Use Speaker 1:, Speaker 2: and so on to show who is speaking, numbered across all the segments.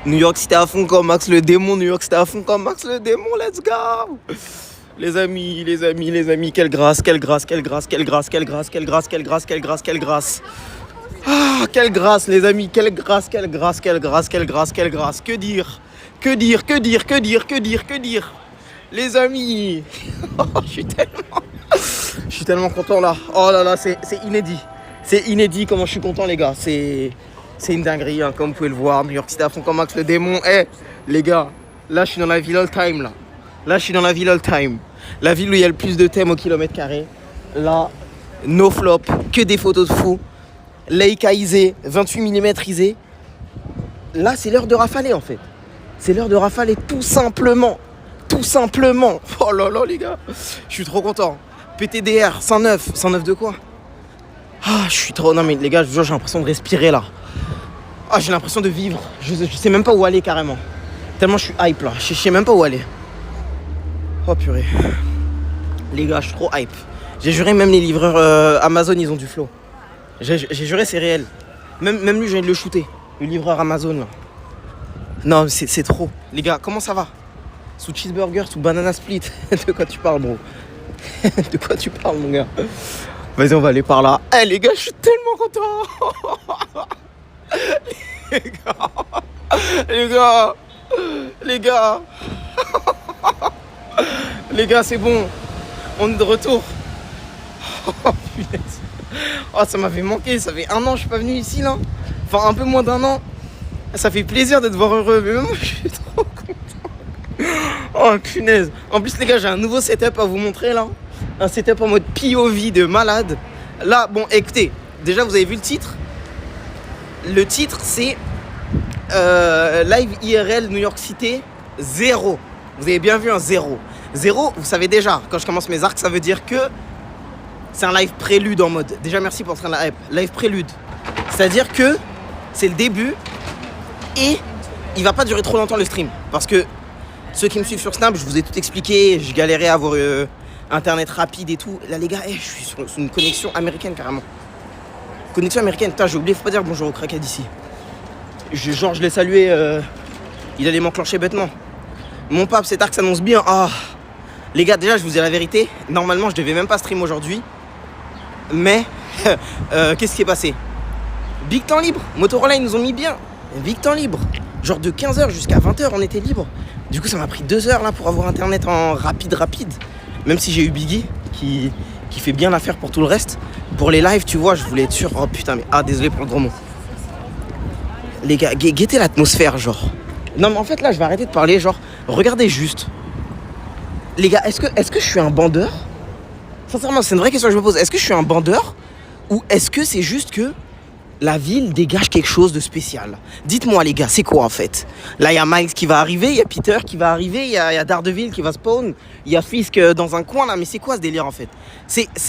Speaker 1: New York City à fond comme Max le démon. New York City à fond comme Max le démon. Let's go. Les amis, quelle grâce, quelle grâce, quelle grâce, quelle grâce, quelle grâce, quelle grâce, quelle grâce, quelle grâce, quelle grâce. Ah, quelle grâce, les amis, quelle grâce, quelle grâce, quelle grâce, quelle grâce, quelle grâce. Que dire, que dire, que dire, que dire, que dire, que dire. Les amis, je suis tellement content là. Oh là là, c'est inédit. C'est inédit comment je suis content, les gars. C'est une dinguerie, hein, comme vous pouvez le voir. New York City à fond comme Max le démon. Les gars, là je suis dans la ville all time là. Là je suis dans la ville all time. La ville où il y a le plus de thèmes au kilomètre carré. Là, no flop, que des photos de fous. Leica isé, 28 mm isé. Là c'est l'heure de rafaler en fait. C'est l'heure de rafaler tout simplement. Tout simplement. Oh là là les gars. Je suis trop content. PTDR 109. 109 de quoi? Ah, je suis trop... Non mais les gars, je vous jure, j'ai l'impression de respirer là. Ah, j'ai l'impression de vivre. Je sais même pas où aller carrément. Tellement je suis hype là. Je sais même pas où aller. Oh purée. Les gars, je suis trop hype. J'ai juré, même les livreurs Amazon, ils ont du flow. J'ai juré, c'est réel. Même lui, je viens de le shooter. Le livreur Amazon là. Non, c'est trop. Les gars, comment ça va? Sous cheeseburger, sous banana split. De quoi tu parles, bro? De quoi tu parles, mon gars? Vas-y, on va aller par là. Eh les gars, je suis tellement content. Les gars, c'est bon. On est de retour. Oh punaise. Oh, ça m'avait manqué. Ça fait 1 an que je suis pas venu ici là. Enfin, un peu moins d'1 an. Ça fait plaisir de te voir heureux. Mais même moi, je suis trop content. Oh punaise. En plus, les gars, j'ai un nouveau setup à vous montrer là. Un setup en mode POV de malade. Là, bon, écoutez, déjà vous avez vu le titre. Le titre c'est Live IRL New York City 0. Vous avez bien vu un 0. 0, vous savez déjà, quand je commence mes arcs, ça veut dire que c'est un live prélude en mode. Déjà merci pour la hype. Live prélude. C'est-à-dire que c'est le début et il va pas durer trop longtemps le stream. Parce que ceux qui me suivent sur Snap, je vous ai tout expliqué, je galérais à avoir internet rapide et tout. Là les gars, je suis sur une connexion américaine carrément. Connexion américaine, putain j'ai oublié, faut pas dire bonjour au crackhead ici. Genre je l'ai salué, il allait m'enclencher bêtement. Mon pape, cet arc s'annonce bien. Ah, les gars, déjà je vous dis la vérité, normalement je devais même pas stream aujourd'hui. Mais, qu'est-ce qui est passé? Big temps libre, Motorola ils nous ont mis bien. Big temps libre, genre de 15h jusqu'à 20h on était libre. Du coup ça m'a pris 2 heures là pour avoir internet en rapide. Même si j'ai eu Biggie qui fait bien l'affaire pour tout le reste. Pour les lives, tu vois, je voulais être sûr. Oh putain, mais désolé pour le gros mot. Les gars, guettez l'atmosphère, genre. Non, mais en fait, là, je vais arrêter de parler, genre, regardez juste. Les gars, est-ce que je suis un bandeur? Sincèrement, c'est une vraie question que je me pose. Est-ce que je suis un bandeur? Ou est-ce que c'est juste que la ville dégage quelque chose de spécial? Dites-moi les gars, c'est quoi en fait? Là il y a Miles qui va arriver, il y a Peter qui va arriver, il y a Daredevil qui va spawn, il y a Fisk dans un coin là, mais c'est quoi ce délire en fait?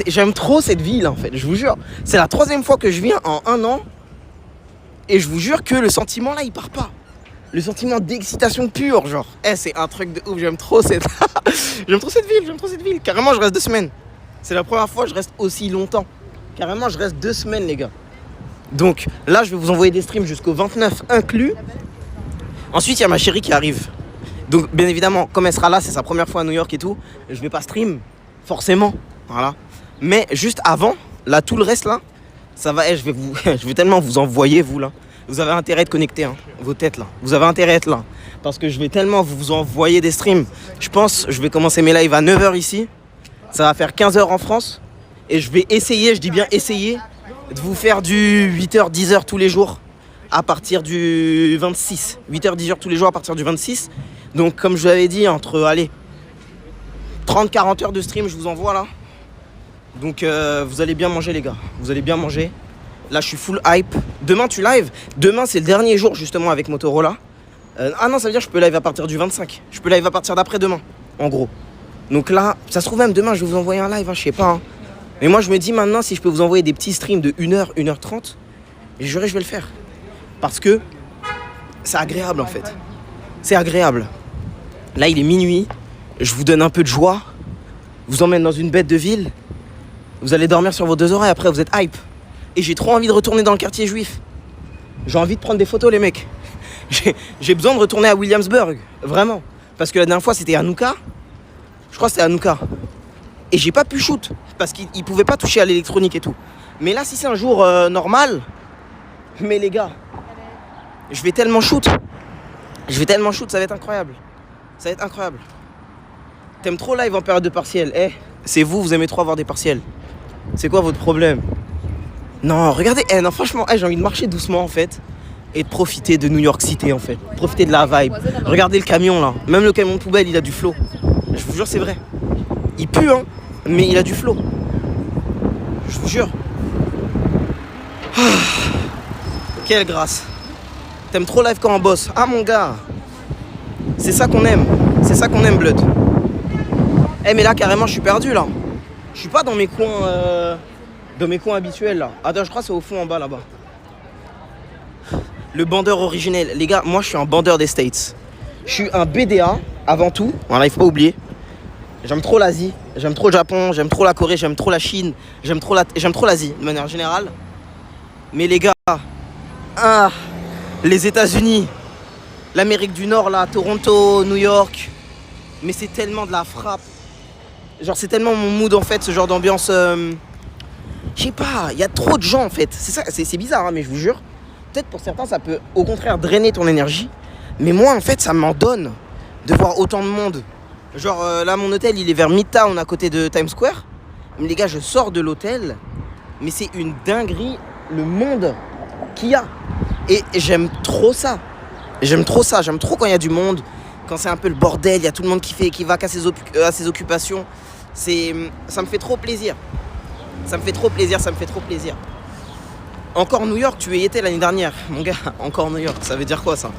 Speaker 1: J'aime trop cette ville en fait, je vous jure. C'est la 3e fois que je viens en 1 an et je vous jure que le sentiment là il part pas. Le sentiment d'excitation pure, genre. C'est un truc de ouf, j'aime trop cette ville, Carrément je reste 2 semaines. C'est la première fois que je reste aussi longtemps. Carrément je reste 2 semaines les gars. Donc là je vais vous envoyer des streams jusqu'au 29 inclus. Ensuite il y a ma chérie qui arrive. Donc bien évidemment comme elle sera là, c'est sa première fois à New York et tout, je vais pas stream forcément. Voilà. Mais juste avant, là tout le reste là, ça va, je vais tellement vous envoyer vous là. Vous avez intérêt de connecter hein, vos têtes là. Vous avez intérêt à être là. Parce que je vais tellement vous envoyer des streams. Je pense je vais commencer mes lives à 9h ici. Ça va faire 15h en France. Et je vais essayer, je dis bien essayer, de vous faire du 8h, 10h tous les jours à partir du 26. 8h, 10h tous les jours à partir du 26. Donc comme je vous l'avais dit, entre 30-40 heures de stream, je vous envoie là. Donc vous allez bien manger les gars. Vous allez bien manger. Là je suis full hype. Demain tu live. Demain c'est le dernier jour justement avec Motorola. Ah non ça veut dire que je peux live à partir du 25. Je peux live à partir d'après-demain. En gros. Donc là, ça se trouve même demain je vais vous envoyer un live, hein, je sais pas. Hein. Mais moi je me dis maintenant si je peux vous envoyer des petits streams de 1h, 1h30, je jurais je vais le faire. Parce que c'est agréable en fait. C'est agréable. Là il est minuit, je vous donne un peu de joie, vous emmène dans une bête de ville, vous allez dormir sur vos 2 oreilles, après vous êtes hype. Et j'ai trop envie de retourner dans le quartier juif. J'ai envie de prendre des photos les mecs. J'ai besoin de retourner à Williamsburg, vraiment. Parce que la dernière fois, c'était Hanouka. Je crois que c'était Hanouka. Et j'ai pas pu shoot, parce qu'ils pouvaient pas toucher à l'électronique et tout. Mais là, si c'est un jour normal, mais les gars, je vais tellement shoot. Ça va être incroyable. Ça va être incroyable. T'aimes trop live en période de partiel. C'est vous aimez trop avoir des partiels. C'est quoi votre problème? Non, regardez, non, franchement, j'ai envie de marcher doucement en fait. Et de profiter de New York City en fait. Profiter de la vibe. Regardez le camion là. Même le camion de poubelle, il a du flow. Je vous jure, c'est vrai. Il pue, hein, mais il a du flow. Je vous jure. Quelle grâce. T'aimes trop live quand on bosse. Ah mon gars. C'est ça qu'on aime. C'est ça qu'on aime, Blood. Mais là, carrément, je suis perdu là. Je suis pas dans mes coins habituels là. Attends, je crois que c'est au fond en bas là-bas. Le bandeur originel. Les gars, moi je suis un bandeur des States. Je suis un BDA avant tout. Voilà, il faut pas oublier. J'aime trop l'Asie. J'aime trop le Japon. J'aime trop la Corée. J'aime trop la Chine. J'aime trop l'Asie de manière générale. Mais les gars, les États-Unis, l'Amérique du Nord là, Toronto, New York. Mais c'est tellement de la frappe. Genre c'est tellement mon mood en fait, ce genre d'ambiance. Je sais pas, il y a trop de gens en fait. C'est ça, c'est bizarre hein, mais je vous jure. Peut-être pour certains ça peut au contraire drainer ton énergie. Mais moi en fait ça m'en donne de voir autant de monde. Genre là mon hôtel il est vers Midtown à côté de Times Square. Mais les gars je sors de l'hôtel. Mais c'est une dinguerie le monde qu'il y a. Et j'aime trop ça. J'aime trop quand il y a du monde. Quand c'est un peu le bordel, il y a tout le monde qui va qu'à ses occupations. Ça me fait trop plaisir. Ça me fait trop plaisir. Encore New York, tu y étais l'année dernière. Mon gars, encore New York, ça veut dire quoi ça?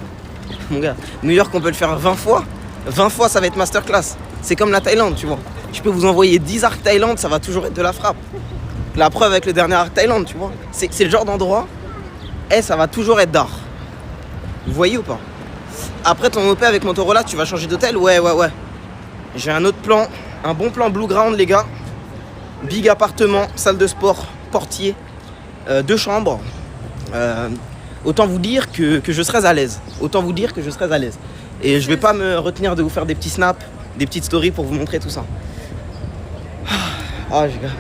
Speaker 1: Mon gars, New York on peut le faire 20 fois. 20 fois ça va être masterclass. C'est comme la Thaïlande, tu vois. Je peux vous envoyer 10 arcs Thaïlande, ça va toujours être de la frappe. La preuve avec le dernier arc Thaïlande, tu vois. C'est le genre d'endroit, ça va toujours être d'art. Vous voyez ou pas? Après ton OP avec Motorola, tu vas changer d'hôtel? Ouais. J'ai un autre plan, un bon plan Blue Ground les gars. Big appartement, salle de sport, portier, 2 chambres. Autant vous dire que je serais à l'aise. Et je vais pas me retenir de vous faire des petits snaps, des petites stories pour vous montrer tout ça.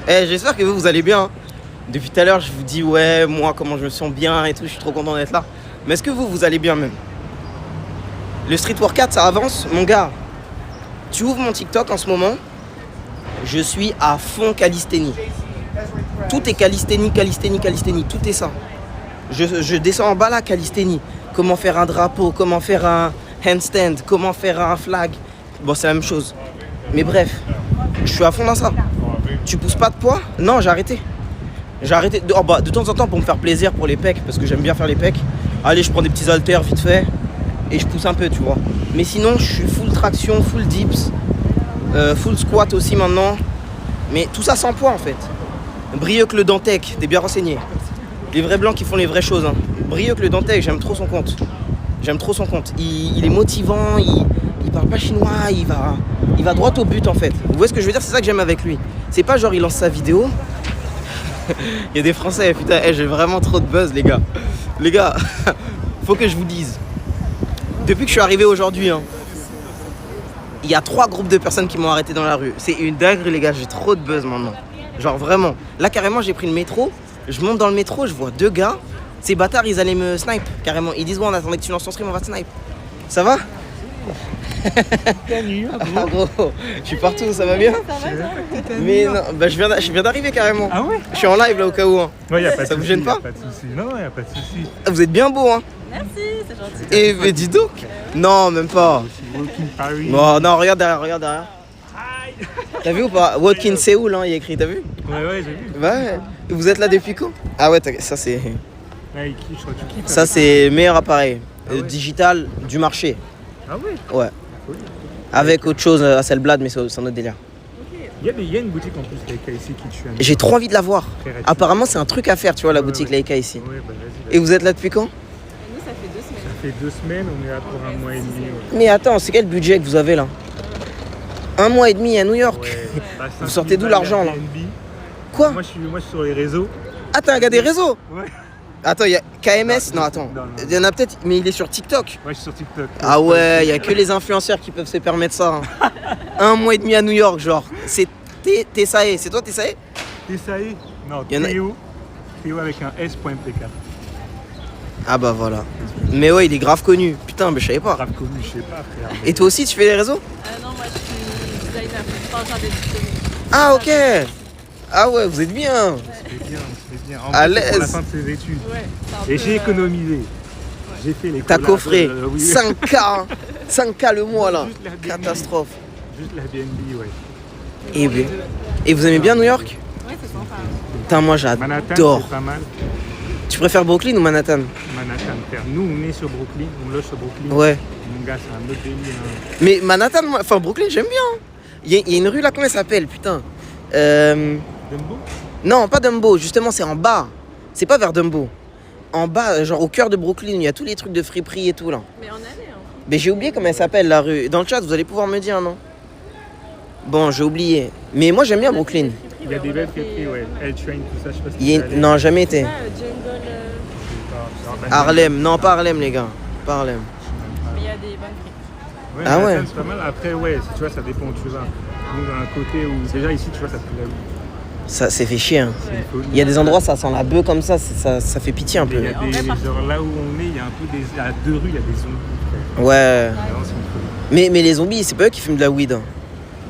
Speaker 1: J'espère que vous allez bien. Depuis tout à l'heure, je vous dis ouais, moi comment je me sens bien et tout, je suis trop content d'être là. Mais est-ce que vous allez bien même? Le street workout, ça avance, mon gars. Tu ouvres mon TikTok en ce moment, je suis à fond calisthénie. Tout est calisthénie, tout est ça. Je descends en bas là, calisthénie. Comment faire un drapeau, comment faire un handstand, comment faire un flag. Bon, c'est la même chose. Mais bref, je suis à fond dans ça. Tu pousses pas de poids? Non, j'ai arrêté. De temps en temps pour me faire plaisir pour les pecs, parce que j'aime bien faire les pecs. Allez, je prends des petits haltères vite fait et je pousse un peu, tu vois. Mais sinon, je suis full traction, full dips, full squat aussi maintenant. Mais tout ça sans poids en fait. Brieux que le Dantec, t'es bien renseigné. Les vrais blancs qui font les vraies choses. Hein. Brieux que le Dantec, j'aime trop son compte. Il est motivant, il parle pas chinois, il va droit au but en fait. Vous voyez ce que je veux dire? C'est ça que j'aime avec lui. C'est pas genre il lance sa vidéo. Il y a des Français, putain, j'ai vraiment trop de buzz les gars. Les gars, faut que je vous dise. Depuis que je suis arrivé aujourd'hui, hein, il y a 3 groupes de personnes qui m'ont arrêté dans la rue. C'est une dinguerie les gars, j'ai trop de buzz maintenant. Genre vraiment. Là carrément j'ai pris le métro, je monte dans le métro, je vois 2 gars. Ces bâtards ils allaient me snipe carrément. Ils disent bon on attendait que tu lances ton stream, on va te snipe. Ça va? Gros, je suis partout, ça va bien? Mais non, je viens d'arriver carrément.
Speaker 2: Ah ouais?
Speaker 1: Je suis en live là au cas où. Hein.
Speaker 2: Ouais, y a pas de
Speaker 1: ça
Speaker 2: souci,
Speaker 1: vous gêne pas?
Speaker 2: Y a pas de souci. Non, y a pas de souci.
Speaker 1: Vous êtes bien beau hein.
Speaker 3: Merci, c'est gentil.
Speaker 1: Mais dis donc. Non, même pas.
Speaker 2: Walking Paris.
Speaker 1: Non, regarde derrière. T'as vu ou pas? Walking Séoul, hein, il y a écrit, t'as vu?
Speaker 2: Ouais, j'ai vu.
Speaker 1: Ouais. Vous êtes là depuis quand? Ah ouais, ça c'est.
Speaker 2: Ouais, je crois que tu kiffes.
Speaker 1: Ça c'est meilleur appareil
Speaker 2: ouais.
Speaker 1: digital du marché.
Speaker 2: Ah ouais?
Speaker 1: Ouais. Avec autre chose à Hasselblad, mais c'est un autre délire.
Speaker 2: Il y a une boutique en plus, Leica ici, qui tue un.
Speaker 1: J'ai trop envie de la voir. Apparemment, c'est un truc à faire, tu vois, la boutique Leica ici.
Speaker 2: Ouais, bah vas-y.
Speaker 1: Et vous êtes là depuis quand?
Speaker 3: Nous, ça fait 2 semaines.
Speaker 2: Ça fait 2 semaines, on est là pour 1 mois et demi. Ouais.
Speaker 1: Mais attends, c'est quel budget que vous avez là? 1 mois et demi à New York.
Speaker 2: Ouais. Bah,
Speaker 1: vous sortez d'où l'argent là? Quoi?
Speaker 2: Moi, je suis sur les réseaux.
Speaker 1: Ah, t'as un gars des réseaux?
Speaker 2: Ouais.
Speaker 1: Attends, KMS? Non, attends.
Speaker 2: Non.
Speaker 1: Il y en a peut-être, mais il est sur TikTok.
Speaker 2: Ouais, je suis sur TikTok.
Speaker 1: Ah ouais, il y a que les influenceurs qui peuvent se permettre ça. Hein. 1 mois et demi à New York, genre. C'est Tessae. C'est toi, Tessae?
Speaker 2: Tessae? Non,
Speaker 1: Il y en a-
Speaker 2: Théo. Théo avec un S.MPK.
Speaker 1: Ah bah voilà. Mais ouais, il est grave connu. Putain, mais je savais pas.
Speaker 2: Grave connu, je sais pas, frère.
Speaker 1: Et toi aussi, tu fais les réseaux?
Speaker 3: Non, moi je suis designer. Enfin, j'ai des diplômés.
Speaker 1: Ah ok. Ah ouais, vous êtes bien.
Speaker 2: C'est bien. En
Speaker 1: À
Speaker 2: plus, c'est pour la
Speaker 1: l'aise.
Speaker 2: fin de ses études.
Speaker 3: Ouais, c'est un
Speaker 2: Et
Speaker 3: peu,
Speaker 2: j'ai économisé. J'ai fait les
Speaker 1: T'as
Speaker 2: collabs,
Speaker 1: coffré
Speaker 2: oui.
Speaker 1: 5K. hein. 5K le mois là.
Speaker 2: Juste l'Airbnb.
Speaker 1: Catastrophe.
Speaker 2: Juste l'Airbnb, ouais.
Speaker 1: Et vous aimez bien New York?
Speaker 3: Ouais, c'est sympa.
Speaker 1: Putain, moi
Speaker 2: Manhattan,
Speaker 1: j'adore.
Speaker 2: c'est pas mal.
Speaker 1: Tu préfères Brooklyn ou Manhattan?
Speaker 2: Manhattan, frère. Nous, on est sur Brooklyn. On loge sur Brooklyn.
Speaker 1: Ouais.
Speaker 2: Mon gars, c'est un autre délire. Hein.
Speaker 1: Mais Manhattan, enfin Brooklyn, j'aime bien. Il y a une rue là, comment elle s'appelle? Putain.
Speaker 2: Dumbo?
Speaker 1: Non, pas Dumbo, justement, c'est en bas. C'est pas vers Dumbo. En bas, genre au cœur de Brooklyn, il y a tous les trucs de friperie et tout là.
Speaker 3: Mais on allait, hein.
Speaker 1: Mais j'ai oublié comment elle s'appelle la rue. Dans le chat, vous allez pouvoir me dire, non? Bon, j'ai oublié. Mais moi, j'aime bien Brooklyn.
Speaker 2: Il y a des belles friperies, ouais. L-Train, tout ça, je sais pas si
Speaker 1: Il y a-
Speaker 2: t'es allé.
Speaker 1: Non, jamais été.
Speaker 3: Jungle.
Speaker 1: Harlem, non, pas Harlem, les gars. Pas Harlem.
Speaker 3: Mais il y a des bonnes frites.
Speaker 2: Ouais,
Speaker 1: Ah
Speaker 2: Manhattan,
Speaker 1: ouais.
Speaker 2: c'est pas mal. Après, ouais, tu vois, ça dépend où tu vas. Nous, on a un côté où. Déjà, ici, tu vois, ça pue la weed.
Speaker 1: Ça, c'est fait chier. Hein.
Speaker 2: C'est une folie.
Speaker 1: Il y a des endroits, ça sent la bœuf comme ça, ça fait pitié un
Speaker 2: Il
Speaker 1: peu.
Speaker 2: y a
Speaker 3: En
Speaker 2: des.
Speaker 3: vrai, partout.
Speaker 2: Genre là où on est, il y a un peu des. À 2 rues, il y a des zombies, frère.
Speaker 1: Ouais.
Speaker 2: Vraiment, c'est une folie.
Speaker 1: Mais les zombies, c'est pas eux qui fument de la weed. Hein.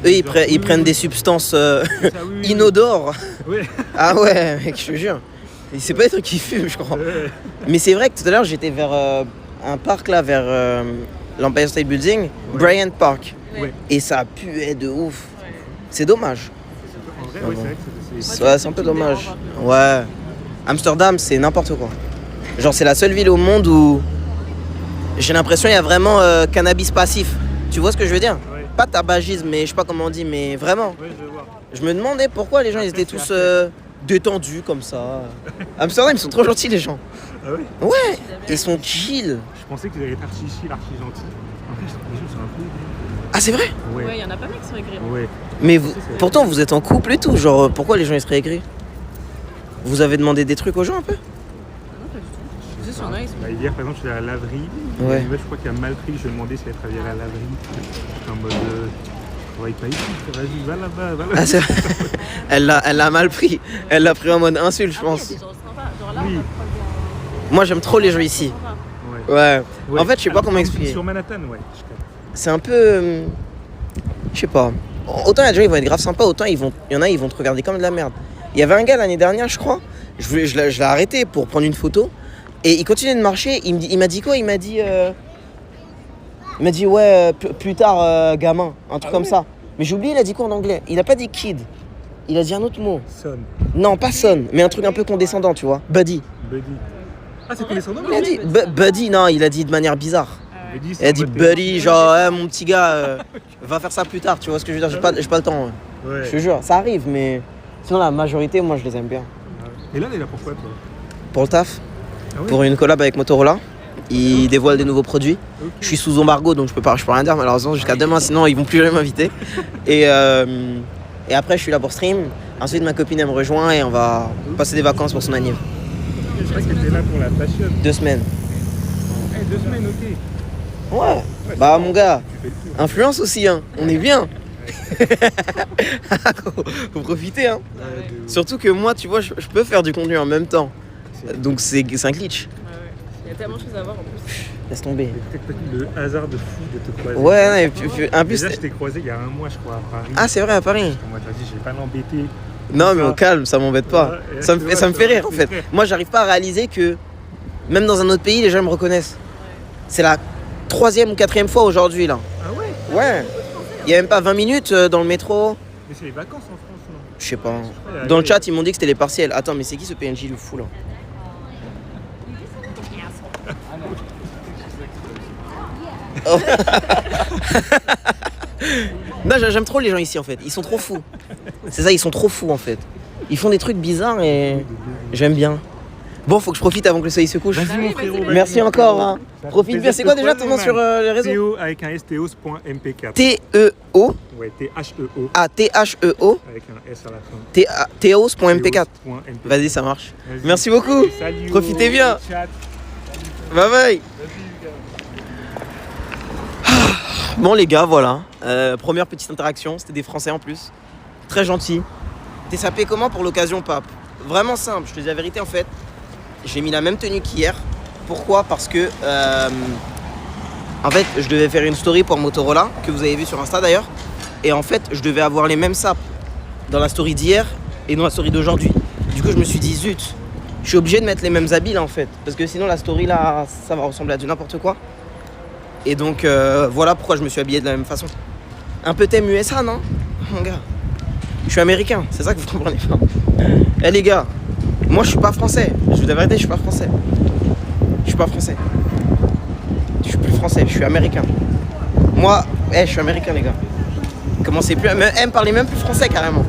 Speaker 1: Eux, ils prennent des substances
Speaker 2: Ça, oui, oui.
Speaker 1: inodores.
Speaker 2: Ouais.
Speaker 1: Ah ouais, mec, je te jure. Et c'est pas des trucs qui fument, je crois.
Speaker 2: Ouais.
Speaker 1: Mais c'est vrai que tout à l'heure, j'étais vers un parc là, vers l'Empire State Building, Bryant Park.
Speaker 2: Ouais.
Speaker 1: Et ça puait de ouf.
Speaker 3: Ouais.
Speaker 1: C'est dommage.
Speaker 2: En vrai, ouais, c'est vrai que c'est.
Speaker 1: Ouais, c'est un peu dommage. Ouais. Amsterdam, c'est n'importe quoi. Genre, c'est la seule ville au monde où j'ai l'impression qu'il y a vraiment cannabis passif. Tu vois ce que je veux dire?
Speaker 2: Ouais.
Speaker 1: Pas tabagisme, mais je sais pas comment on dit, mais vraiment.
Speaker 2: Ouais, je vais voir.
Speaker 1: Je me demandais pourquoi les gens ils étaient tous détendus comme ça. Amsterdam, ils sont trop gentils les gens.
Speaker 2: Ah ouais?
Speaker 1: Ouais, ils sont chill.
Speaker 2: Je pensais qu'ils allaient être archi chill, archi gentils. En fait, les gens sont un peu.
Speaker 1: Ah, c'est vrai?
Speaker 3: Ouais,
Speaker 2: Ouais.
Speaker 3: il y en a pas mal qui sont aigris.
Speaker 2: Ouais.
Speaker 1: Mais pourtant, vous êtes en couple et tout. Genre, pourquoi les gens ils seraient aigris? Vous avez demandé des trucs aux gens un peu?
Speaker 3: Non, pas du tout. Juste, il y en a, ils sont.
Speaker 2: Bah, hier, par exemple, je suis à la laverie.
Speaker 1: Ouais.
Speaker 2: Une meuf, je crois qu'il a mal pris. Je lui ai demandé si elle travaillait à la laverie. J'étais en mode. Je travaille pas ici. Vas-y, va là-bas, va là-bas.
Speaker 1: Ah, c'est vrai. Elle l'a mal pris. Elle l'a pris en mode insulte, je
Speaker 3: Après, il y a
Speaker 1: pense.
Speaker 3: des gens sympas. Genre là,
Speaker 2: Oui.
Speaker 3: on va croiser
Speaker 1: Moi, j'aime trop les gens ici.
Speaker 3: sympa.
Speaker 2: Ouais.
Speaker 1: Ouais.
Speaker 2: Ouais.
Speaker 1: En fait, je sais pas comment
Speaker 2: Sur
Speaker 1: expliquer.
Speaker 2: Manhattan, ouais. je capte.
Speaker 1: C'est un peu. Je sais pas. Autant il y a des gens ils vont être grave sympas, autant il y en a ils vont te regarder comme de la merde. Il y avait un gars l'année dernière, je crois. Je l'ai arrêté pour prendre une photo. Et il continuait de marcher. Il m'a dit quoi? Il m'a dit ouais, plus tard, gamin. Un truc
Speaker 2: Ah
Speaker 1: comme
Speaker 2: ouais?
Speaker 1: ça. Mais j'ai oublié, il a dit quoi en anglais? Il a pas dit kid. Il a dit un autre mot.
Speaker 2: Son,
Speaker 1: Non, pas son, mais un truc un peu condescendant, tu vois. Buddy.
Speaker 2: Buddy. Ah, c'est condescendant,
Speaker 1: Il a dit buddy, non, il a dit de manière bizarre.
Speaker 2: Buddy,
Speaker 1: Il a dit buddy, genre,
Speaker 2: ouais.
Speaker 1: mon petit gars, va faire ça plus tard, tu vois ce que je veux dire? J'ai pas le temps. Ouais. Je te jure, ça arrive, mais sinon la majorité, moi je les aime bien.
Speaker 2: Et là, elle est là pourquoi, toi?
Speaker 1: Pour le taf,
Speaker 2: Ah ouais?
Speaker 1: pour une collab avec Motorola, ils dévoilent des nouveaux produits.
Speaker 2: Ok.
Speaker 1: Je suis sous embargo, donc je peux rien dire malheureusement jusqu'à demain, sinon ils vont plus jamais m'inviter. Et après, je suis là pour stream. Ensuite, ma copine elle me rejoint et on va passer des vacances pour son anniv.
Speaker 2: Je crois que t'étais là pour la fashion.
Speaker 1: 2 semaines.
Speaker 2: Eh, 2 semaines, ok.
Speaker 1: Ouais. Bah mon gars,
Speaker 2: Tu fais le tour.
Speaker 1: influence aussi, hein. On est bien. Faut profiter, hein. Surtout que moi, tu vois, je peux faire du contenu en même temps. Donc c'est un glitch.
Speaker 3: Ouais, ouais. Il y a tellement de choses à voir en plus.
Speaker 1: Laisse tomber.
Speaker 2: C'est peut-être le hasard de fou de te croiser.
Speaker 1: Ouais, non, et puis, en plus.
Speaker 2: Déjà, je t'ai croisé il y a un mois, je crois, à Paris.
Speaker 1: Ah, c'est vrai, à Paris.
Speaker 2: Moi, je dit, je vais pas l'embêter.
Speaker 1: Non, mais au calme, ça m'embête pas.
Speaker 2: Ouais,
Speaker 1: Ça
Speaker 2: tu
Speaker 1: me
Speaker 2: vois,
Speaker 1: fait
Speaker 2: ça
Speaker 1: rire en
Speaker 2: fait
Speaker 1: fait.
Speaker 2: rire.
Speaker 1: Moi, j'arrive pas à réaliser que même dans un autre pays, les gens me reconnaissent. C'est la 3e ou 4e fois aujourd'hui là.
Speaker 2: Ah ouais?
Speaker 1: Ouais. Il y a même pas 20 minutes dans le métro.
Speaker 2: Mais c'est les vacances en France, non?
Speaker 1: Je sais pas.
Speaker 2: Ouais,
Speaker 1: Dans le
Speaker 2: ouais.
Speaker 1: chat, ils m'ont dit que c'était les partiels. Attends, mais c'est qui ce PNJ de fou là? Oh. Non, j'aime trop les gens ici en fait. Ils sont trop fous. C'est ça, ils sont trop fous en fait. Ils font des trucs bizarres et j'aime bien. Bon, faut que je profite avant que le soleil se couche.
Speaker 2: Vas-y, mon
Speaker 3: bah,
Speaker 2: frérot.
Speaker 3: c'est
Speaker 2: vas-y.
Speaker 1: Merci encore. Hein.
Speaker 2: Ça fait
Speaker 1: Profite
Speaker 2: plaisir
Speaker 1: bien.
Speaker 2: de
Speaker 1: C'est
Speaker 2: te
Speaker 1: quoi déjà ton
Speaker 2: croiser,
Speaker 1: nom
Speaker 2: man.
Speaker 1: sur les réseaux?
Speaker 2: Théo avec un STO.mp4.
Speaker 1: T-E-O.
Speaker 2: Ouais, T-H-E-O.
Speaker 1: Ah, T-H-E-O.
Speaker 2: Avec un S à la fin.
Speaker 1: Théos.mp4.
Speaker 2: Théos.mp4.
Speaker 1: Vas-y, ça marche.
Speaker 2: Vas-y.
Speaker 1: Merci beaucoup.
Speaker 2: Salut.
Speaker 1: Profitez bien.
Speaker 2: Chat.
Speaker 1: Bye bye. Bon les gars, voilà. Première petite interaction, c'était des Français en plus. Très gentils. T'es sapé comment pour l'occasion, Pape? Vraiment simple, je te dis la vérité en fait. J'ai mis la même tenue qu'hier. Pourquoi? Parce que en fait, je devais faire une story pour Motorola, que vous avez vu sur Insta d'ailleurs. Et en fait, je devais avoir les mêmes sapes dans la story d'hier et dans la story d'aujourd'hui. Du coup, je me suis dit, zut, je suis obligé de mettre les mêmes habits là en fait. Parce que sinon, la story là, ça va ressembler à du n'importe quoi. Et donc, voilà pourquoi je me suis habillé de la même façon. Un peu thème USA, non? Mon gars, je suis américain, c'est ça que vous comprenez pas. Eh les gars, moi je suis pas français. Je vous dis la vérité, je suis pas français. Je suis pas français. Je suis plus français, je suis américain. Moi, je suis américain les gars. Commencez plus à me parler même plus français carrément.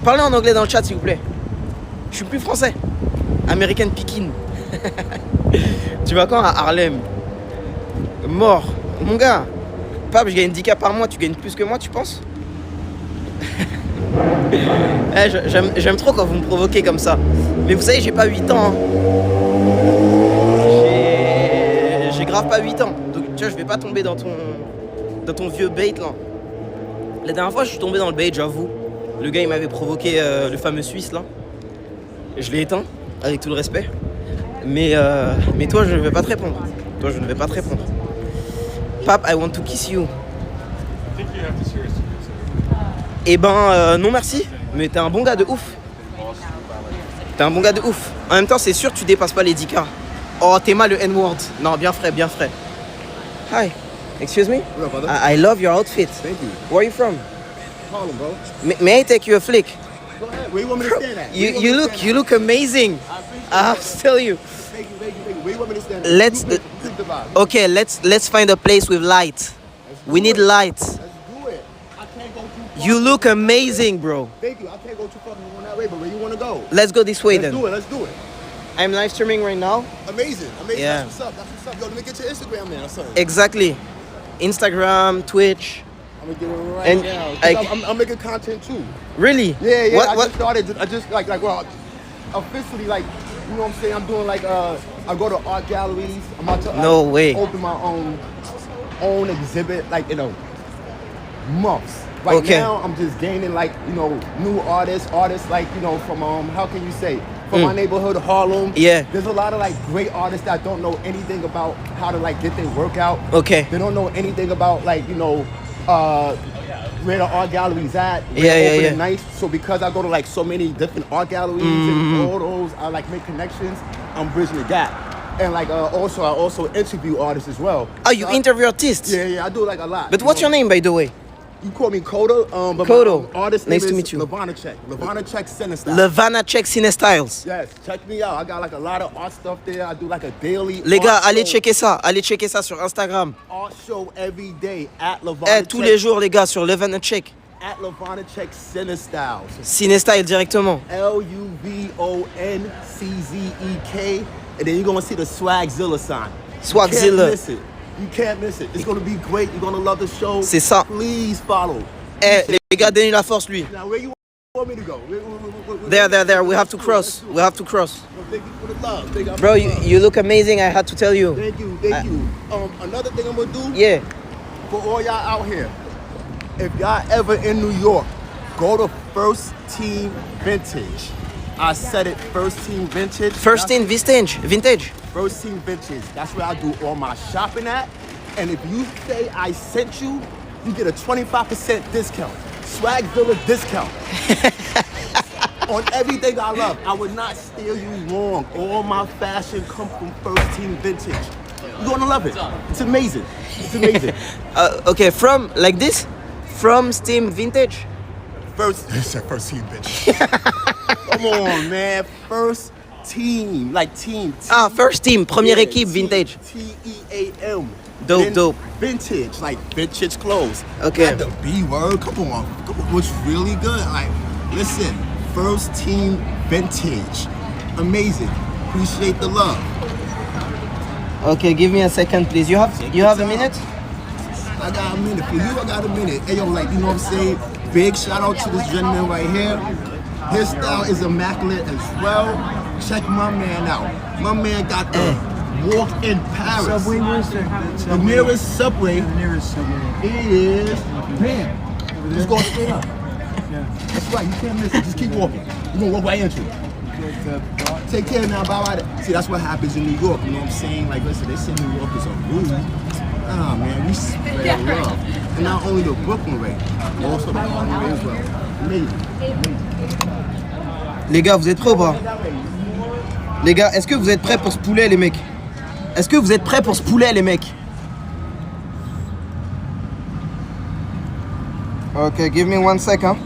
Speaker 1: Parlez en anglais dans le chat s'il vous plaît. Je suis plus français. American Pekin. Tu vas quand à Harlem? Mort. Mon gars, Pape, je gagne 10K par mois, tu gagnes plus que moi, tu penses? J'aime trop quand vous me provoquez comme ça. Mais vous savez, j'ai pas 8 ans. Hein. J'ai grave pas 8 ans. Donc tu vois, je vais pas tomber dans ton vieux bait là. La dernière fois, je suis tombé dans le bait, j'avoue. Le gars, il m'avait provoqué le fameux Suisse là. Je l'ai éteint, avec tout le respect. Mais toi, je ne vais pas te répondre. Toi, je ne vais pas te répondre. Pape, I want to kiss you. Eh ben, non merci. Mais t'es un bon gars de ouf. T'es un bon gars de ouf. En même temps, c'est sûr que tu dépasses pas les 10K. Oh, t'es mal le N-word. Non, bien frais, bien frais. Hi. Excuse me?
Speaker 4: What up, brother?
Speaker 1: I love your outfit.
Speaker 4: Thank you.
Speaker 1: Where are you from?
Speaker 4: Harlem, bro.
Speaker 1: May I take you a flick?
Speaker 4: Go ahead. Where you want me to stand at?
Speaker 1: You look amazing. I have to tell you.
Speaker 4: Thank you. Where you want me to stand at?
Speaker 1: Let's-
Speaker 4: You pick the vibe.
Speaker 1: Okay, let's find a place with light. We need light.
Speaker 4: Let's do it. I can't go too far.
Speaker 1: You look amazing, bro.
Speaker 4: Thank you. I can't go too far from going that way, but where you want to go?
Speaker 1: Let's go this way
Speaker 4: Let's
Speaker 1: then.
Speaker 4: do it. Let's do it.
Speaker 1: I'm live streaming right now.
Speaker 4: Amazing.
Speaker 1: Yeah.
Speaker 4: That's what's up. That's what's up. Yo, let me get your Instagram, man, or something.
Speaker 1: Exactly. Instagram, Twitch.
Speaker 4: I'm gonna get it right
Speaker 1: And
Speaker 4: now. 'Cause
Speaker 1: I-
Speaker 4: I'm making content too.
Speaker 1: Really?
Speaker 4: Yeah.
Speaker 1: What?
Speaker 4: I
Speaker 1: What?
Speaker 4: just started. I just well, officially like, you know what I'm saying? I'm doing like I go to art galleries. I'm about to
Speaker 1: No way.
Speaker 4: open my own exhibit like in a months. Right
Speaker 1: Okay.
Speaker 4: now, I'm just gaining like, you know, new artists like, you know, from how can you say, from my neighborhood, Harlem.
Speaker 1: Yeah.
Speaker 4: There's a lot of like great artists that don't know anything about how to like get their work out.
Speaker 1: Okay.
Speaker 4: They don't know anything about like, you know, where the art galleries at. Where
Speaker 1: Yeah,
Speaker 4: they're
Speaker 1: yeah,
Speaker 4: opening
Speaker 1: yeah.
Speaker 4: nights. So because I go to like so many different art galleries and all those, I like make connections. I'm bridging the gap. And like I also interview artists as well.
Speaker 1: Oh, you interview artists?
Speaker 4: Yeah, I do like a lot.
Speaker 1: But
Speaker 4: you
Speaker 1: what's
Speaker 4: know.
Speaker 1: your name, by the way?
Speaker 4: You call me Kodo, but
Speaker 1: Kodo.
Speaker 4: my artist
Speaker 1: Nice
Speaker 4: name
Speaker 1: to
Speaker 4: is
Speaker 1: meet you.
Speaker 4: Lavana Check. Lavana Check Center Style.
Speaker 1: Levana Check Cine Styles.
Speaker 4: Yes, check me out. I got like a lot of art stuff there. I do like a daily
Speaker 1: Les gars,
Speaker 4: art
Speaker 1: allez
Speaker 4: show,
Speaker 1: checker ça. Allez checker ça sur Instagram.
Speaker 4: art show every day at Lavana
Speaker 1: Eh, tous les jours, les gars, sur Levana Check.
Speaker 4: At Lavana Check Center Styles.
Speaker 1: Cine Style directement.
Speaker 4: LUVONCZEK. And then you're gonna see the Swagzilla sign.
Speaker 1: Swagzilla.
Speaker 4: You can't miss it. You can't miss it. It's gonna be great. You're gonna love the show.
Speaker 1: C'est ça.
Speaker 4: Please follow.
Speaker 1: Eh, les gars, donnez la force, lui.
Speaker 4: Now where you want me to go?
Speaker 1: There. We have to cross. We have to cross.
Speaker 4: Thank you for the love. Thank you.
Speaker 1: Bro, you look amazing. I had to tell you.
Speaker 4: Thank you. Another thing I'm gonna do
Speaker 1: Yeah.
Speaker 4: for all y'all out here, if y'all ever in New York, go to First Team Vintage. I said it, First Team Vintage.
Speaker 1: First in vintage.
Speaker 4: First Team Vintage. That's where I do all my shopping at. And if you say I sent you, you get a 25% discount. Swagzilla discount. On everything I love. I would not steer you wrong. All my fashion come from First Team Vintage. You're gonna love it. It's amazing. It's amazing.
Speaker 1: Okay, from like this? From Steam Vintage?
Speaker 4: First Team Vintage. Come on, man. First Team. Like team.
Speaker 1: Ah, First Team, première
Speaker 4: Yeah,
Speaker 1: équipe vintage.
Speaker 4: Team.
Speaker 1: Dope,
Speaker 4: Then
Speaker 1: dope.
Speaker 4: Vintage, like vintage clothes.
Speaker 1: Okay.
Speaker 4: Not the B word. Come on. What's really good? Like, listen. First Team Vintage. Amazing. appreciate the love.
Speaker 1: Okay, give me a second, please. You have a minute?
Speaker 4: I got a minute for you. I got a minute. Hey, yo, like, you know what I'm saying? Big shout out to this gentleman right here. His style is immaculate as well. Check my man out. My man got the walk in Paris.
Speaker 5: Subway, where's the
Speaker 4: The nearest subway
Speaker 5: The nearest subway.
Speaker 4: is bam. Just go straight up.
Speaker 5: Yeah.
Speaker 4: That's right. You can't miss it. Just keep walking. You're gonna walk right into it. Take care now. Bye bye. See, that's what happens in New York. You know what I'm saying? Like, listen, they say New Yorkers are rude. Nah, man, we spread love. And not only the Brooklyn way, also the Harlem way as well. Amazing.
Speaker 1: Les gars, vous êtes prêts ou pas? Les gars, est-ce que vous êtes prêts pour ce poulet, les mecs? Est-ce que vous êtes prêts pour ce poulet, les mecs? Okay, give me 1 second.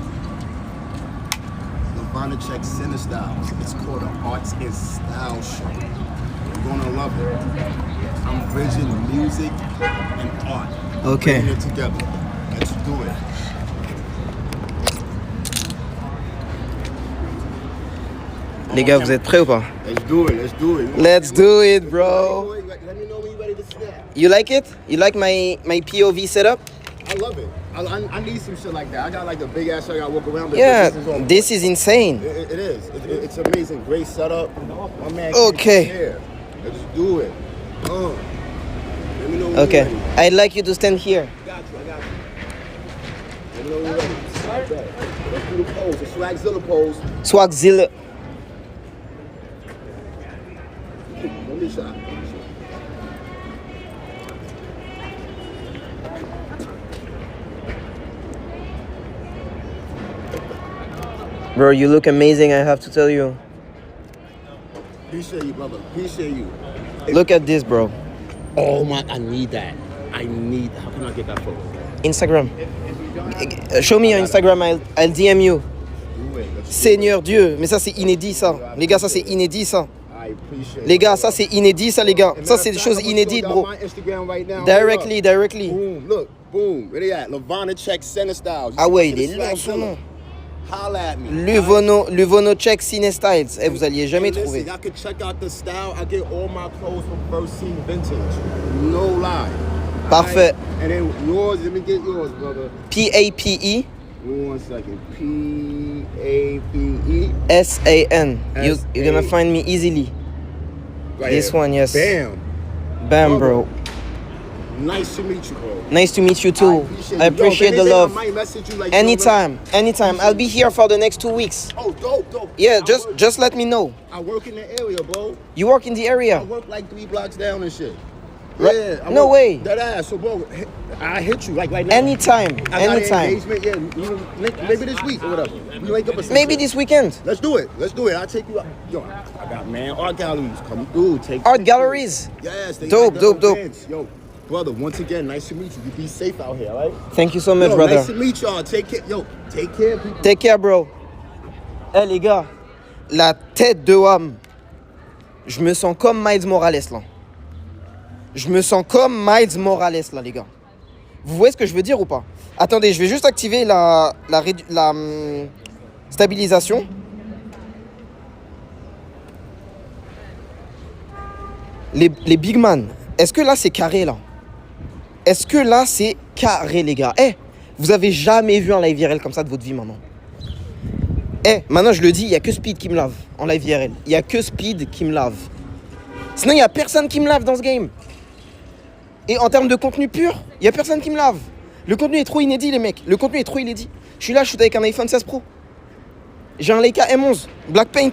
Speaker 4: Levana Check Center Styles. It's called the Arts and Style Show. You're gonna love it. I'm bridging music and art.
Speaker 1: Okay.
Speaker 4: Bringing it together. Let's do it.
Speaker 1: Les gars, vous êtes prêts ou pas?
Speaker 4: Let's do it. Let's do it.
Speaker 1: Let's do it, bro.
Speaker 4: Let me know when you're ready to snap.
Speaker 1: You like it? You like my POV setup?
Speaker 4: I love it. I need some shit like that. I got like a big ass show I gotta walk around. But
Speaker 1: Yeah,
Speaker 4: this is on
Speaker 1: this is insane.
Speaker 4: It is. It's amazing. Great setup. My man.
Speaker 1: Okay.
Speaker 4: Here. Let's do it. Let me know when
Speaker 1: Okay,
Speaker 4: you're ready.
Speaker 1: I'd like you to stand here.
Speaker 4: I got you. Let me know when you're ready. Okay. Let's do the pose. The Swagzilla pose.
Speaker 1: Swagzilla.
Speaker 4: Let me shot.
Speaker 1: Bro, you look amazing, I have to tell you.
Speaker 4: Appreciate you, brother. Appreciate you.
Speaker 1: Look at this, bro.
Speaker 4: Oh my, I need that. How can I get that photo?
Speaker 1: Instagram. Show me your Instagram, I'll DM you.
Speaker 4: Do it. Let's
Speaker 1: Seigneur Dieu, mais ça c'est inédit ça. Les gars, ça c'est inédit ça.
Speaker 4: I appreciate
Speaker 1: Les gars, ça c'est inédit ça les gars. Ça c'est des choses inédites, bro. Directly.
Speaker 4: Boom, look, boom. Where they at? Levana Check Center Styles.
Speaker 1: Ah ouais, il est long son nom.
Speaker 4: Holla at me.
Speaker 1: Luvono Check Cine Styles. Eh, vous alliez jamais
Speaker 4: Listen,
Speaker 1: trouver.
Speaker 4: y'all can check out the style. I get all my clothes from First Scene Vintage. No lie.
Speaker 1: Parfait.
Speaker 4: And then yours, let me get yours, brother.
Speaker 1: PAPE
Speaker 4: 1 second. PAPE.
Speaker 1: SAN. You're gonna find me easily.
Speaker 4: Right
Speaker 1: This
Speaker 4: here.
Speaker 1: one, yes.
Speaker 4: Bam.
Speaker 1: Bam, bro.
Speaker 4: Nice to meet you, bro.
Speaker 1: Nice to meet you too. I appreciate the
Speaker 4: I
Speaker 1: love.
Speaker 4: might message you like
Speaker 1: Anytime. I'll be here for the next 2 weeks.
Speaker 4: Oh, dope.
Speaker 1: Yeah, just let me know.
Speaker 4: I work in the area, bro.
Speaker 1: You work in the
Speaker 4: I
Speaker 1: area.
Speaker 4: work like 3 blocks down and shit.
Speaker 1: Right.
Speaker 4: Yeah. I
Speaker 1: No
Speaker 4: work
Speaker 1: way.
Speaker 4: That ass. So, bro, I hit you like right now.
Speaker 1: Anytime.
Speaker 4: I got an
Speaker 1: Anytime.
Speaker 4: engagement, yeah. Maybe this week or whatever. We link up or something.
Speaker 1: Maybe this weekend.
Speaker 4: Let's do it. I'll take you out. Yo, I got art galleries coming through. Take
Speaker 1: Art
Speaker 4: pictures.
Speaker 1: galleries.
Speaker 4: Yes. They
Speaker 1: Dope.
Speaker 4: events. Yo, brother, once again, nice to meet you. You be safe out here, right?
Speaker 1: Thank you so much,
Speaker 4: Yo,
Speaker 1: brother.
Speaker 4: nice to meet y'all. Take care. Yo, take care, people.
Speaker 1: Take care, bro. Eh les gars, la tête de homme. Je me sens comme Miles Morales là. Je me sens comme Miles Morales là, les gars. Vous voyez ce que je veux dire ou pas? Attendez, je vais juste activer la stabilisation. Les big man, est-ce que là c'est carré là? Est-ce que là c'est carré, les gars? Eh, vous avez jamais vu un live IRL comme ça de votre vie maintenant? Eh, maintenant je le dis, il n'y a que Speed qui me lave en live IRL. Il n'y a que Speed qui me lave. Sinon, il n'y a personne qui me lave dans ce game. Et en termes de contenu pur, il n'y a personne qui me lave. Le contenu est trop inédit, les mecs. Le contenu est trop inédit. Je suis là, je shoot avec un iPhone 16 Pro. J'ai un Leica M11, Black Paint.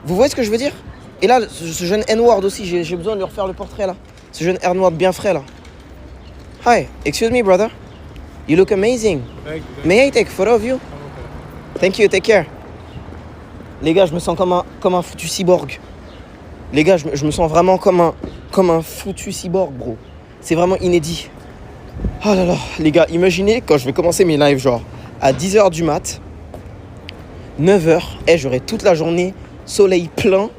Speaker 1: Vous voyez ce que je veux dire? Et là, ce jeune N-Word aussi, j'ai besoin de lui refaire le portrait là. Ce jeune N-Word bien frais là. Hi, excuse me, brother. You look amazing. May I take a photo of you? Thank you, take care. Les gars, je me sens comme un foutu cyborg. Les gars, je me sens vraiment comme un foutu cyborg, bro. C'est vraiment inédit. Oh là là, les gars, imaginez quand je vais commencer mes lives, genre à 10h du mat, 9h, et j'aurai toute la journée, soleil plein.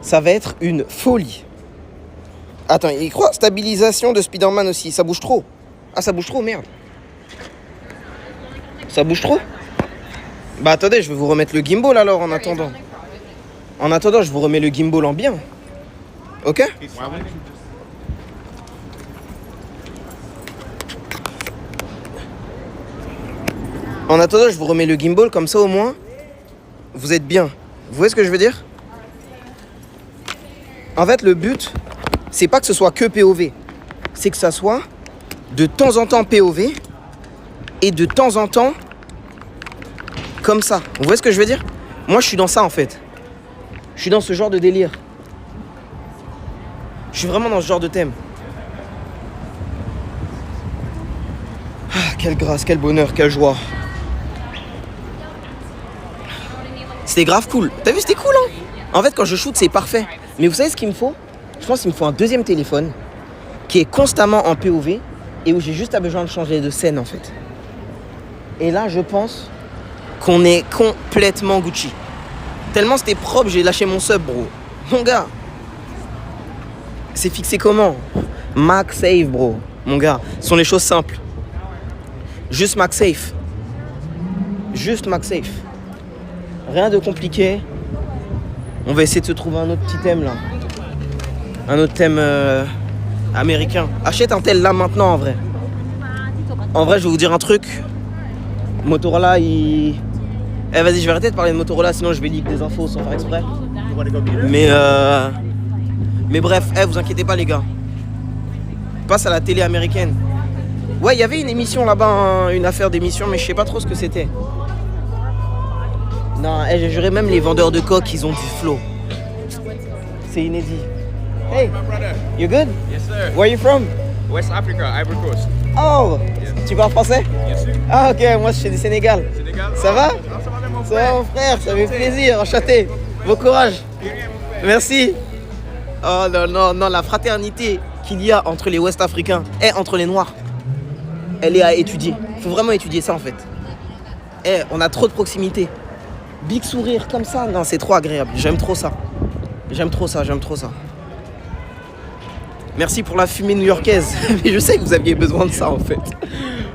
Speaker 1: Ça va être une folie. Attends, il croit stabilisation de Spider-Man aussi. Ça bouge trop. Ah, ça bouge trop, merde. Ça bouge trop? Bah attendez, je vais vous remettre le gimbal alors en attendant. En attendant, je vous remets le gimbal en bien. Ok? En attendant, je vous remets le gimbal, comme ça au moins, vous êtes bien. Vous voyez ce que je veux dire? En fait, le but, c'est pas que ce soit que POV. C'est que ça soit de temps en temps POV et de temps en temps comme ça. Vous voyez ce que je veux dire? Moi, je suis dans ça, en fait. Je suis dans ce genre de délire. Je suis vraiment dans ce genre de thème. Ah, quelle grâce, quel bonheur, quelle joie. C'était grave cool. T'as vu, c'était cool, hein? En fait, quand je shoot, c'est parfait. Mais vous savez ce qu'il me faut? Je pense qu'il me faut un deuxième téléphone qui est constamment en POV et où j'ai juste besoin de changer de scène, en fait. Et là, je pense qu'on est complètement Gucci. Tellement c'était propre, j'ai lâché mon sub, bro. Mon gars. C'est fixé comment? MagSafe, bro. Mon gars, ce sont les choses simples. Juste MagSafe. Juste MagSafe. Rien de compliqué. On va essayer de se trouver un autre petit thème là. Un autre thème américain. Achète un tel là maintenant en vrai. En vrai, je vais vous dire un truc. Motorola, il... Eh vas-y, je vais arrêter de parler de Motorola, sinon je vais leak des infos sans faire exprès. Mais bref, vous inquiétez pas les gars. Passe à la télé américaine. Ouais, il y avait une émission là-bas, hein, une affaire d'émission, mais je sais pas trop ce que c'était. Non, j'ai juré, même les vendeurs de coques, ils ont du flow. C'est inédit. Hey, you good?
Speaker 5: Yes, sir.
Speaker 1: Where are you from?
Speaker 5: West Africa, Ivory Coast.
Speaker 1: Oh, tu parles français?
Speaker 5: Yes, sir.
Speaker 1: Ah ok, moi je suis du Sénégal.
Speaker 5: Sénégal.
Speaker 1: Ça va?
Speaker 5: Ah, ça va bien, mon
Speaker 1: Ça va
Speaker 5: frère.
Speaker 1: mon frère, ça fait plaisir, enchanté. Bon courage. Merci. Oh non, non, non, la fraternité qu'il y a entre les Ouest-Africains et entre les Noirs, elle est à étudier. Il faut vraiment étudier ça en fait. On a trop de proximité. Big sourire comme ça, non, c'est trop agréable. J'aime trop ça. J'aime trop ça, j'aime trop ça. Merci pour la fumée new-yorkaise. Mais je sais que vous aviez besoin de ça en fait.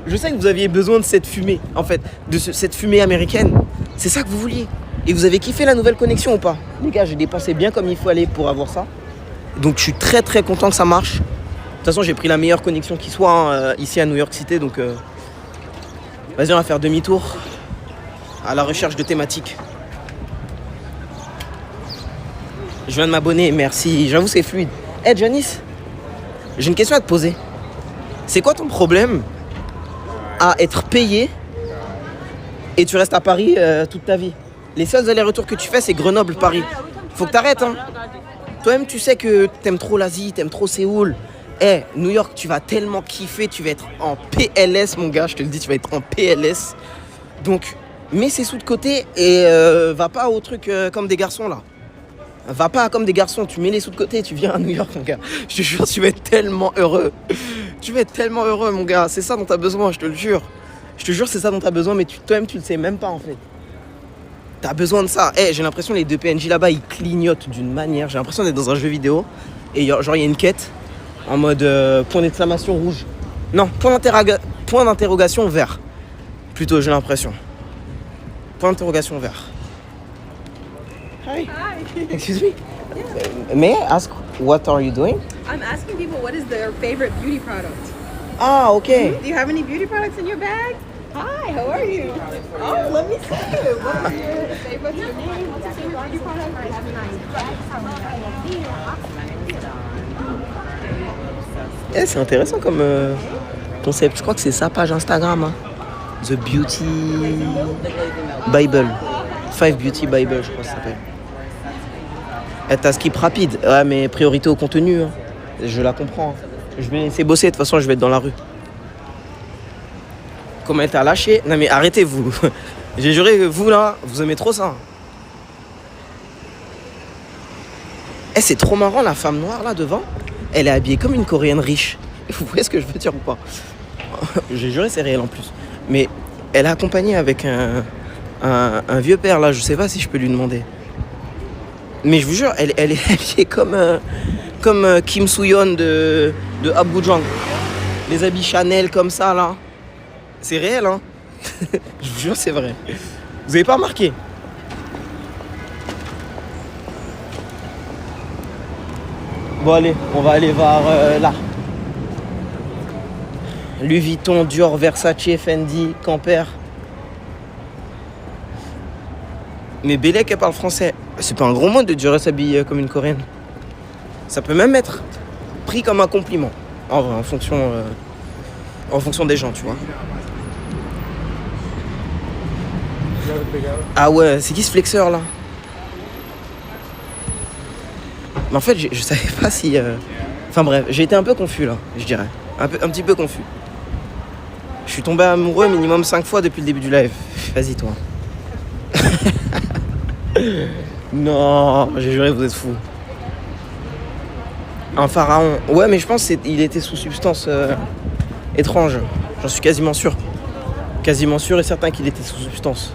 Speaker 1: Je sais que vous aviez besoin de cette fumée, en fait, de cette fumée américaine. C'est ça que vous vouliez. Et vous avez kiffé la nouvelle connexion ou pas? Les gars, j'ai dépensé bien comme il faut aller pour avoir ça. Donc je suis très très content que ça marche. De toute façon, j'ai pris la meilleure connexion qui soit hein, ici à New York City. Donc vas-y, on va faire demi-tour à la recherche de thématiques. Je viens de m'abonner, merci. J'avoue, c'est fluide. Hey Janice, j'ai une question à te poser. C'est quoi ton problème à être payé et tu restes à Paris toute ta vie? Les seuls allers-retours que tu fais, c'est Grenoble-Paris. Faut que t'arrêtes, hein. Toi-même, tu sais que t'aimes trop l'Asie, t'aimes trop Séoul. New York, tu vas tellement kiffer, tu vas être en PLS, mon gars, je te le dis, tu vas être en PLS. Donc, mets ces sous de côté et va pas au truc comme des garçons, là. Va pas comme des garçons, tu mets les sous de côté et tu viens à New York, mon gars. Je te jure, tu vas être tellement heureux. Tu vas être tellement heureux, mon gars. C'est ça dont t'as besoin, je te le jure. Je te jure, c'est ça dont t'as besoin, mais toi-même, tu le sais même pas, en fait. T'as besoin de ça. J'ai l'impression que les deux PNJ là-bas, ils clignotent d'une manière. J'ai l'impression d'être dans un jeu vidéo. Et genre, il y a une quête en mode point d'exclamation rouge. Non, point d'interrogation vert. Plutôt, j'ai l'impression. Point d'interrogation vert. Hi.
Speaker 3: Hi.
Speaker 1: Excuse me. May I ask what are you doing?
Speaker 3: I'm asking people what is their favorite beauty product.
Speaker 1: Ah, okay.
Speaker 3: Do you have any beauty products in your bag? Hi, how are you? Oh, let me see it. What is your favorite? What's your name? What's your favorite beauty product?
Speaker 1: C'est intéressant comme concept. Je crois que c'est sa page Instagram. Hein. The Beauty Bible. 5 Beauty Bible, je crois que ça s'appelle. T'as skip rapide. Ouais, mais priorité au contenu. Hein. Je la comprends. Je vais laisser bosser. De toute façon, je vais être dans la rue. Comment elle t'a lâché? Non, mais arrêtez-vous. J'ai juré, vous là, vous aimez trop ça. C'est trop marrant, la femme noire là devant. Elle est habillée comme une coréenne riche. Vous voyez ce que je veux dire ou pas? J'ai juré, c'est réel en plus. Mais elle est accompagnée avec un vieux père là, je sais pas si je peux lui demander. Mais je vous jure, elle est habillée comme Kim Soo-yeon de Apgujeong. Les habits Chanel comme ça là. C'est réel, hein. Je vous jure, c'est vrai. Vous avez pas remarqué? Bon allez, on va aller voir là. Louis Vuitton, Dior, Versace, Fendi, Camper. Mais Bélec, elle parle français. C'est pas un gros mot de dire s'habiller comme une Coréenne. Ça peut même être pris comme un compliment. En vrai, en fonction des gens, tu vois. Ah ouais, c'est qui ce flexeur là? Mais en fait, je savais pas si... Enfin bref, j'ai été un peu confus là, je dirais. Un petit peu confus. Je suis tombé amoureux minimum 5 fois depuis le début du live. Vas-y toi. Non, j'ai juré, vous êtes fous. Un pharaon. Ouais, mais je pense qu'il était sous substance étrange. J'en suis quasiment sûr. Quasiment sûr et certain qu'il était sous substance.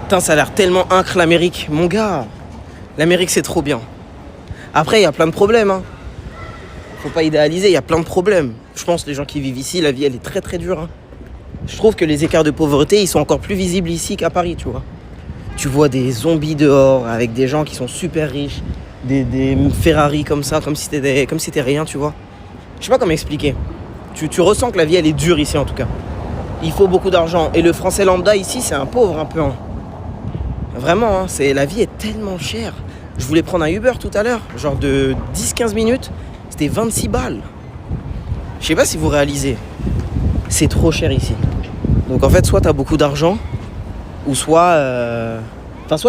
Speaker 1: Putain, ça a l'air tellement incre l'Amérique. Mon gars, l'Amérique c'est trop bien. Après, il y a plein de problèmes. Hein. Faut pas idéaliser, il y a plein de problèmes. Je pense que les gens qui vivent ici, la vie elle est très très dure. Hein. Je trouve que les écarts de pauvreté, ils sont encore plus visibles ici qu'à Paris, tu vois. Tu vois des zombies dehors avec des gens qui sont super riches, des Ferrari comme ça, comme si c'était rien, tu vois. Je sais pas comment expliquer. Tu ressens que la vie elle est dure ici en tout cas. Il faut beaucoup d'argent. Et le français lambda ici, c'est un pauvre un peu. Hein. Vraiment, hein, la vie est tellement chère. Je voulais prendre un Uber tout à l'heure, genre de 10-15 minutes, c'était 26 balles. Je sais pas si vous réalisez. C'est trop cher ici. Donc en fait, soit t'as beaucoup d'argent, ou soit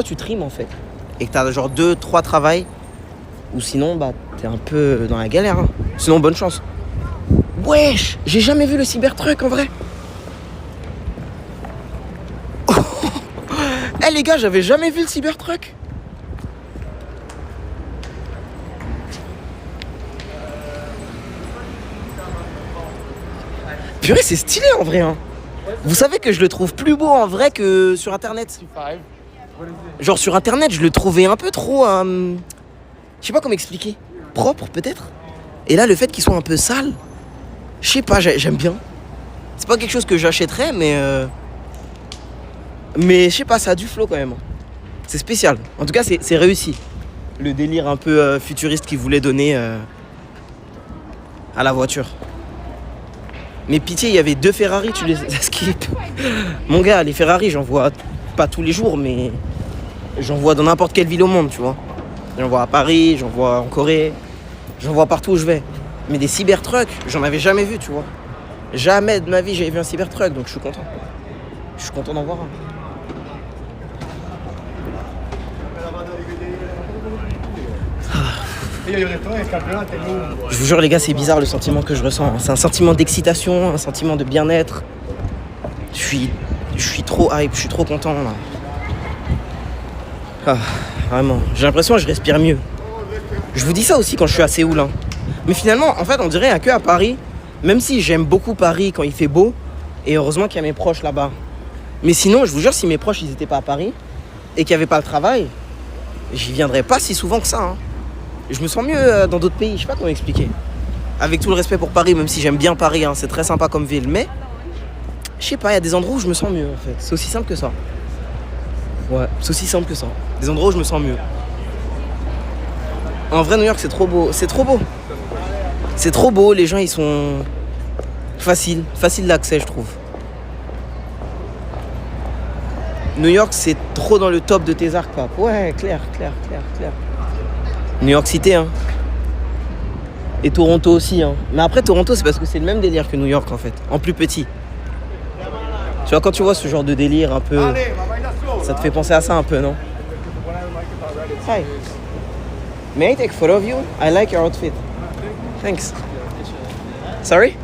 Speaker 1: tu trimes en fait. Et que t'as genre 2-3 travails, ou sinon bah t'es un peu dans la galère. Hein. Sinon bonne chance. Wesh, j'ai jamais vu le Cybertruck en vrai. Eh les gars, j'avais jamais vu le Cybertruck. Purée, c'est stylé en vrai. Hein. Vous savez que je le trouve plus beau en vrai que sur internet. Genre sur internet, je le trouvais un peu trop... je sais pas comment expliquer. Propre peut-être. Et là, le fait qu'il soit un peu sale, je sais pas, j'aime bien. C'est pas quelque chose que j'achèterais, mais je sais pas, ça a du flow quand même. C'est spécial. En tout cas, c'est réussi. Le délire un peu futuriste qu'il voulait donner à la voiture. Mais pitié, il y avait 2 Ferrari, tu les skip. Mon gars, les Ferrari, j'en vois pas tous les jours, mais j'en vois dans n'importe quelle ville au monde, tu vois. J'en vois à Paris, j'en vois en Corée, j'en vois partout où je vais. Mais des Cybertrucks, j'en avais jamais vu, tu vois. Jamais de ma vie j'avais vu un Cybertruck, donc je suis content. Je suis content d'en voir un. Je vous jure les gars, c'est bizarre le sentiment que je ressens. C'est un sentiment d'excitation, un sentiment de bien-être. Je suis trop hype, je suis trop content là. Ah, vraiment, j'ai l'impression que je respire mieux. Je vous dis ça aussi quand je suis à Séoul. Hein. Mais finalement, en fait, on dirait que à Paris, même si j'aime beaucoup Paris quand il fait beau, et heureusement qu'il y a mes proches là-bas. Mais sinon, je vous jure, si mes proches ils étaient pas à Paris et qu'il n'y avait pas le travail, j'y viendrais pas si souvent que ça. Hein. Je me sens mieux dans d'autres pays, je sais pas comment expliquer. Avec tout le respect pour Paris, même si j'aime bien Paris, hein, c'est très sympa comme ville, mais je sais pas, il y a des endroits où je me sens mieux en fait. C'est aussi simple que ça. Ouais, c'est aussi simple que ça. Des endroits où je me sens mieux. En vrai, New York, c'est trop beau. C'est trop beau. C'est trop beau, les gens ils sont facile d'accès, je trouve. New York, c'est trop dans le top de tes arcs, pap. Ouais, clair. New York City, hein. Et Toronto aussi, hein. Mais après, Toronto, c'est parce que c'est le même délire que New York, en fait. En plus petit. Tu vois, quand tu vois ce genre de délire un peu... Ça te fait penser à ça un peu, non? Hi. May I take a photo of you? I like your outfit. Thanks. Sorry?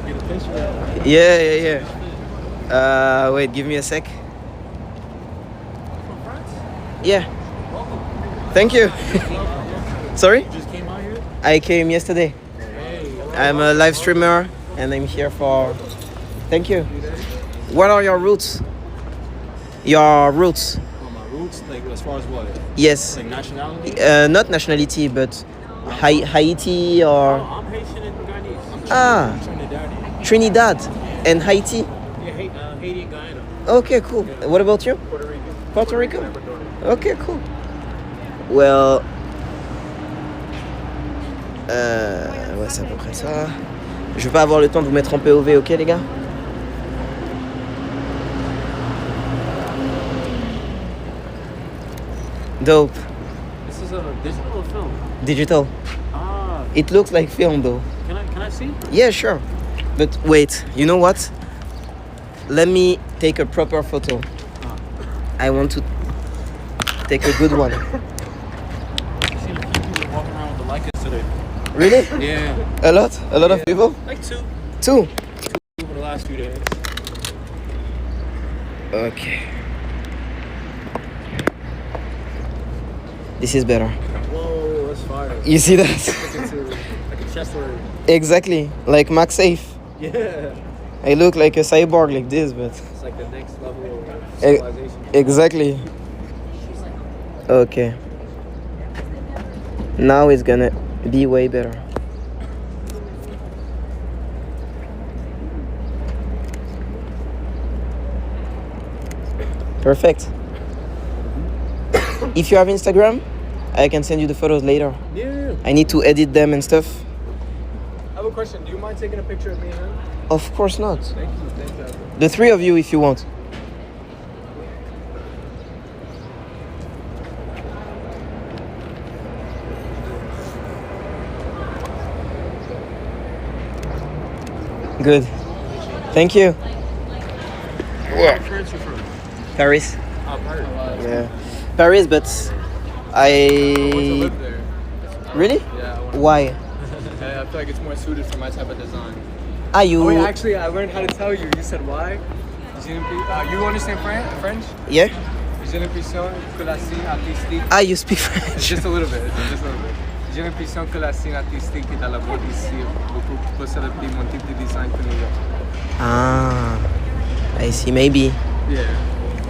Speaker 1: Yeah. Wait, give me a sec. Yeah. Thank you. Sorry?
Speaker 6: Just came out here?
Speaker 1: I came yesterday. I'm a live streamer and I'm here for... Thank you. What are your roots? Your roots?
Speaker 6: Oh, my roots? Like, as far as what?
Speaker 1: Yes.
Speaker 6: Like nationality?
Speaker 1: Not nationality, but Haiti or...
Speaker 6: Oh, I'm Haitian and Guyanese.
Speaker 1: Ah,
Speaker 6: Trinidadian.
Speaker 1: Trinidad and Haiti.
Speaker 6: Yeah, Haiti and Guyana.
Speaker 1: Okay, cool. What about you?
Speaker 6: Puerto Rican.
Speaker 1: Puerto Rico? Okay, cool. Well, Ouais, c'est à peu près ça. Je vais pas avoir le temps de vous mettre en POV, ok les gars? Dope.
Speaker 6: This is a digital or film?
Speaker 1: Digital.
Speaker 6: Ah,
Speaker 1: It looks like film though.
Speaker 6: can I see?
Speaker 1: Yeah, sure. But wait, you know what? Let me take a proper photo. I want to take a good one.
Speaker 6: I've seen a few people walking around with the Leicas today.
Speaker 1: Really?
Speaker 6: Yeah,
Speaker 1: A lot? A lot of people?
Speaker 6: like two
Speaker 1: Two?
Speaker 6: over the last few days.
Speaker 1: Okay. This is better.
Speaker 6: Whoa, that's fire.
Speaker 1: You see that?
Speaker 6: Like a chest word.
Speaker 1: Exactly. Like Max Safe.
Speaker 6: Yeah.
Speaker 1: I look like a cyborg like this, but
Speaker 6: It's like the next level of
Speaker 1: Eh,
Speaker 6: civilization.
Speaker 1: exactly. Okay. Now it's gonna be way better. Perfect. If you have Instagram, I can send you the photos later.
Speaker 6: Yeah.
Speaker 1: I need to edit them and stuff.
Speaker 6: I have a question. Do you mind taking a picture of me and him?
Speaker 1: Of course not.
Speaker 6: Thank you. Thank you.
Speaker 1: The three of you if you want. Good. Thank you.
Speaker 6: Where are you from?
Speaker 1: Paris.
Speaker 6: Oh, Paris.
Speaker 1: Yeah. Paris, but
Speaker 6: I want to
Speaker 1: I
Speaker 6: live there.
Speaker 1: really?
Speaker 6: Yeah, I want to.
Speaker 1: Why?
Speaker 6: I feel like it's more suited for my type of design.
Speaker 1: Ah, you?
Speaker 6: Oh, wait, actually, I learned how to tell you. You said why? You understand French?
Speaker 1: Yeah.
Speaker 6: J'ai l'impression que la scène artistique.
Speaker 1: Ah, you speak French.
Speaker 6: Just a little bit. Just a little bit. J'ai l'impression que la scène artistique est à la mode ici, beaucoup pour célébrer mon type de design que New York.
Speaker 1: Ah, I see. Maybe
Speaker 6: Yeah.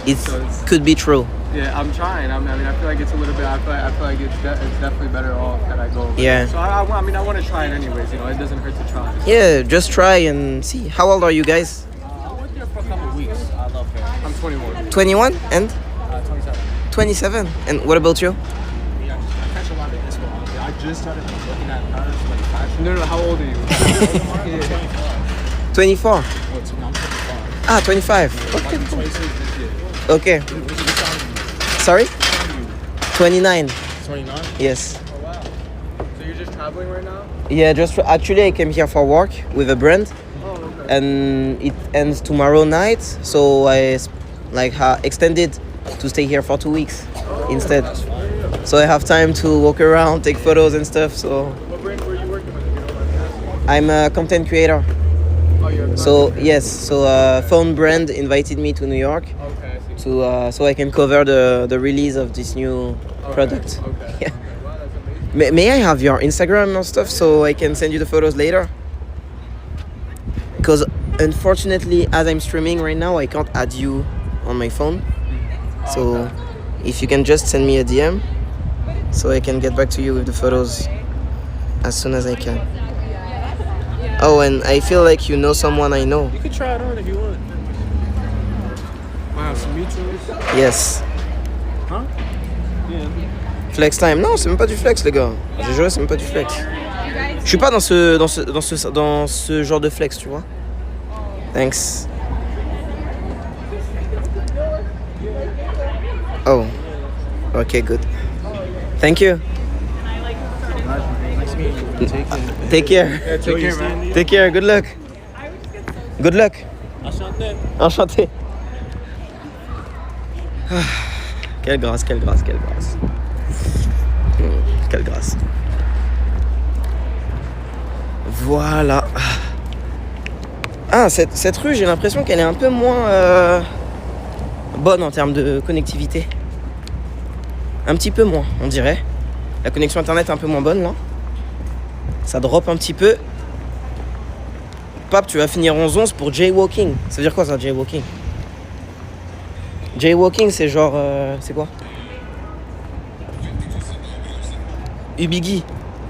Speaker 1: it
Speaker 6: So it's-
Speaker 1: could be true.
Speaker 6: Yeah, I'm trying. I mean, I feel like it's a little bit. I feel like it's definitely better off that I go.
Speaker 1: Yeah.
Speaker 6: So I want to try it anyways. You know, it doesn't hurt to try.
Speaker 1: Yeah, just try and see. How old are you guys?
Speaker 6: I worked there for a couple of weeks. I love it. I'm 21.
Speaker 1: 21 and
Speaker 6: 27.
Speaker 1: 27. And what about you?
Speaker 6: Yeah, I catch a lot of inspo. I just started looking at Paris, like fashion. No, how old are you?
Speaker 1: 24.
Speaker 6: I'm 25.
Speaker 1: Ah, 25.
Speaker 6: Okay. 26 this year.
Speaker 1: Okay. Sorry? 29.
Speaker 6: 29?
Speaker 1: Yes.
Speaker 6: Oh, wow. So you're just traveling right now?
Speaker 1: Yeah, just actually I came here for work with a brand,
Speaker 6: Oh, okay.
Speaker 1: and it ends tomorrow night. So I extended to stay here for 2 weeks instead. So I have time to walk around, take photos and stuff. So
Speaker 6: What brand were you working with? If you don't mind me asking?
Speaker 1: I'm a content creator.
Speaker 6: Oh, you're a
Speaker 1: So yes, so phone brand invited me to New York
Speaker 6: Okay, I see.
Speaker 1: to so I can cover the release of this new product.
Speaker 6: Okay.
Speaker 1: Yeah.
Speaker 6: Wow, that's amazing.
Speaker 1: May I have your Instagram and stuff so I can send you the photos later? Because unfortunately, as I'm streaming right now, I can't add you on my phone. So if you can just send me a DM so I can get back to you with the photos as soon as I can. Oh, and I feel like you know someone I know.
Speaker 6: You can try it on if you want. Wow, some mutuals.
Speaker 1: Yes.
Speaker 6: Huh? Yeah.
Speaker 1: Flex time. Non, c'est même pas du flex, les gars. J'ai joué, c'est même pas du flex. Je suis pas dans ce genre de flex, tu vois. Thanks. Oh. Okay, good. Thank you.
Speaker 6: Nice meeting you.
Speaker 1: Take care.
Speaker 6: Yeah, take care, man.
Speaker 1: Take care. Good luck. Good luck.
Speaker 6: Enchanté.
Speaker 1: Enchanté. Ah, quelle grâce, quelle grâce, quelle grâce. Quelle grâce. Voilà. Ah, cette rue, j'ai l'impression qu'elle est un peu moins bonne en termes de connectivité. Un petit peu moins, on dirait. La connexion internet est un peu moins bonne là. Ça drop un petit peu. Pape, tu vas finir 11-11 pour jaywalking. Ça veut dire quoi ça, jaywalking? Jaywalking, c'est genre... c'est quoi? Ubigi.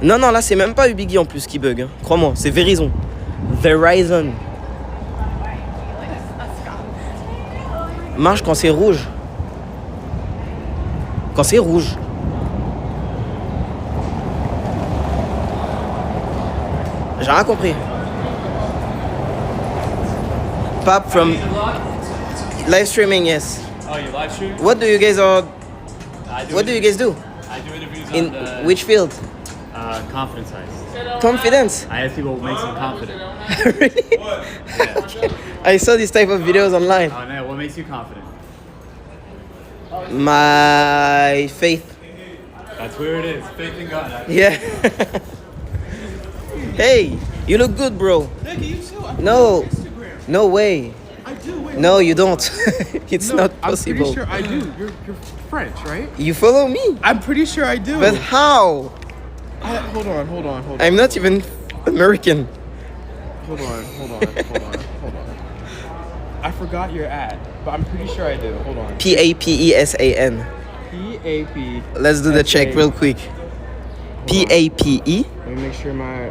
Speaker 1: Non, non, là, c'est même pas Ubigi en plus qui bug. Hein. Crois-moi, c'est Verizon. Verizon. Marche quand c'est rouge. Quand c'est rouge. J'ai rien compris. Pop from live streaming, yes.
Speaker 7: Oh, you live stream?
Speaker 1: What do you guys
Speaker 7: I do
Speaker 1: What do you guys do?
Speaker 7: I do interviews
Speaker 1: In
Speaker 7: on the
Speaker 1: which field?
Speaker 7: confidence heist.
Speaker 1: Confidence.
Speaker 7: I ask people what makes them confident.
Speaker 1: Really? I saw this type of videos online.
Speaker 7: Oh, no, what makes you confident?
Speaker 1: My faith.
Speaker 7: That's where it is. Faith in God.
Speaker 1: Yeah. Hey, you look good, bro. No, no way.
Speaker 8: I do. Wait,
Speaker 1: No, you don't. It's
Speaker 8: no,
Speaker 1: not
Speaker 8: I'm
Speaker 1: possible.
Speaker 8: pretty sure I do. You're French, right?
Speaker 1: You follow me,
Speaker 8: I'm pretty sure I do.
Speaker 1: but how?
Speaker 8: Hold on.
Speaker 1: I'm not even American.
Speaker 8: Hold on. I forgot your ad, but I'm pretty sure I do. Hold on.
Speaker 1: P-A-P-E-S-A-N.
Speaker 8: P-A-P.
Speaker 1: Let's do the check real quick. P-A-P-E.
Speaker 8: Let me make sure my...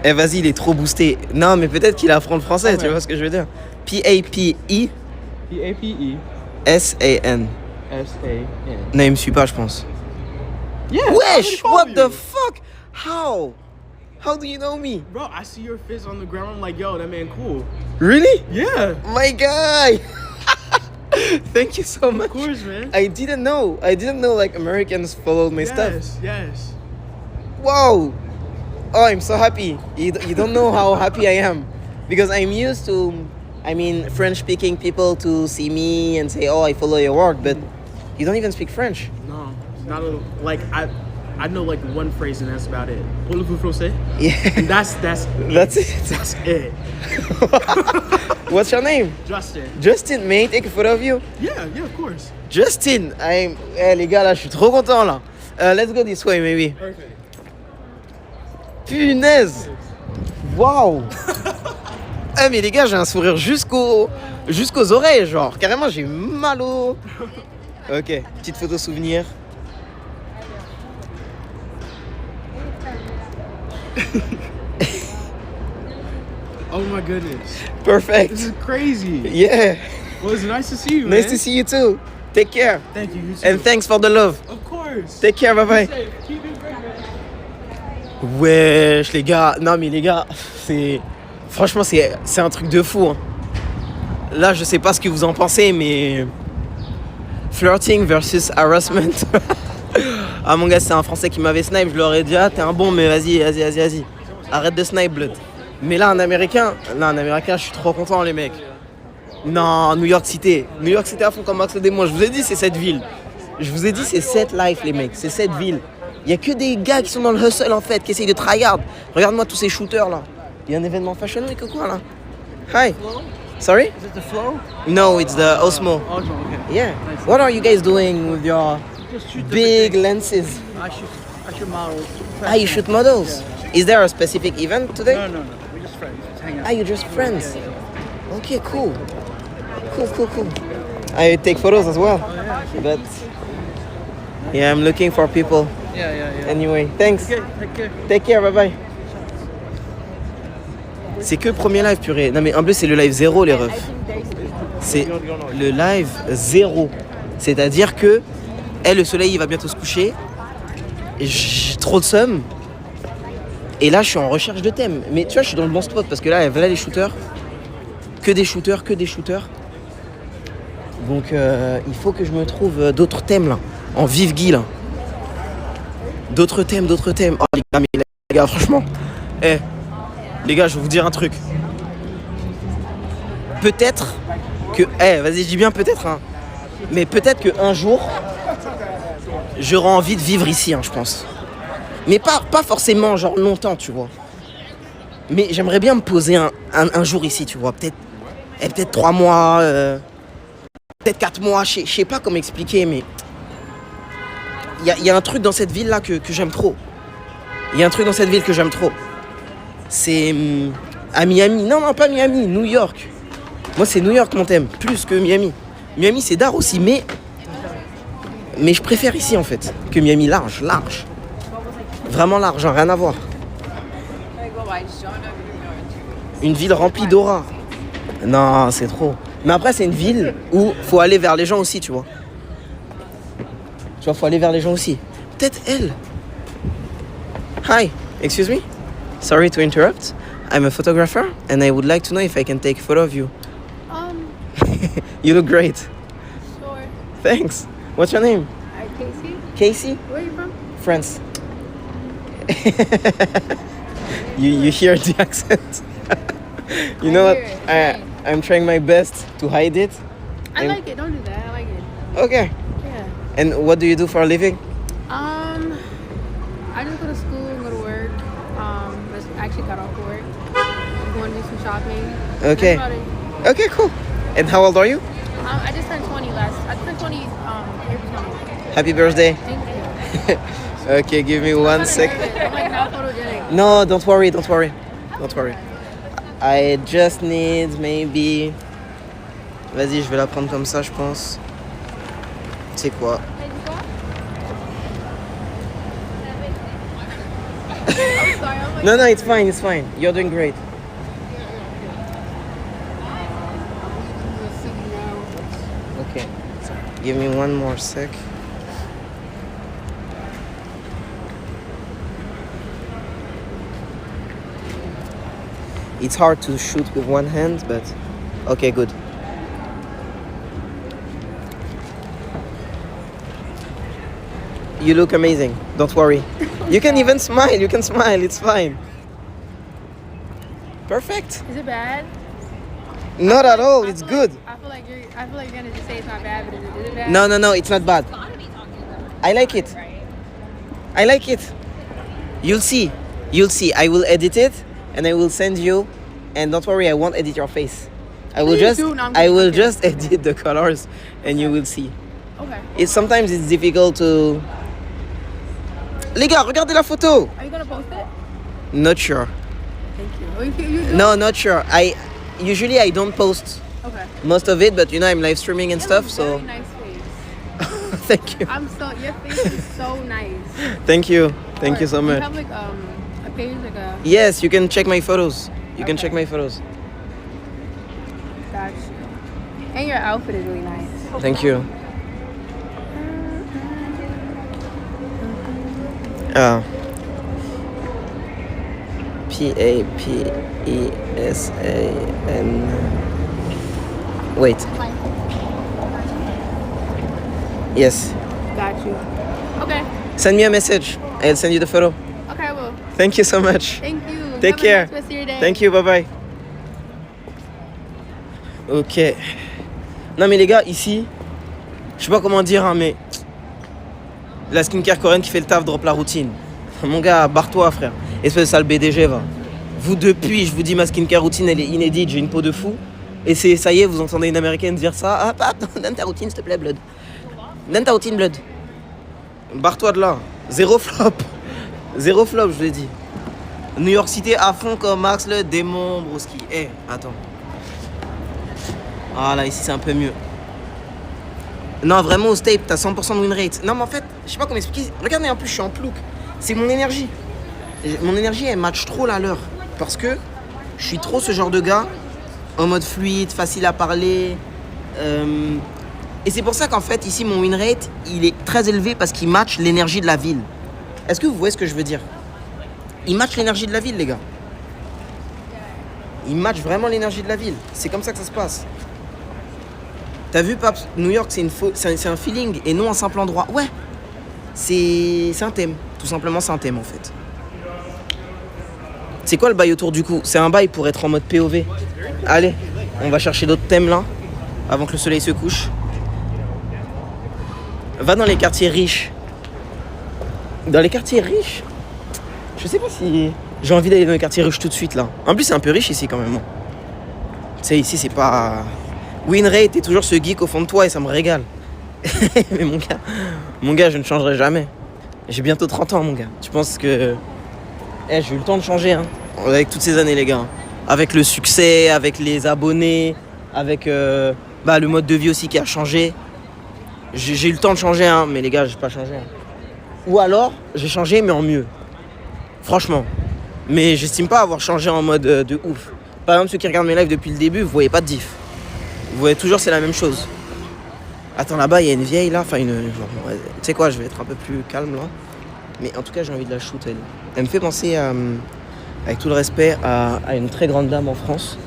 Speaker 1: Eh, vas-y, il est trop boosté. Non, mais peut-être qu'il apprend le français,
Speaker 8: Ah ouais.
Speaker 1: tu vois ce que je veux dire. P-A-P-E-S-A-N.
Speaker 8: P-A-P-E-S-A-N.
Speaker 1: Non, il me suit pas, je pense.
Speaker 8: Yeah.
Speaker 1: Wesh, what the fuck? How? How do you know me?
Speaker 8: Bro, I see your fist on the ground. I'm like, yo, that man cool.
Speaker 1: Really?
Speaker 8: Yeah.
Speaker 1: My guy! Thank you so much.
Speaker 8: Of course, man.
Speaker 1: I didn't know like Americans followed my stuff.
Speaker 8: Yes.
Speaker 1: Wow! Oh, I'm so happy. You don't know how happy I am. Because I'm used to, French-speaking people to see me and say, oh, I follow your work, but you don't even speak French.
Speaker 8: No, not a, like I know like one phrase and that's about it. Parlez-vous français?
Speaker 1: Yeah.
Speaker 8: And that's
Speaker 1: That's it.
Speaker 8: That's it.
Speaker 1: What's your name?
Speaker 8: Justin.
Speaker 1: Justin, may I take a photo of you?
Speaker 8: Yeah, of course.
Speaker 1: Justin, eh les gars, là, je suis trop content, là. Let's go this way, maybe.
Speaker 8: Perfect.
Speaker 1: Punaise! Waouh! Eh mais les gars, j'ai un sourire jusqu'aux oreilles, genre. Carrément, j'ai mal au... Ok, petite photo souvenir.
Speaker 8: Oh my goodness.
Speaker 1: Perfect.
Speaker 8: This is crazy.
Speaker 1: Yeah.
Speaker 8: Well, it's nice to see you, man.
Speaker 1: Nice to see you too. Take care.
Speaker 8: Thank you. You too.
Speaker 1: And thanks for the love.
Speaker 8: Of course.
Speaker 1: Take care, bye bye.
Speaker 8: Safe. Keep it great, man.
Speaker 1: Wesh, les gars. Non, mais les gars, c'est... Franchement, c'est un truc de fou. Hein. Là, je sais pas ce que vous en pensez, mais... Flirting versus harassment. Ah, mon gars, c'est un Français qui m'avait snipe. Je leur ai dit, ah, t'es un bon, mais vas-y. Arrête de snipe, blood. Mais là, un Américain, je suis trop content, les mecs. Non, New York City à fond comme Max le démon. Je vous ai dit, c'est cette ville. Je vous ai dit, c'est cette life, les mecs. C'est cette ville. Il y a que des gars qui sont dans le hustle, en fait, qui essayent de tryhard. Regarde-moi tous ces shooters, là. Il y a un événement Fashion Week ou quoi, là? Hi. Sorry?
Speaker 9: Is it the flow?
Speaker 1: No, it's the Osmo.
Speaker 9: Osmo, okay.
Speaker 1: Yeah. What are you guys doing with your
Speaker 9: Just shoot
Speaker 1: big lenses?
Speaker 9: I shoot models.
Speaker 1: Ah, you shoot models? Is there a specific event today?
Speaker 9: No. We're just friends. Just hang out.
Speaker 1: Ah, you're just friends. Okay, cool. Cool. I take photos as well. But yeah, I'm looking for people.
Speaker 9: Yeah.
Speaker 1: Anyway, thanks.
Speaker 9: Okay, take care.
Speaker 1: Take care, bye bye. C'est que premier live, purée. Non mais en plus c'est le live 0 les refs. C'est le live 0. C'est-à-dire que le soleil il va bientôt se coucher. Et j'ai trop de seum. Et là je suis en recherche de thème. Mais tu vois je suis dans le bon spot parce que là voilà les shooters. Que des shooters. Donc il faut que je me trouve d'autres thèmes là. En vive Guy là. D'autres thèmes. Oh les gars, franchement. Les gars, je vais vous dire un truc. Peut-être que... vas-y, je dis bien peut-être, hein. Mais peut-être qu'un jour, j'aurai envie de vivre ici, hein, je pense. Mais pas forcément, genre longtemps, tu vois. Mais j'aimerais bien me poser un jour ici, tu vois. Peut-être 3 mois, peut-être 4 mois, je sais pas comment expliquer, mais... Il y a un truc dans cette ville-là que j'aime trop. C'est à Miami. Non, pas Miami, New York. Moi, c'est New York mon thème, plus que Miami. Miami, c'est d'art aussi, mais je préfère ici, en fait, que Miami large. Vraiment large, hein, rien à voir. Une ville remplie d'aura. Non, c'est trop. Mais après, c'est une ville où faut aller vers les gens aussi, tu vois. Faut aller vers les gens aussi. Peut-être elle. Hi, excuse me? Sorry to interrupt. I'm a photographer and I would like to know if I can take a photo of you. You look great.
Speaker 3: Sure.
Speaker 1: Thanks. What's your name?
Speaker 3: Casey.
Speaker 1: Casey?
Speaker 3: Where are you from?
Speaker 1: France. you hear the accent. You know what?
Speaker 3: hear it.
Speaker 1: I'm trying my best to hide it.
Speaker 3: I like it. Don't do that. I like it.
Speaker 1: Okay.
Speaker 3: Yeah.
Speaker 1: And what do you do for a living?
Speaker 3: I just go to school and go to work. Just actually got off work. I'm going to do some shopping.
Speaker 1: Okay.
Speaker 3: That's about it.
Speaker 1: Okay, cool. And how old are you?
Speaker 3: I just turned 20 I turned 20 April 20th.
Speaker 1: Happy birthday.
Speaker 3: Thank you.
Speaker 1: Okay, give me 1 sec.
Speaker 3: I'm like not photogenic.
Speaker 1: No, don't worry. Don't worry. I just need maybe... Vas-y, je vais la prendre comme ça, je pense. C'est quoi?
Speaker 3: I'm sorry. I'm like,
Speaker 1: No, it's fine. You're doing great. Okay. Give me 1 more sec. It's hard to shoot with one hand, but okay, good. You look amazing. Don't worry. You can even smile. You can smile. It's fine. Perfect.
Speaker 3: is it bad?
Speaker 1: Not at all.
Speaker 3: I
Speaker 1: It's
Speaker 3: feel
Speaker 1: good.
Speaker 3: Like, I feel like you're gonna just say it's not bad, but is it bad?
Speaker 1: No. It's not bad. I like it. I like it. You'll see. I will edit it and I will send you. And don't worry, I won't edit your face. I will
Speaker 3: Please do. No, I'm kidding.
Speaker 1: just edit the colors and you will see.
Speaker 3: Okay.
Speaker 1: Sometimes it's difficult to. Les gars, regardez la photo.
Speaker 3: Are you gonna post it?
Speaker 1: Not sure.
Speaker 3: Thank you. Oh, you do?
Speaker 1: No, not sure. I usually don't post
Speaker 3: Okay.
Speaker 1: most of it, but you know I'm live streaming and stuff, so
Speaker 3: Very nice face.
Speaker 1: thank you.
Speaker 3: Your face is so nice.
Speaker 1: Thank you so
Speaker 3: You
Speaker 1: much.
Speaker 3: have like a page, like a.
Speaker 1: Yes, you can check my photos. You can check my photos.
Speaker 3: Got you. And your outfit is really nice.
Speaker 1: Thank you. P-A-P-E-S-A-N. Wait. Yes.
Speaker 3: Got you. Okay.
Speaker 1: Send me a message. I'll send you the photo.
Speaker 3: Okay, I will.
Speaker 1: Thank you so much.
Speaker 3: Thank you.
Speaker 1: Take
Speaker 3: Have
Speaker 1: care.
Speaker 3: A nice rest of your day.
Speaker 1: Thank you, bye bye. Ok. Non mais les gars, ici, je sais pas comment dire, hein, mais la skincare coréenne qui fait le taf drop la routine. Mon gars, barre-toi frère. Espèce de sale BDG, va. Vous depuis, je vous dis, ma skincare routine, elle est inédite, j'ai une peau de fou. Et c'est, ça y est, vous entendez une américaine dire ça. Ah, donne ta routine s'il te plaît, Blood. Donne ta routine, Blood. Barre-toi de là. Zéro flop. Zéro flop, je l'ai dit. New York City à fond comme Max le démon, broski. Eh, attends. Ah là, ici c'est un peu mieux. Non, vraiment au Stape, t'as 100% de win rate. Non, mais en fait, je sais pas comment expliquer. Regardez, en plus, je suis en plouc. C'est mon énergie. Mon énergie, elle match trop la leur. Parce que je suis trop ce genre de gars, en mode fluide, facile à parler. Et c'est pour ça qu'en fait, ici, mon win rate, il est très élevé parce qu'il match l'énergie de la ville. Est-ce que vous voyez ce que je veux dire? Il match l'énergie de la ville, les gars. Il match vraiment l'énergie de la ville. C'est comme ça que ça se passe. T'as vu, Paps, New York, c'est un feeling et non un simple endroit. Ouais, c'est un thème. Tout simplement, c'est un thème, en fait. C'est quoi le bail autour du cou? C'est un bail pour être en mode POV. Allez, on va chercher d'autres thèmes, là, avant que le soleil se couche. Va dans les quartiers riches. Dans les quartiers riches? Je sais pas si j'ai envie d'aller dans les quartiers riches tout de suite, là. En plus, c'est un peu riche ici, quand même. Tu sais, ici, c'est pas... Win rate, t'es toujours ce geek au fond de toi et ça me régale. Mais mon gars, je ne changerai jamais. J'ai bientôt 30 ans, mon gars. Tu penses que... j'ai eu le temps de changer, hein. Avec toutes ces années, les gars. Avec le succès, avec les abonnés, avec le mode de vie aussi qui a changé. J'ai eu le temps de changer, hein. Mais les gars, j'ai pas changé. Hein. Ou alors, j'ai changé, mais en mieux. Franchement. Mais j'estime pas avoir changé en mode de ouf. Par exemple, ceux qui regardent mes lives depuis le début, vous voyez pas de diff. Vous voyez toujours, c'est la même chose. Attends, là-bas, il y a une vieille, là. Enfin, tu sais quoi, je vais être un peu plus calme, là. Mais en tout cas, j'ai envie de la shoot, elle. Elle me fait penser, avec tout le respect, à une très grande dame en France.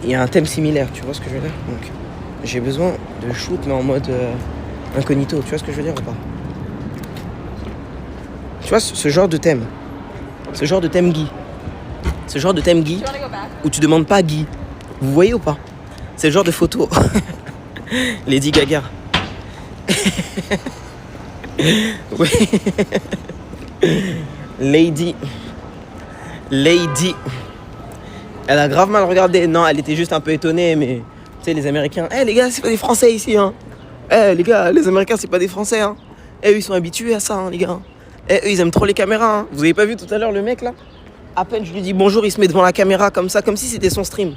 Speaker 1: Il y a un thème similaire, tu vois ce que je veux dire? Donc, j'ai besoin de shoot, mais en mode incognito. Tu vois ce que je veux dire ou pas? Tu vois, ce genre de thème. Ce genre de thème Guy. Ce genre de thème Guy, où tu demandes pas Guy. Vous voyez ou pas? C'est le genre de photo. Lady Gaga. Oui. Lady. Elle a grave mal regardé. Non, elle était juste un peu étonnée, mais tu sais, les Américains. Les gars, c'est pas des Français ici, hein. Les gars, les Américains, c'est pas des Français, hein. Eux, ils sont habitués à ça, hein, les gars. Eux, ils aiment trop les caméras, hein. Vous avez pas vu tout à l'heure le mec là? À peine je lui dis bonjour, il se met devant la caméra comme ça, comme si c'était son stream.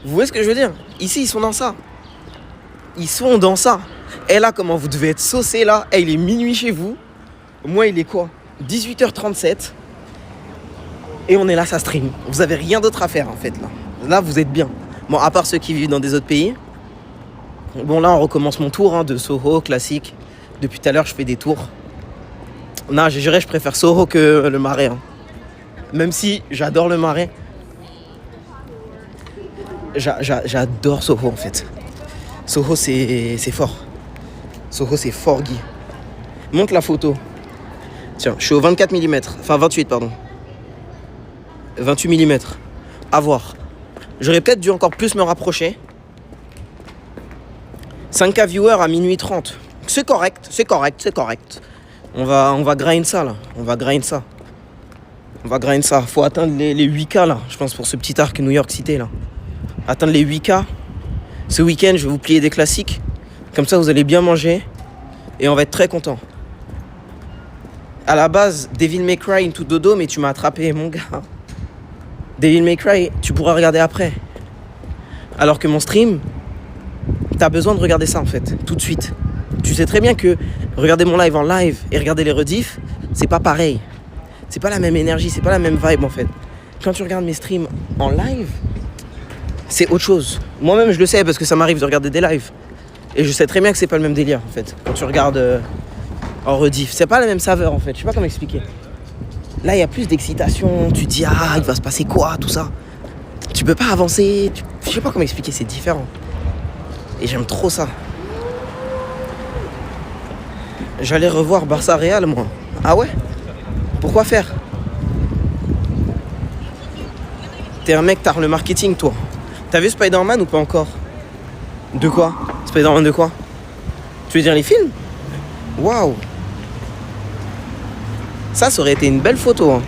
Speaker 1: Vous voyez ce que je veux dire? Ici, ils sont dans ça. Ils sont dans ça. Et là, comment vous devez être saucés là? Il est minuit chez vous. Moi, il est quoi? 18h37. Et on est là, ça stream. Vous avez rien d'autre à faire en fait là. Là, vous êtes bien. Bon, à part ceux qui vivent dans des autres pays. Bon, là, on recommence mon tour de Soho, classique. Depuis tout à l'heure, je fais des tours. Non, je juré, je préfère Soho que le Marais. Hein. Même si j'adore le Marais. J'adore Soho en fait. Soho c'est fort. Soho c'est fort, Guy. Montre la photo. Tiens, je suis au 24 mm. Enfin 28 pardon. 28 mm. À voir. J'aurais peut-être dû encore plus me rapprocher. 5K viewers à minuit 30. C'est correct. On va grind ça là. On va grind ça. Faut atteindre les 8K là, je pense, pour ce petit arc New York City là. Atteindre les 8K. Ce week-end, je vais vous plier des classiques. Comme ça, vous allez bien manger. Et on va être très content. À la base, Devil May Cry Into Dodo, mais tu m'as attrapé, mon gars. Devil May Cry, tu pourras regarder après. Alors que mon stream, t'as besoin de regarder ça en fait, tout de suite. Tu sais très bien que regarder mon live en live et regarder les rediffs, c'est pas pareil. C'est pas la même énergie, c'est pas la même vibe en fait. Quand tu regardes mes streams en live, c'est autre chose. Moi-même je le sais parce que ça m'arrive de regarder des lives. Et je sais très bien que c'est pas le même délire en fait. Quand tu regardes en rediff, c'est pas la même saveur en fait. Je sais pas comment expliquer. Là il y a plus d'excitation, tu te dis il va se passer quoi, tout ça. Tu peux pas avancer, je sais pas comment expliquer, c'est différent. Et j'aime trop ça. J'allais revoir Barça Real moi. Ah ouais? Pourquoi faire? T'es un mec, t'as le marketing toi. T'as vu Spider-Man ou pas encore? De quoi? Spider-Man de quoi? Tu veux dire les films? Waouh! Ça aurait été une belle photo. Hein.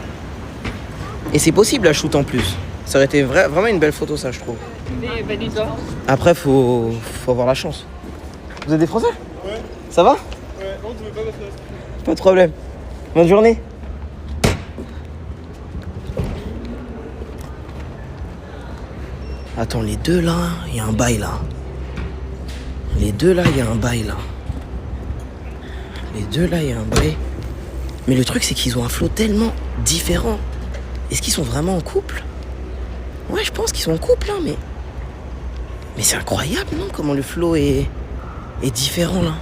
Speaker 1: Et c'est possible à shoot en plus. Ça aurait été vraiment une belle photo ça je trouve. Après faut avoir la chance. Vous êtes des Français? Ouais. Ça va? Ouais, non, tu veux pas mettre la... Pas de problème. Bonne journée. Attends, les deux là, il y a un bail là. Les deux là, il y a un bail. Mais le truc, c'est qu'ils ont un flow tellement différent. Est-ce qu'ils sont vraiment en couple? Ouais, je pense qu'ils sont en couple, hein, mais c'est incroyable, non? Comment le flow est différent, là.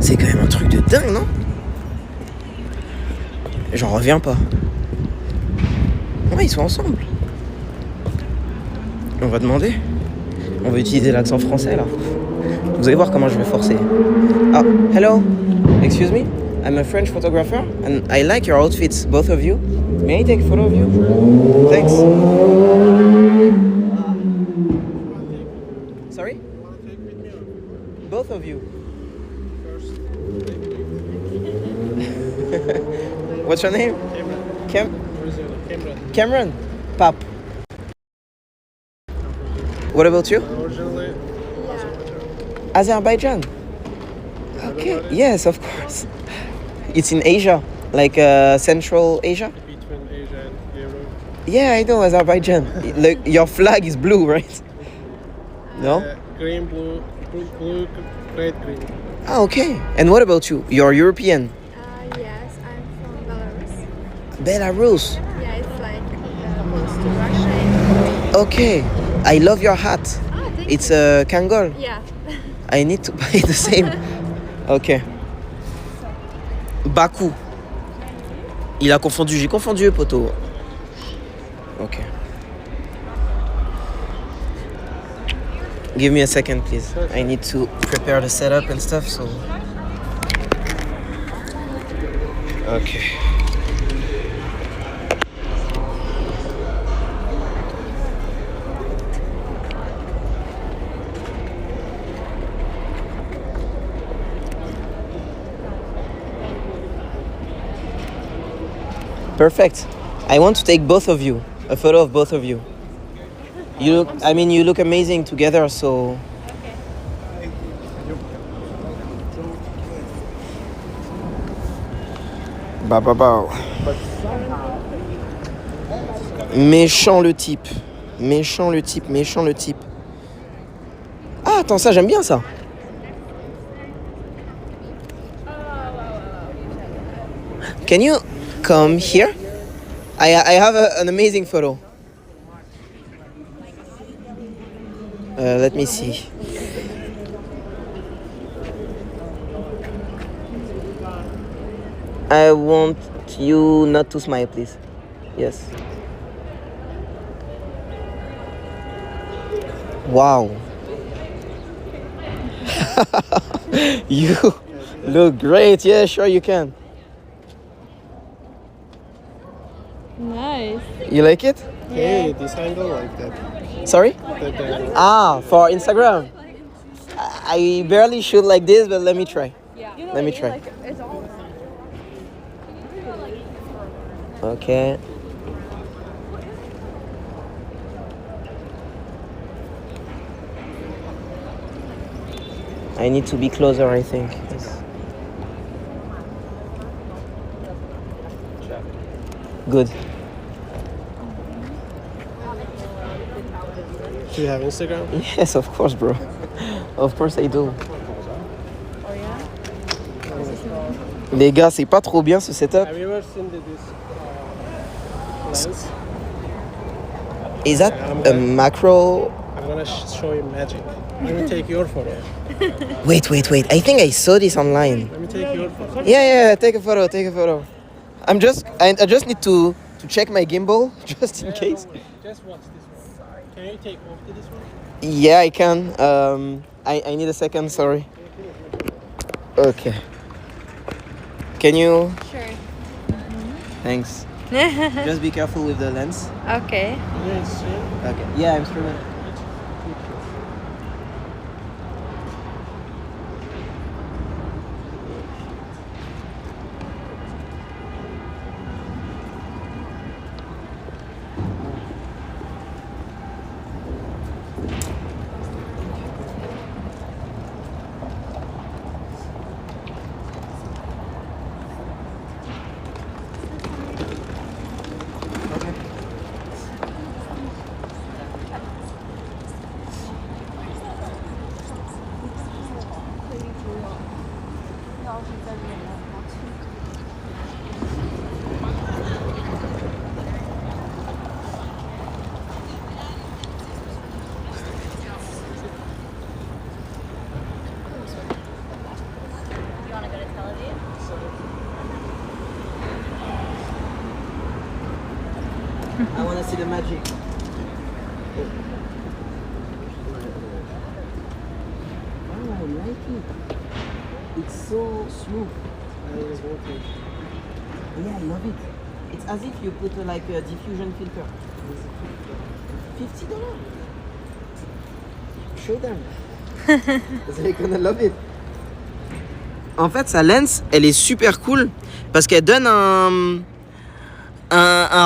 Speaker 1: C'est quand même un truc de dingue, non? J'en reviens pas. Ouais, ils sont ensemble. On va demander. On va utiliser l'accent français, là. Vous allez voir comment je vais forcer. Ah, hello. Excuse me. I'm a French photographer and I like your outfits, both of you. May I take a photo of you? Thanks. Sorry? Both of you. What's your name? Cameron. Pap. What about you? Azerbaijan. Okay. Yes, of course. It's in Asia, like Central Asia.
Speaker 10: Between Asia and Europe.
Speaker 1: Yeah, I know Azerbaijan. Like, your flag is blue, right? No?
Speaker 10: Green, blue, red, green.
Speaker 1: Ah, okay. And what about you? You're European.
Speaker 11: Yes, I'm from Belarus.
Speaker 1: Belarus.
Speaker 11: Yeah, it's like close to Russia.
Speaker 1: Okay. I love your hat.
Speaker 11: Oh, thank
Speaker 1: It's a Kangol.
Speaker 11: Yeah.
Speaker 1: I need to buy the same. Ok. Baku. Il a confondu, j'ai confondu, poteau. Ok. Give me a second, please. I need to prepare the setup and stuff, so. Okay. Perfect. I want to take both of you, a photo of both of you. You look amazing together, so. Bah. Méchant le type. Méchant le type. Ah, attends, ça, j'aime bien ça. Can you come here? I have an amazing photo. Let me see. I want you not to smile, please. Yes. Wow. You look great. Yeah, sure you can.
Speaker 11: Nice.
Speaker 1: You like it?
Speaker 10: Hey, this angle like that.
Speaker 1: Sorry?
Speaker 10: That
Speaker 1: Ah, for Instagram. I barely shoot like this, but let me try. Let me try. Okay. I need to be closer, I think. Yes. Good.
Speaker 10: Do you have Instagram?
Speaker 1: Yes, of course, bro. Of course I do. Les gars, c'est pas trop bien ce setup.
Speaker 10: Have you ever seen this lens?
Speaker 1: Is that a macro?
Speaker 10: I'm gonna show you magic. Let me take your photo.
Speaker 1: Wait. I think I saw this online.
Speaker 10: Let me take your photo.
Speaker 1: Yeah. Take a photo. I just need to check my gimbal just in case.
Speaker 10: Just watch this one. Can you take off this one?
Speaker 1: Yeah, I can. I need a second. Sorry. Okay. Can you?
Speaker 11: Sure.
Speaker 1: Thanks. Just be careful with the lens.
Speaker 11: Okay.
Speaker 10: Yes.
Speaker 1: Okay. Yeah, I'm streaming. I want to see the magic. Oh, I like it. It's so smooth. Yeah, I love it. It's as if you put like a diffusion filter. $50. Show them. They're gonna love it. En fait, sa lens, elle est super cool parce qu'elle donne un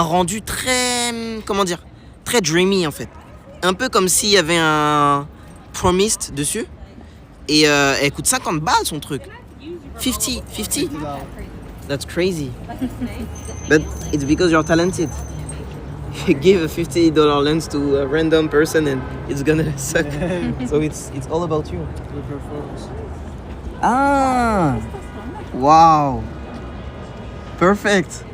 Speaker 1: rendu très, comment dire, très dreamy en fait. Un peu comme s'il y avait un Promised dessus. Et elle coûte 50 balles son truc. 50. That's crazy. But it's because you're talented. You give a $50 lens to a random person and it's gonna suck. So it's all about you.
Speaker 10: Good performance.
Speaker 1: Ah! Wow! Perfect!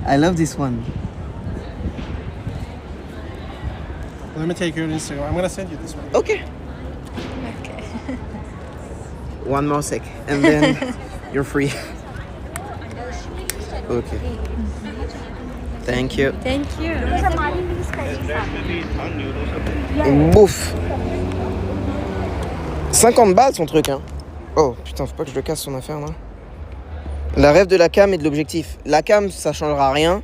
Speaker 1: I love this one.
Speaker 10: Let me take your Instagram. I'm gonna send you this one.
Speaker 1: Okay.
Speaker 11: Okay.
Speaker 1: One more sec. And then you're free. Okay. Thank you.
Speaker 11: Thank you.
Speaker 1: Bouffe. 50 balles son truc, hein. Oh putain, faut pas que je le casse son affaire là. La rêve de la cam et de l'objectif. La cam, ça changera rien.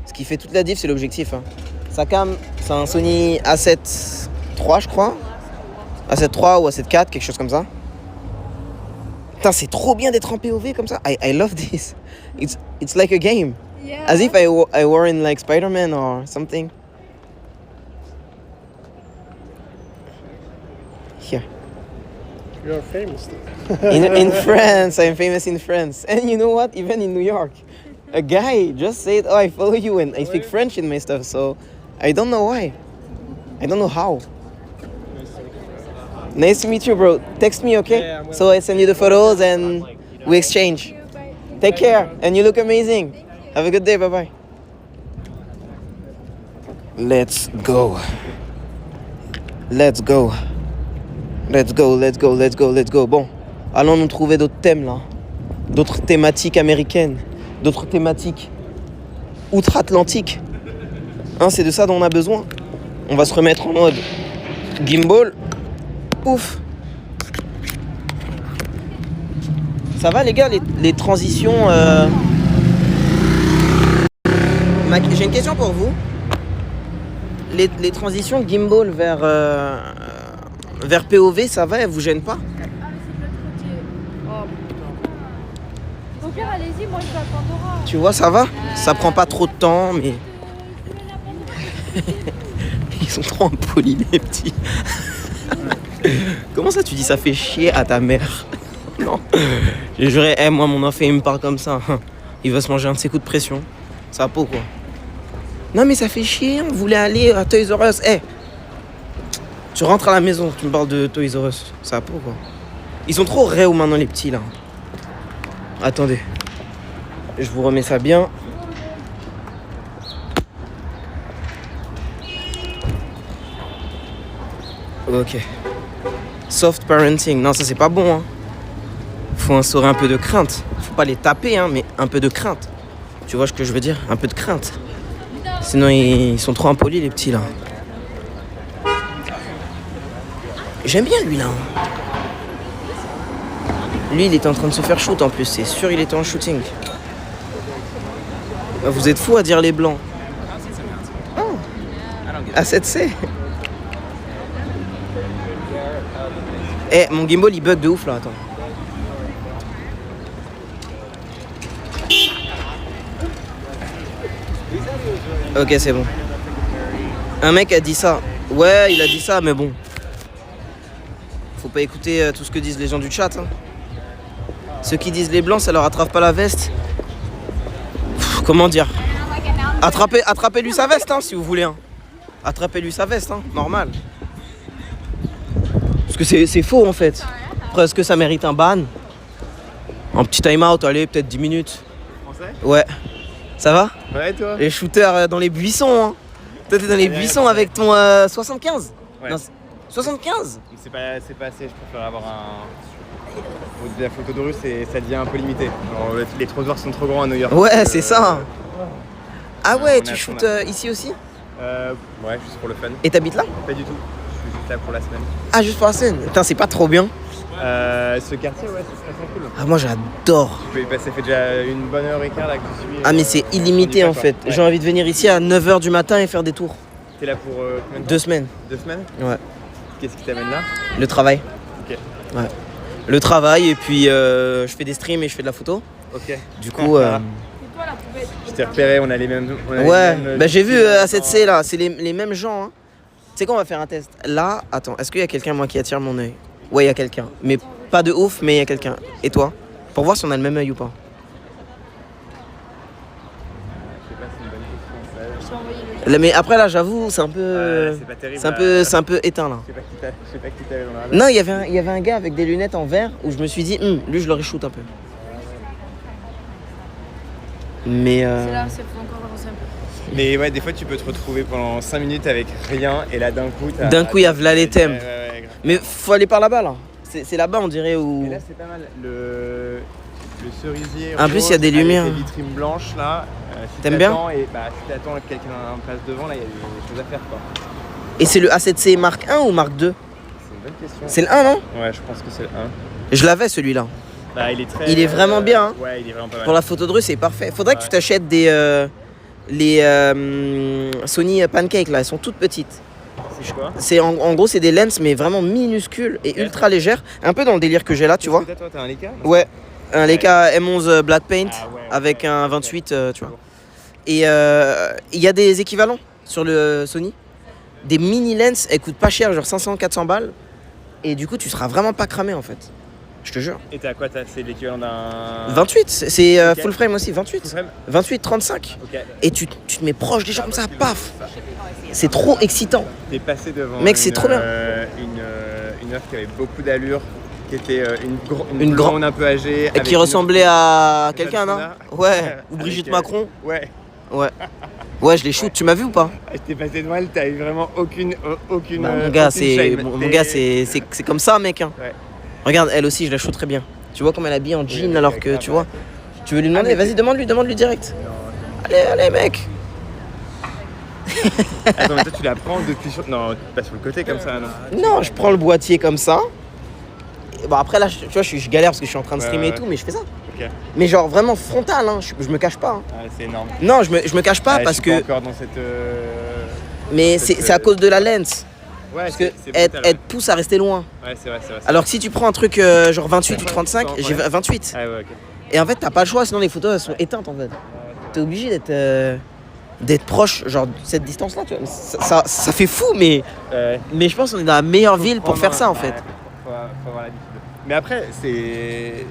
Speaker 1: Ce qui fait toute la diff, c'est l'objectif. Hein. Sa cam, c'est un Sony A7 III, je crois. A7 III ou A7 IV, quelque chose comme ça. Putain, c'est trop bien d'être en POV comme ça. I love this. It's like a game.
Speaker 11: Yeah.
Speaker 1: As if I were in like Spider-Man or something. Here.
Speaker 10: You're famous.
Speaker 1: In France, I'm famous in France. And you know what? Even in New York. A guy just said, oh, I follow you and I speak French in my stuff. So I don't know why. I don't know how. Nice to meet you, bro. Text me, okay?
Speaker 10: Yeah, I'm
Speaker 1: So I send you the photos and we exchange. Take care. And you look amazing. Have a good day. Bye-bye. Let's go. Let's go. Let's go, let's go, let's go, let's go. Bon, allons nous trouver d'autres thèmes là. D'autres thématiques américaines. D'autres thématiques outre-Atlantique. Hein, c'est de ça dont on a besoin. On va se remettre en mode gimbal. Ouf. Ça va les gars, les transitions... J'ai une question pour vous. Les transitions gimbal vers POV, ça va, elles vous gênent pas?
Speaker 11: Au pire, allez-y, moi je vais à Pandora.
Speaker 1: Tu vois, ça va? Ça prend pas trop de temps, mais... Ils sont trop impolis, les petits. Comment ça, tu dis ça fait chier à ta mère? Non. Je jurais, moi, mon enfant, il me parle comme ça. Il va se manger un de ses coups de pression. Ça a peau, quoi. Non, mais ça fait chier, on voulait aller à Toys R Us. Tu rentres à la maison, tu me parles de Toys R Us. Ça a peau, quoi. Ils sont trop réaux maintenant, les petits, là. Attendez. Je vous remets ça bien. Ok. Soft parenting. Non, ça, c'est pas bon, hein. Faut instaurer un peu de crainte. Faut pas les taper, hein, mais un peu de crainte. Tu vois ce que je veux dire? Un peu de crainte. Sinon, ils sont trop impolis, les petits, là. J'aime bien, lui, là. Lui, il était en train de se faire shoot, en plus. C'est sûr, il était en shooting. Vous êtes fous à dire les blancs. Oh. A7C. Mon gimbal, il bug de ouf, là. Attends. Ok, c'est bon. Un mec a dit ça. Ouais, il a dit ça, mais bon. Faut pas écouter tout ce que disent les gens du chat. Hein. Ceux qui disent les blancs, ça leur attrape pas la veste. Comment dire? Attrapez-lui sa veste, hein, si vous voulez. Hein. Attrapez-lui sa veste, hein, normal. Parce que c'est faux, en fait. Après, est-ce que ça mérite un ban? Un petit time-out, allez, peut-être 10 minutes.
Speaker 5: Français?
Speaker 1: Ouais. Ça va?
Speaker 5: Ouais, toi?
Speaker 1: Les shooters dans les buissons, hein. Toi, t'es dans les buissons avec ton 75?
Speaker 5: Ouais.
Speaker 1: Non, 75?
Speaker 5: C'est pas assez, je préfère avoir la photo de rue, ça devient un peu limité. Alors, les trottoirs sont trop grands à New York.
Speaker 1: Ouais, c'est ça. Ah ouais,
Speaker 5: on
Speaker 1: tu
Speaker 5: a-
Speaker 1: shootes ici aussi?
Speaker 5: Ouais, juste pour le fun.
Speaker 1: Et t'habites là?
Speaker 5: Pas du tout. Je suis juste là pour la semaine.
Speaker 1: Ah, juste pour la scène. Putain, c'est pas trop bien.
Speaker 5: Ce quartier, ouais, c'est très cool.
Speaker 1: Ah, moi j'adore.
Speaker 5: Je peux y passer, ça fait déjà une bonne heure et quart là que je suis.
Speaker 1: Ah, mais c'est illimité en fait.
Speaker 5: Ouais.
Speaker 1: J'ai envie de venir ici à 9h du matin et faire des tours.
Speaker 5: T'es là pour combien de temps?
Speaker 1: 2 semaines.
Speaker 5: 2 semaines?
Speaker 1: Ouais.
Speaker 5: Qu'est-ce qui t'amène là?
Speaker 1: Le travail.
Speaker 5: Ok.
Speaker 1: Ouais. Le travail et puis je fais des streams et je fais de la photo.
Speaker 5: Ok.
Speaker 1: Du coup.
Speaker 5: Je t'ai repéré, on a les mêmes.
Speaker 1: Ouais, bah j'ai vu A7C là, c'est les mêmes gens. Hein. Tu sais quoi, on va faire un test. Là, attends, est-ce qu'il y a quelqu'un moi qui attire mon œil? Ouais, il y a quelqu'un. Mais pas de ouf, mais il y a quelqu'un. Et toi? Pour voir si on a le même œil ou pas. Là, mais après là, j'avoue, c'est un peu.
Speaker 5: c'est pas terrible,
Speaker 1: C'est un peu éteint là.
Speaker 5: Je sais pas qui t'avait dans la rue.
Speaker 1: Non, il y avait un gars avec des lunettes en verre où je me suis dit, lui je le reshoot un peu. Mais
Speaker 11: C'est là, c'est faut encore avancer un peu.
Speaker 5: Mais ouais, des fois tu peux te retrouver pendant 5 minutes avec rien et là d'un coup
Speaker 1: d'un coup, il y a là les thèmes.
Speaker 5: Ouais, grave.
Speaker 1: Mais faut aller par là-bas là. C'est là-bas, on dirait, où...
Speaker 5: Et là, c'est pas mal. Le cerisier.
Speaker 1: En plus, il y a des
Speaker 5: rose
Speaker 1: lumières.
Speaker 5: Avec les vitrines blanches là. Si
Speaker 1: T'aimes bien?
Speaker 5: Et bah, si t'attends quelqu'un en place devant, là, il y a des choses à faire quoi.
Speaker 1: Et c'est le A7C Mark 1 ou Mark 2?
Speaker 5: C'est une bonne question.
Speaker 1: C'est le 1, non?
Speaker 5: Ouais, je pense que c'est le 1.
Speaker 1: Je l'avais celui-là.
Speaker 5: Bah,
Speaker 1: Il est vraiment bien. Hein.
Speaker 5: Ouais, il est vraiment pas mal.
Speaker 1: Pour la photo de rue, c'est parfait. Faudrait que tu t'achètes des Sony Pancake là, elles sont toutes petites.
Speaker 5: C'est quoi?
Speaker 1: C'est en gros, c'est des lens mais vraiment minuscules et ultra légères, un peu dans le délire que j'ai là, tu vois.
Speaker 5: Toi, t'as un Leica?
Speaker 1: Ouais, un Leica M11 Black Paint
Speaker 5: Ah ouais,
Speaker 1: avec
Speaker 5: ouais,
Speaker 1: un 28, tu vois. Et il y a des équivalents sur le Sony. Des mini lens, elles coûtent pas cher, genre 500-400 balles. Et du coup, tu seras vraiment pas cramé en fait. Je te jure.
Speaker 5: Et t'as quoi? C'est l'équivalent d'un.
Speaker 1: 28, c'est
Speaker 5: Ok.
Speaker 1: full frame aussi, 28.
Speaker 5: Full frame
Speaker 1: 28, 35.
Speaker 5: Ok.
Speaker 1: Et tu te mets proche des gens comme ça, paf. C'est trop excitant.
Speaker 5: T'es passé devant.
Speaker 1: Mec, c'est trop bien.
Speaker 5: Une meuf qui avait beaucoup d'allure, qui était
Speaker 1: Une
Speaker 5: grande un peu âgée.
Speaker 1: Et qui ressemblait à quelqu'un, non? Ouais. Ou Brigitte
Speaker 5: Avec,
Speaker 1: Macron.
Speaker 5: Ouais.
Speaker 1: Ouais. Ouais, je les shoot. Tu m'as vu ou pas?
Speaker 5: T'es passé devant elle, t'as eu vraiment aucune.
Speaker 1: Bah, mon gars,
Speaker 5: aucune
Speaker 1: c'est
Speaker 5: shame.
Speaker 1: mon gars, c'est comme ça, mec. Hein.
Speaker 5: Ouais.
Speaker 1: Regarde, elle aussi, je la shoot très bien. Tu vois comme elle est habillée en jean
Speaker 5: Ouais,
Speaker 1: alors
Speaker 5: ouais,
Speaker 1: que
Speaker 5: grave,
Speaker 1: tu vois.
Speaker 5: ouais.
Speaker 1: Tu veux lui demander? Vas-y, demande-lui direct. Allez, mec.
Speaker 5: Attends, mais toi tu la prends depuis sur. Non, pas sur le côté comme ça, non?
Speaker 1: Non, je prends le boîtier comme ça. Et bon, après là, tu vois, je galère parce que je suis en train de
Speaker 5: Ouais,
Speaker 1: streamer
Speaker 5: ouais.
Speaker 1: et tout, mais je fais ça.
Speaker 5: Ok.
Speaker 1: Mais genre vraiment frontal, hein. Je me cache pas. Hein.
Speaker 5: Ah, c'est énorme.
Speaker 1: Non, je me cache pas
Speaker 5: Ouais,
Speaker 1: parce
Speaker 5: je suis pas
Speaker 1: que.
Speaker 5: encore dans cette.
Speaker 1: Mais c'est à cause de la lens.
Speaker 5: Ouais,
Speaker 1: Parce que
Speaker 5: c'est
Speaker 1: elle,
Speaker 5: brutal,
Speaker 1: elle te pousse à rester loin.
Speaker 5: Ouais, c'est vrai, c'est vrai.
Speaker 1: Alors que si tu prends un truc genre 28 ou 35, j'ai 28.
Speaker 5: Ah ouais, ok.
Speaker 1: Et en fait, t'as pas le choix, sinon les photos elles sont éteintes en fait. T'es obligé d'être proche, genre de cette distance-là. Tu vois. Ça fait fou, mais je pense qu'on est dans la meilleure ville pour faire ça en fait.
Speaker 5: Faut avoir l'habitude. Mais après, c'est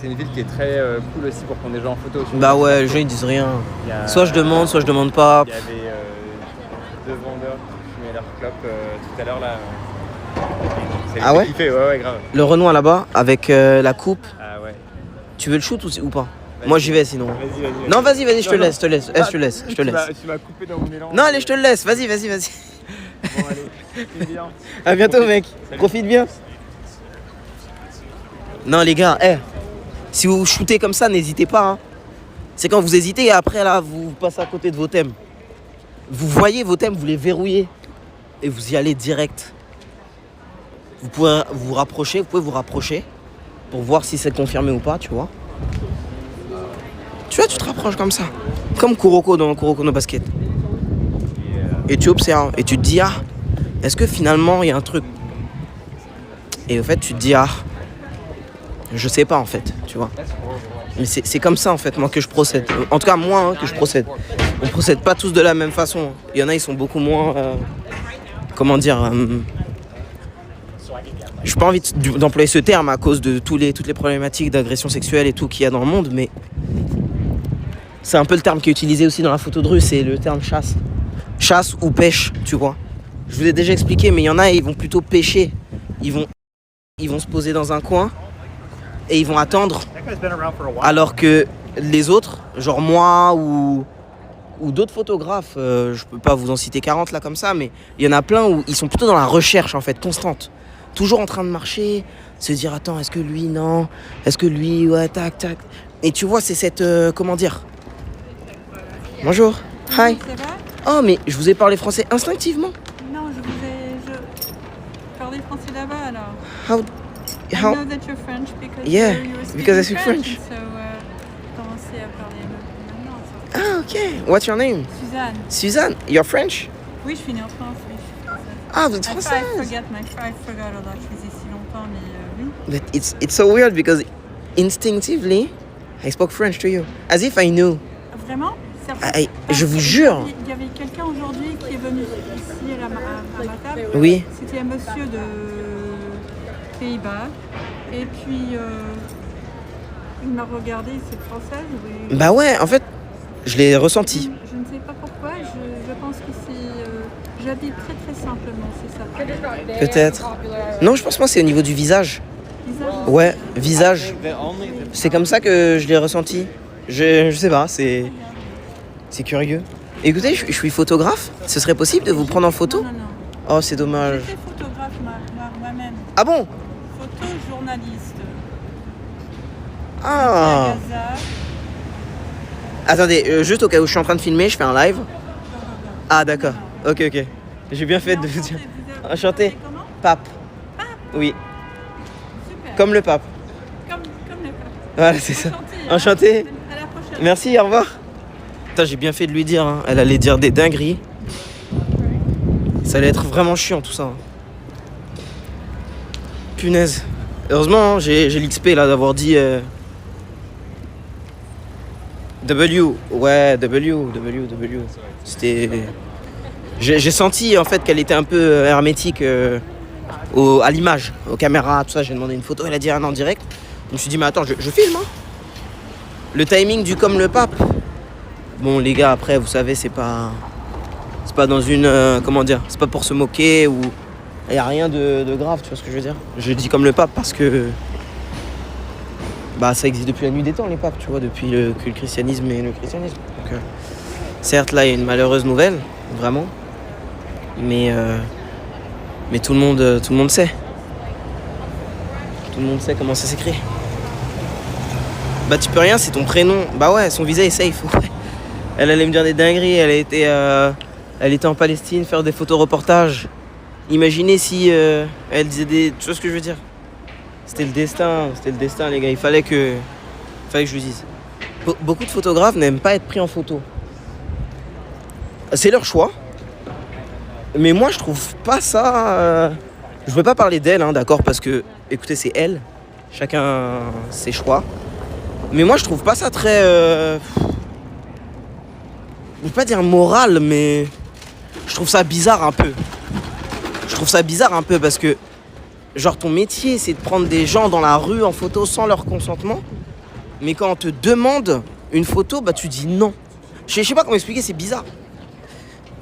Speaker 5: une ville qui est très cool aussi pour prendre des gens en photo.
Speaker 1: Bah ouais, les gens ils disent rien.
Speaker 5: Il y a-
Speaker 1: Soit je demande, soit je demande pas.
Speaker 5: Il y avait deux vendeurs qui fumaient leur clope tout à l'heure là. Ça les
Speaker 1: Ah
Speaker 5: fait
Speaker 1: ouais?
Speaker 5: kiffer, ouais, grave.
Speaker 1: Le Renoir là-bas, avec la coupe.
Speaker 5: Ah ouais.
Speaker 1: Tu veux le shoot ou pas? Moi j'y vais sinon.
Speaker 5: Vas-y.
Speaker 1: Non, vas-y, je te
Speaker 5: Non,
Speaker 1: laisse, je te laisse.
Speaker 5: Ah,
Speaker 1: Je te laisse.
Speaker 5: Tu m'as coupé dans mon mélange.
Speaker 1: Non, allez, je te le laisse. Vas-y.
Speaker 5: Bon, allez, c'est bien.
Speaker 1: À bientôt, mec. Profite bien. Non, les gars, si vous shootez comme ça, n'hésitez pas. Hein. C'est quand vous hésitez et après, là, vous passez à côté de vos thèmes. Vous voyez vos thèmes, vous les verrouillez et vous y allez direct. Vous pouvez vous rapprocher pour voir si c'est confirmé ou pas, tu vois. Tu vois, tu te rapproches comme ça. Comme Kuroko dans Kuroko no Basket. Et tu observes et tu te dis, est-ce que finalement il y a un truc? Et au fait, tu te dis, je sais pas en fait, tu vois. Mais c'est comme ça en fait, moi que je procède. En tout cas, moi que je procède. On procède pas tous de la même façon. Il y en a, ils sont beaucoup moins. Comment dire j'ai pas envie d'employer ce terme à cause de toutes les problématiques d'agression sexuelle et tout qu'il y a dans le monde, mais c'est un peu le terme qui est utilisé aussi dans la photo de rue, c'est le terme chasse. Chasse ou pêche, tu vois. Je vous ai déjà expliqué, mais il y en a, ils vont plutôt pêcher. Ils vont se poser dans un coin et ils vont attendre. Alors que les autres, genre moi ou d'autres photographes, je peux pas vous en citer 40 là comme ça, mais il y en a plein où ils sont plutôt dans la recherche en fait, constante. Toujours en train de marcher, se dire attends, est-ce que lui, non? Est-ce que lui, ouais, tac. Et tu vois, c'est cette, comment dire? Bonjour, hi.
Speaker 11: Ça va?
Speaker 1: Oh, mais je vous ai parlé français instinctivement.
Speaker 11: Non, je parlais français là-bas alors.
Speaker 1: How?
Speaker 11: I know that you're French because
Speaker 1: Yeah,
Speaker 11: you were speaking
Speaker 1: because I speak French.
Speaker 11: So, commencez à parler maintenant.
Speaker 1: Ah, ok. What's your name?
Speaker 11: Suzanne.
Speaker 1: Suzanne, you're French?
Speaker 11: Oui, je suis née en France, oui, je suis française.
Speaker 1: Ah, vous êtes
Speaker 11: I
Speaker 1: française?
Speaker 11: forgot a lot, je faisais si longtemps, mais oui.
Speaker 1: But it's so weird because instinctively, I spoke French to you. As if I knew.
Speaker 11: Vraiment?
Speaker 1: Je vous jure.
Speaker 11: Il y avait quelqu'un aujourd'hui qui est venu ici à ma table.
Speaker 1: Oui.
Speaker 11: C'était un monsieur de Pays-Bas. Et puis, il m'a regardé, c'est française. Oui.
Speaker 1: Bah ouais, en fait, je l'ai ressenti.
Speaker 11: Je ne sais pas pourquoi, je pense que c'est... j'habite très simplement, c'est ça.
Speaker 1: Peut-être. Non, je pense moi c'est au niveau du visage. Ouais, visage. C'est comme ça que je l'ai ressenti. Je sais pas, c'est curieux. Écoutez, je suis photographe. Ce serait possible de vous prendre en photo?
Speaker 11: Non.
Speaker 1: Oh, c'est dommage.
Speaker 11: J'étais photographe moi-même.
Speaker 1: Ah bon?
Speaker 11: Photojournaliste.
Speaker 1: Ah.
Speaker 11: Gaza.
Speaker 1: Attendez, juste au cas où je suis en train de filmer, je fais un live. Ah d'accord, ok. J'ai bien fait de vous dire. Enchanté. Pape. Oui.
Speaker 11: Super.
Speaker 1: Comme le pape.
Speaker 11: Comme le pape.
Speaker 1: Voilà, c'est ça.
Speaker 11: Enchanté.
Speaker 1: Enchanté.
Speaker 11: À la prochaine.
Speaker 1: Merci, au revoir. Putain, j'ai bien fait de lui dire, hein. Elle allait dire des dingueries. Ça allait être vraiment chiant tout ça. Hein. Punaise. Heureusement, hein, j'ai l'XP là d'avoir dit W. Ouais, W. C'était. J'ai senti en fait qu'elle était un peu hermétique à l'image, aux caméras, tout ça. J'ai demandé une photo, elle a dit en direct. Je me suis dit, mais attends, je filme. Hein. Le timing du comme le pape. Bon, les gars, après, vous savez, c'est pas dans une. Comment dire, c'est pas pour se moquer ou. Il n'y a rien de grave, tu vois ce que je veux dire. Je dis comme le pape parce que. Bah, ça existe depuis la nuit des temps, les papes, tu vois, depuis que le christianisme est le christianisme. Donc, certes, là, il y a une malheureuse nouvelle, vraiment. Mais tout le monde sait. Tout le monde sait comment ça s'écrit. Bah, tu peux rien, c'est ton prénom. Bah ouais, son visa est safe. Elle allait me dire des dingueries, elle était en Palestine faire des photoreportages. Imaginez si elle disait des... Tu vois ce que je veux dire? C'était le destin, les gars. Il fallait que je lui dise. Beaucoup de photographes n'aiment pas être pris en photo. C'est leur choix. Mais moi, je trouve pas ça... Je veux pas parler d'elle, hein, d'accord? Parce que, écoutez, c'est elle. Chacun ses choix. Mais moi, je trouve pas ça très... Je veux pas dire moral, mais... Je trouve ça bizarre un peu. Parce que... Genre, ton métier, c'est de prendre des gens dans la rue en photo sans leur consentement. Mais quand on te demande une photo, bah tu dis non. Je sais pas comment expliquer, c'est bizarre.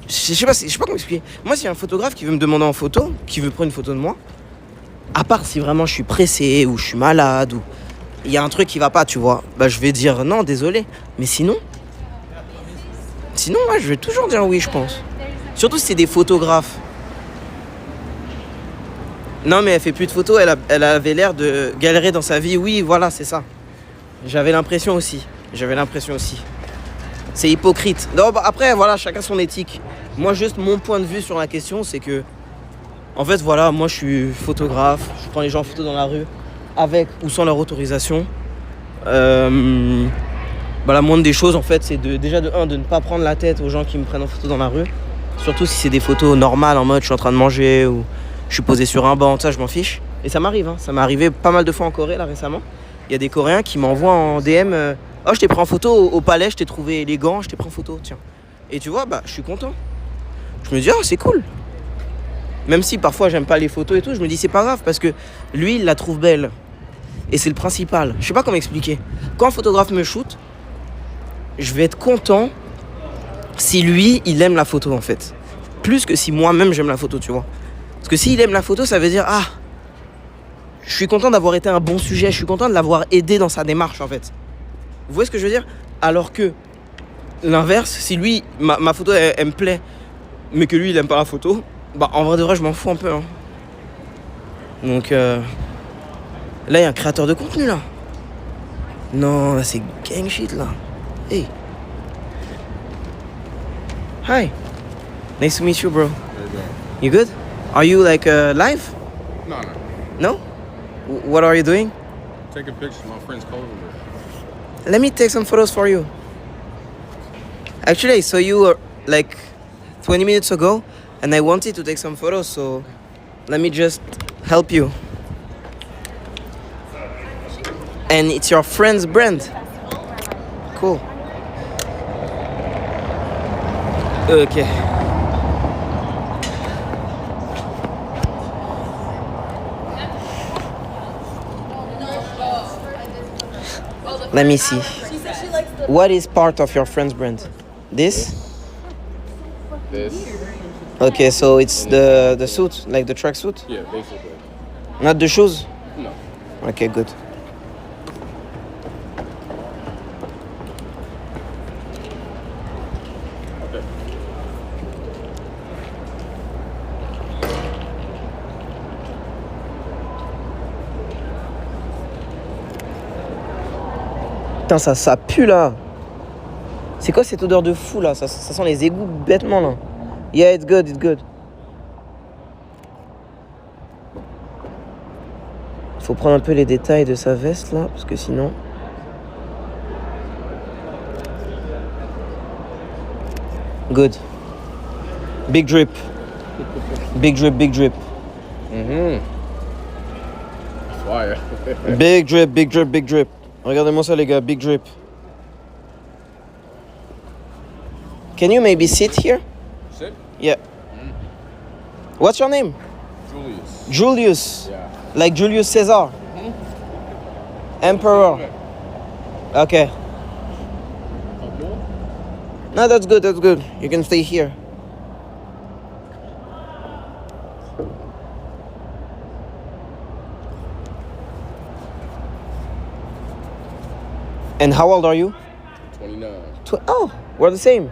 Speaker 1: Je sais pas comment expliquer. Moi, s'il y a un photographe qui veut me demander en photo, qui veut prendre une photo de moi, à part si vraiment je suis pressé ou je suis malade ou il y a un truc qui va pas, tu vois, bah je vais dire non, désolé. Mais sinon, moi, je vais toujours dire oui, je pense. Surtout si c'est des photographes. Non, mais elle fait plus de photos, elle avait l'air de galérer dans sa vie. Oui, voilà, c'est ça. J'avais l'impression aussi. C'est hypocrite. Non, bah après, voilà, chacun son éthique. Moi, juste mon point de vue sur la question, c'est que... En fait, voilà, moi, je suis photographe. Je prends les gens en photo dans la rue, avec ou sans leur autorisation. Bah, la moindre des choses, en fait, c'est de ne pas prendre la tête aux gens qui me prennent en photo dans la rue. Surtout si c'est des photos normales, en mode je suis en train de manger ou... Je suis posé sur un banc, ça je m'en fiche. Et ça m'arrive, hein. Ça m'est arrivé pas mal de fois en Corée là récemment. Il y a des Coréens qui m'envoient en DM oh, je t'ai pris en photo au palais, je t'ai trouvé élégant, je t'ai pris en photo, tiens. Et tu vois, bah je suis content. Je me dis, oh c'est cool. Même si parfois j'aime pas les photos et tout, je me dis c'est pas grave parce que lui il la trouve belle. Et c'est le principal. Je sais pas comment expliquer. Quand un photographe me shoot, je vais être content si lui il aime la photo en fait. Plus que si moi-même j'aime la photo, tu vois. Parce que s'il aime la photo, ça veut dire, ah, je suis content d'avoir été un bon sujet, je suis content de l'avoir aidé dans sa démarche, en fait. Vous voyez ce que je veux dire? Alors que l'inverse, si lui, ma photo, elle me plaît, mais que lui, il aime pas la photo, bah, en vrai de vrai, je m'en fous un peu. Hein. Donc, là, il y a un créateur de contenu, là. Non, là, c'est gang shit, là. Hey. Hi. Nice to meet you, bro. You good? Are you like live?
Speaker 12: No.
Speaker 1: No? What are you doing?
Speaker 12: Taking pictures. My friend's calling me.
Speaker 1: Let me take some photos for you. Actually, I saw you like 20 minutes ago and I wanted to take some photos, so let me just help you. And it's your friend's brand. Cool. Okay. Let me see. What is part of your friend's brand? This? Okay, so it's the suit, like the tracksuit?
Speaker 12: Yeah, basically.
Speaker 1: Not the shoes?
Speaker 12: No.
Speaker 1: Okay, good. Putain, ça pue là. C'est quoi cette odeur de fou là? Ça sent les égouts bêtement là. Yeah, it's good, it's good. Faut prendre un peu les détails de sa veste là, parce que sinon... Good. Big drip. Big drip, big drip.
Speaker 12: Mm-hmm. Fire.
Speaker 1: Big drip, big drip, big drip. Regardez-moi ça les gars, big drip. Can you maybe sit here?
Speaker 12: Sit?
Speaker 1: Yeah. What's your name?
Speaker 12: Julius.
Speaker 1: Julius.
Speaker 12: Yeah.
Speaker 1: Like Julius Caesar. Emperor. Okay. No, that's good, that's good. You can stay here. And how old are you?
Speaker 12: 29.
Speaker 1: Oh, we're the same.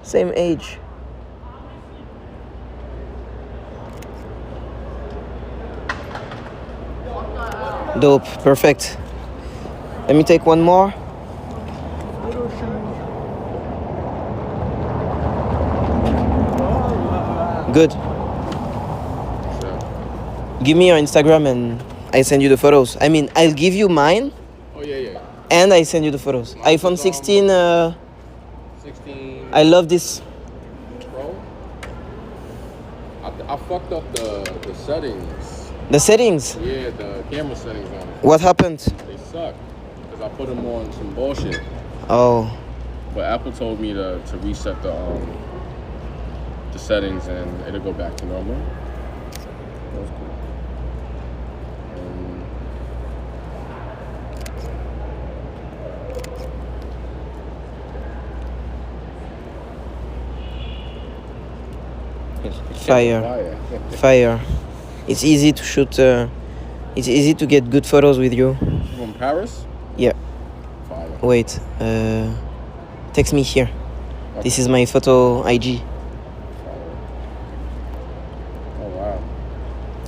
Speaker 1: Same age. Dope, perfect. Let me take one more. Good. Give me your Instagram and I send you the photos. I mean, I'll give you mine.
Speaker 12: Oh, yeah.
Speaker 1: And I send you the photos. iPhone 16.
Speaker 12: 16
Speaker 1: I love this.
Speaker 12: Pro. I fucked up the settings.
Speaker 1: The settings.
Speaker 12: Yeah, the camera settings on it.
Speaker 1: What happened?
Speaker 12: They suck. Because I put them on some bullshit.
Speaker 1: Oh.
Speaker 12: But Apple told me to reset the settings and it'll go back to normal. That was cool. Fire. It's easy to shoot. It's easy to get good photos with you. From Paris?
Speaker 1: Yeah.
Speaker 12: Fire.
Speaker 1: Wait. Text me here. Okay. This is my photo IG.
Speaker 12: Oh wow.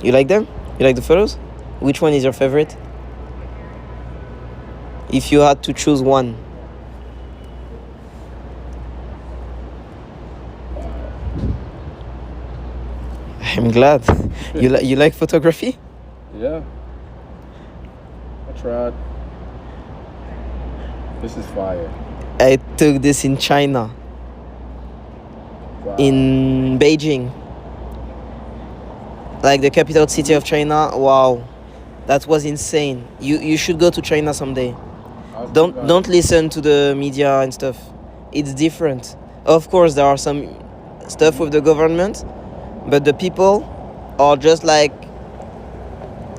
Speaker 1: You like them? You like the photos? Which one is your favorite? If you had to choose one. I'm glad. You like photography?
Speaker 12: Yeah. I tried. This is fire.
Speaker 1: I took this in China.
Speaker 12: Wow.
Speaker 1: In Beijing. Like the capital city of China. Wow. That was insane. You should go to China someday. Don't listen to the media and stuff. It's different. Of course there are some stuff with the government, but the people are just like,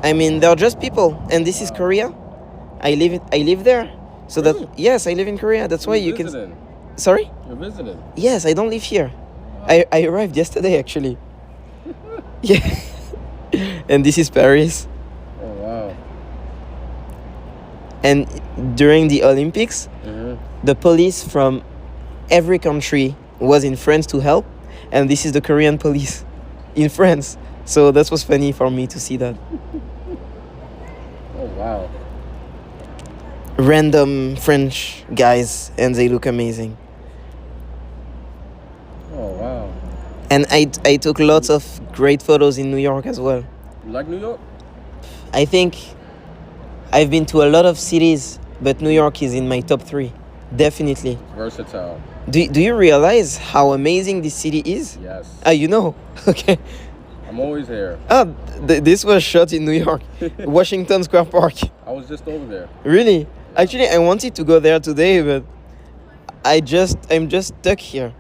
Speaker 1: I mean, they're just people, and this is Korea. I live there, so
Speaker 12: really?
Speaker 1: that yes, I live in Korea. That's why you
Speaker 12: visiting?
Speaker 1: can. Sorry?
Speaker 12: You're visiting?
Speaker 1: Yes, I don't live here. I arrived yesterday actually. Yeah, and this is Paris.
Speaker 12: Oh wow.
Speaker 1: And during the Olympics, the police from every country was in France to help, and this is the Korean police in France. So that was funny for me to see that.
Speaker 12: Oh wow.
Speaker 1: Random French guys, and they look amazing.
Speaker 12: Oh wow.
Speaker 1: And I took lots of great photos in New York as well.
Speaker 12: You like New York?
Speaker 1: I think I've been to a lot of cities, but New York is in my top 3. Definitely.
Speaker 12: Versatile.
Speaker 1: Do you realize how amazing this city is?
Speaker 12: Yes.
Speaker 1: You know? Okay.
Speaker 12: I'm always here.
Speaker 1: This was shot in New York. Washington Square Park.
Speaker 12: I was just over there.
Speaker 1: Really? Actually, I wanted to go there today, but I'm just stuck here.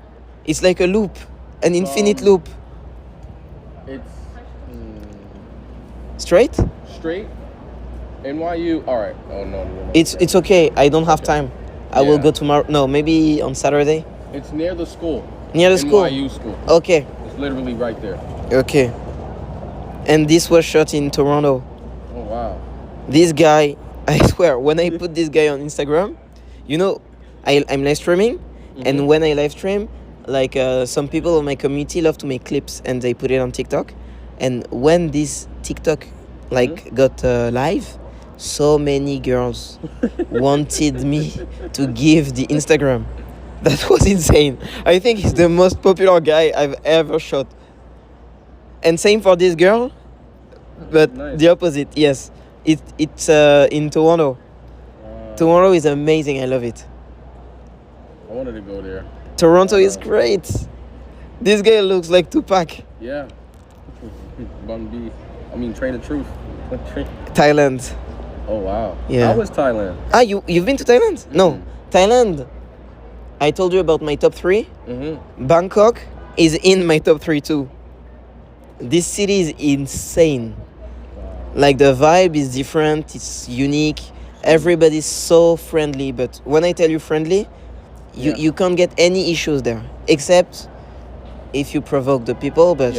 Speaker 1: It's like a loop, an infinite loop.
Speaker 12: It's
Speaker 1: Straight?
Speaker 12: straight. NYU. All right. Oh no.
Speaker 1: It's okay. I don't have time. I will go tomorrow. No, maybe on Saturday.
Speaker 12: It's near the school.
Speaker 1: Near the school?
Speaker 12: NYU school.
Speaker 1: Okay.
Speaker 12: It's literally right there.
Speaker 1: Okay. And this was shot in Toronto.
Speaker 12: Oh wow.
Speaker 1: This guy, I swear, when I put this guy on Instagram, you know, I'm live streaming, and when I live stream, like some people in my community love to make clips and they put it on TikTok. And when this TikTok got live,
Speaker 12: so many girls wanted me to give the Instagram. That was insane. I think he's the most popular guy I've ever shot. And same for this girl, but the opposite. Yes, it's in Toronto. Toronto is amazing. I love it.
Speaker 13: I wanted to go there.
Speaker 12: Toronto is great. This guy looks like Tupac.
Speaker 13: Yeah. Bun B. I mean, Train of Truth.
Speaker 12: Thailand.
Speaker 13: Oh wow.
Speaker 12: Yeah.
Speaker 13: How was Thailand?
Speaker 12: Ah, you've been to Thailand? No, Thailand. I told you about my top 3. Bangkok is in my top 3 too. This city is insane. Like the vibe is different. It's unique. Everybody's so friendly. But when I tell you friendly, you can't get any issues there, except if you provoke the people. But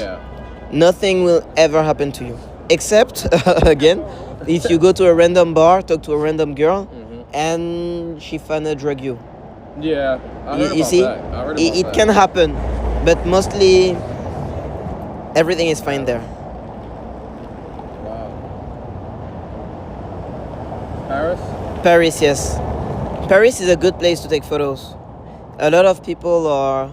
Speaker 12: nothing will ever happen to you, except again, if you go to a random bar, talk to a random girl, and she finna drug you.
Speaker 13: Yeah, I heard
Speaker 12: you
Speaker 13: about
Speaker 12: see,
Speaker 13: that. I heard about
Speaker 12: it
Speaker 13: that.
Speaker 12: can happen, but mostly everything is fine there.
Speaker 13: Wow. Paris?
Speaker 12: Paris, yes. Paris is a good place to take photos. A lot of people are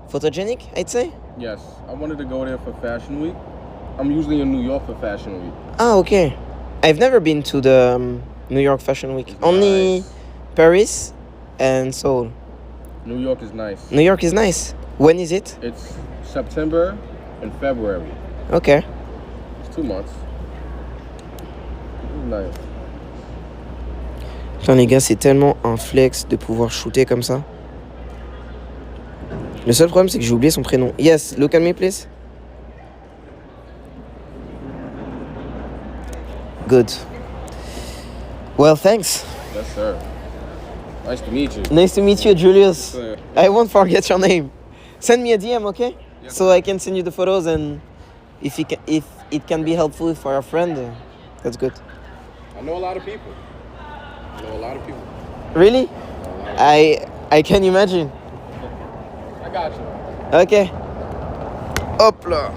Speaker 12: photogenic, I'd say.
Speaker 13: Yes, I wanted to go there for Fashion Week. I'm usually in New York for Fashion Week.
Speaker 12: Ah, okay. I've never been to the New York Fashion Week. Only Paris and Seoul.
Speaker 13: New York is nice.
Speaker 12: New York is nice. When is it?
Speaker 13: It's September and February.
Speaker 12: Okay.
Speaker 13: It's 2 months. Nice.
Speaker 12: Putain les gars, c'est tellement un flex de pouvoir shooter comme ça. Le seul problème c'est que j'ai oublié son prénom. Yes, look at me please. Good. Well, thanks.
Speaker 13: Yes, sir. Nice to meet you.
Speaker 12: Nice to meet you, Julius.
Speaker 13: Sir.
Speaker 12: I won't forget your name. Send me a DM, okay? So I can send you the photos, and if it can be helpful for your friend, that's good.
Speaker 13: I know a lot of people.
Speaker 12: Really? I can imagine.
Speaker 13: I got you.
Speaker 12: Ok. Hop là.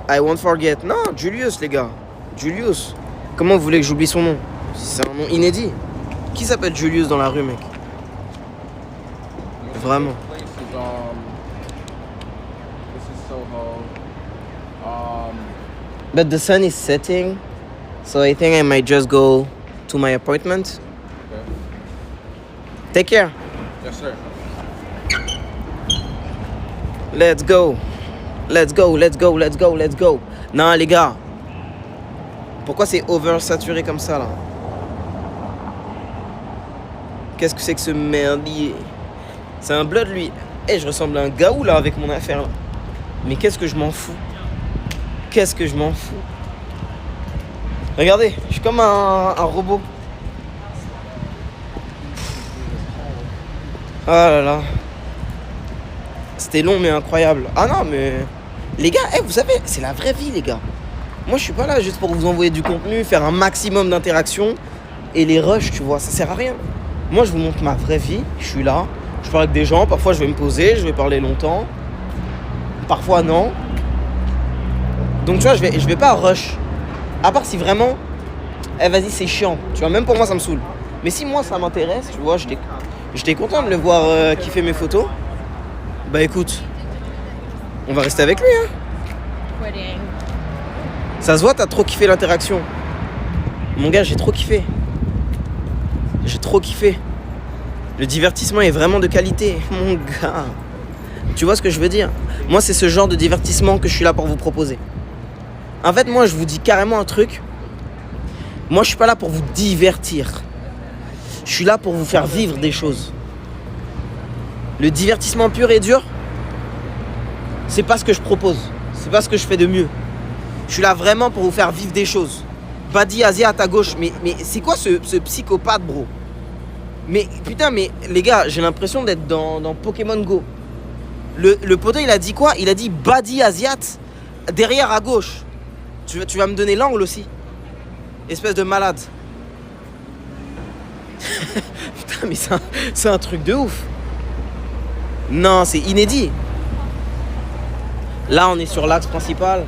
Speaker 12: I won't forget. Non, Julius, les gars. Julius. Comment vous voulez que j'oublie son nom? C'est un nom inédit. Qui s'appelle Julius dans la rue, mec? Vraiment.
Speaker 13: This is Soho.
Speaker 12: But the sun is setting, so I think I might just go to my appointment.
Speaker 13: Okay.
Speaker 12: Take care.
Speaker 13: Yes, sir.
Speaker 12: Let's go. Let's go, let's go, let's go, let's go. Non, les gars. Pourquoi c'est oversaturé comme ça, là? Qu'est-ce que c'est que ce merdier? C'est un blood, lui. Eh, je ressemble à un gaou, là, avec mon affaire, là. Mais qu'est-ce que je m'en fous? Qu'est-ce que je m'en fous? Regardez, je suis comme un robot. Oh là là. C'était long mais incroyable. Ah non mais... Les gars, vous savez, c'est la vraie vie les gars. Moi je suis pas là juste pour vous envoyer du contenu, faire un maximum d'interactions. Et les rushs, tu vois, ça sert à rien. Moi je vous montre ma vraie vie, je suis là. Je parle avec des gens, parfois je vais me poser, je vais parler longtemps. Parfois non. Donc tu vois, je vais pas rush. À part si vraiment... vas-y c'est chiant. Tu vois, même pour moi ça me saoule. Mais si moi ça m'intéresse, tu vois, j'étais content de le voir kiffer mes photos. Bah écoute, on va rester avec lui, hein.
Speaker 3: Quitting.
Speaker 12: Ça se voit, t'as trop kiffé l'interaction. Mon gars, j'ai trop kiffé. J'ai trop kiffé. Le divertissement est vraiment de qualité, mon gars. Tu vois ce que je veux dire? Moi, c'est ce genre de divertissement que je suis là pour vous proposer. En fait, moi, je vous dis carrément un truc. Moi, je suis pas là pour vous divertir. Je suis là pour vous faire vivre des choses. Le divertissement pur et dur, c'est pas ce que je propose. C'est pas ce que je fais de mieux. Je suis là vraiment pour vous faire vivre des choses. Badi Asiat à gauche. Mais c'est quoi ce psychopathe, bro? Mais putain, mais les gars, j'ai l'impression d'être dans Pokémon Go. Le poteau, il a dit quoi? Il a dit Badi Asiat derrière à gauche. Tu vas me donner l'angle aussi. Espèce de malade. Putain, mais c'est un truc de ouf. Non, c'est inédit. Là, on est sur l'axe principal.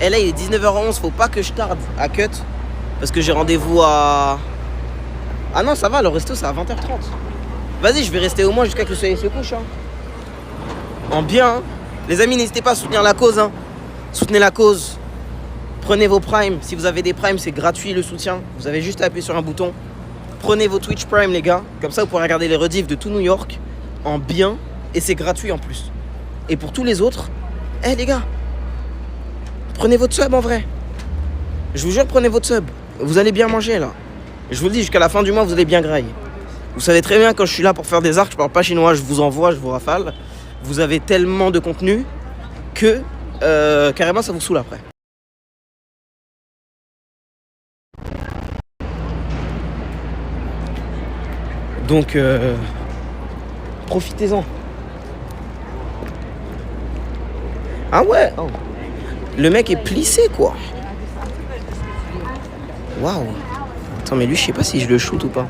Speaker 12: Et là, il est 19h11, faut pas que je tarde à cut. Parce que j'ai rendez-vous à... Ah non, ça va, le resto, c'est à 20h30. Vas-y, je vais rester au moins jusqu'à que le soleil se couche. Hein. En bien, hein. Les amis, n'hésitez pas à soutenir la cause. Hein. Soutenez la cause. Prenez vos primes. Si vous avez des primes, c'est gratuit le soutien. Vous avez juste à appuyer sur un bouton. Prenez vos Twitch Prime, les gars. Comme ça, vous pourrez regarder les rediffs de tout New York en bien. Et c'est gratuit en plus. Et pour tous les autres, les gars, prenez votre sub en vrai. Je vous jure, prenez votre sub. Vous allez bien manger là. Je vous le dis, jusqu'à la fin du mois, vous allez bien grailler. Vous savez très bien, quand je suis là pour faire des arcs, je parle pas chinois, je vous envoie, je vous rafale. Vous avez tellement de contenu que carrément ça vous saoule après. Donc, profitez-en. Ah ouais, oh. Le mec est plissé quoi. Waouh. Attends, mais lui, je sais pas si je le shoot ou pas.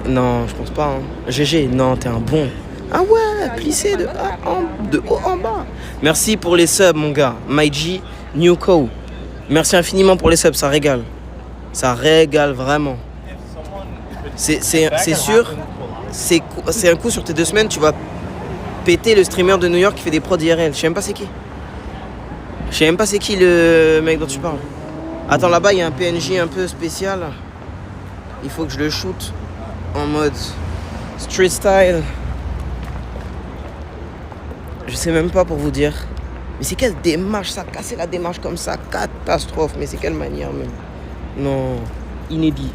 Speaker 12: Non, je pense pas. Hein. GG, non, t'es un bon. Ah ouais, plissé de haut en bas. Merci pour les subs, mon gars. MyG, Newco. Merci infiniment pour les subs, ça régale. Ça régale vraiment. C'est sûr, c'est un coup sur tes 2 semaines, tu vas péter le streamer de New York qui fait des prods IRL. Je sais même pas c'est qui. Je sais même pas c'est qui le mec dont tu parles. Attends, là-bas, il y a un PNJ un peu spécial. Il faut que je le shoot en mode street style. Je sais même pas pour vous dire. Mais c'est quelle démarche ça? Casser la démarche comme ça, catastrophe. Mais c'est quelle manière même? Non, inédit.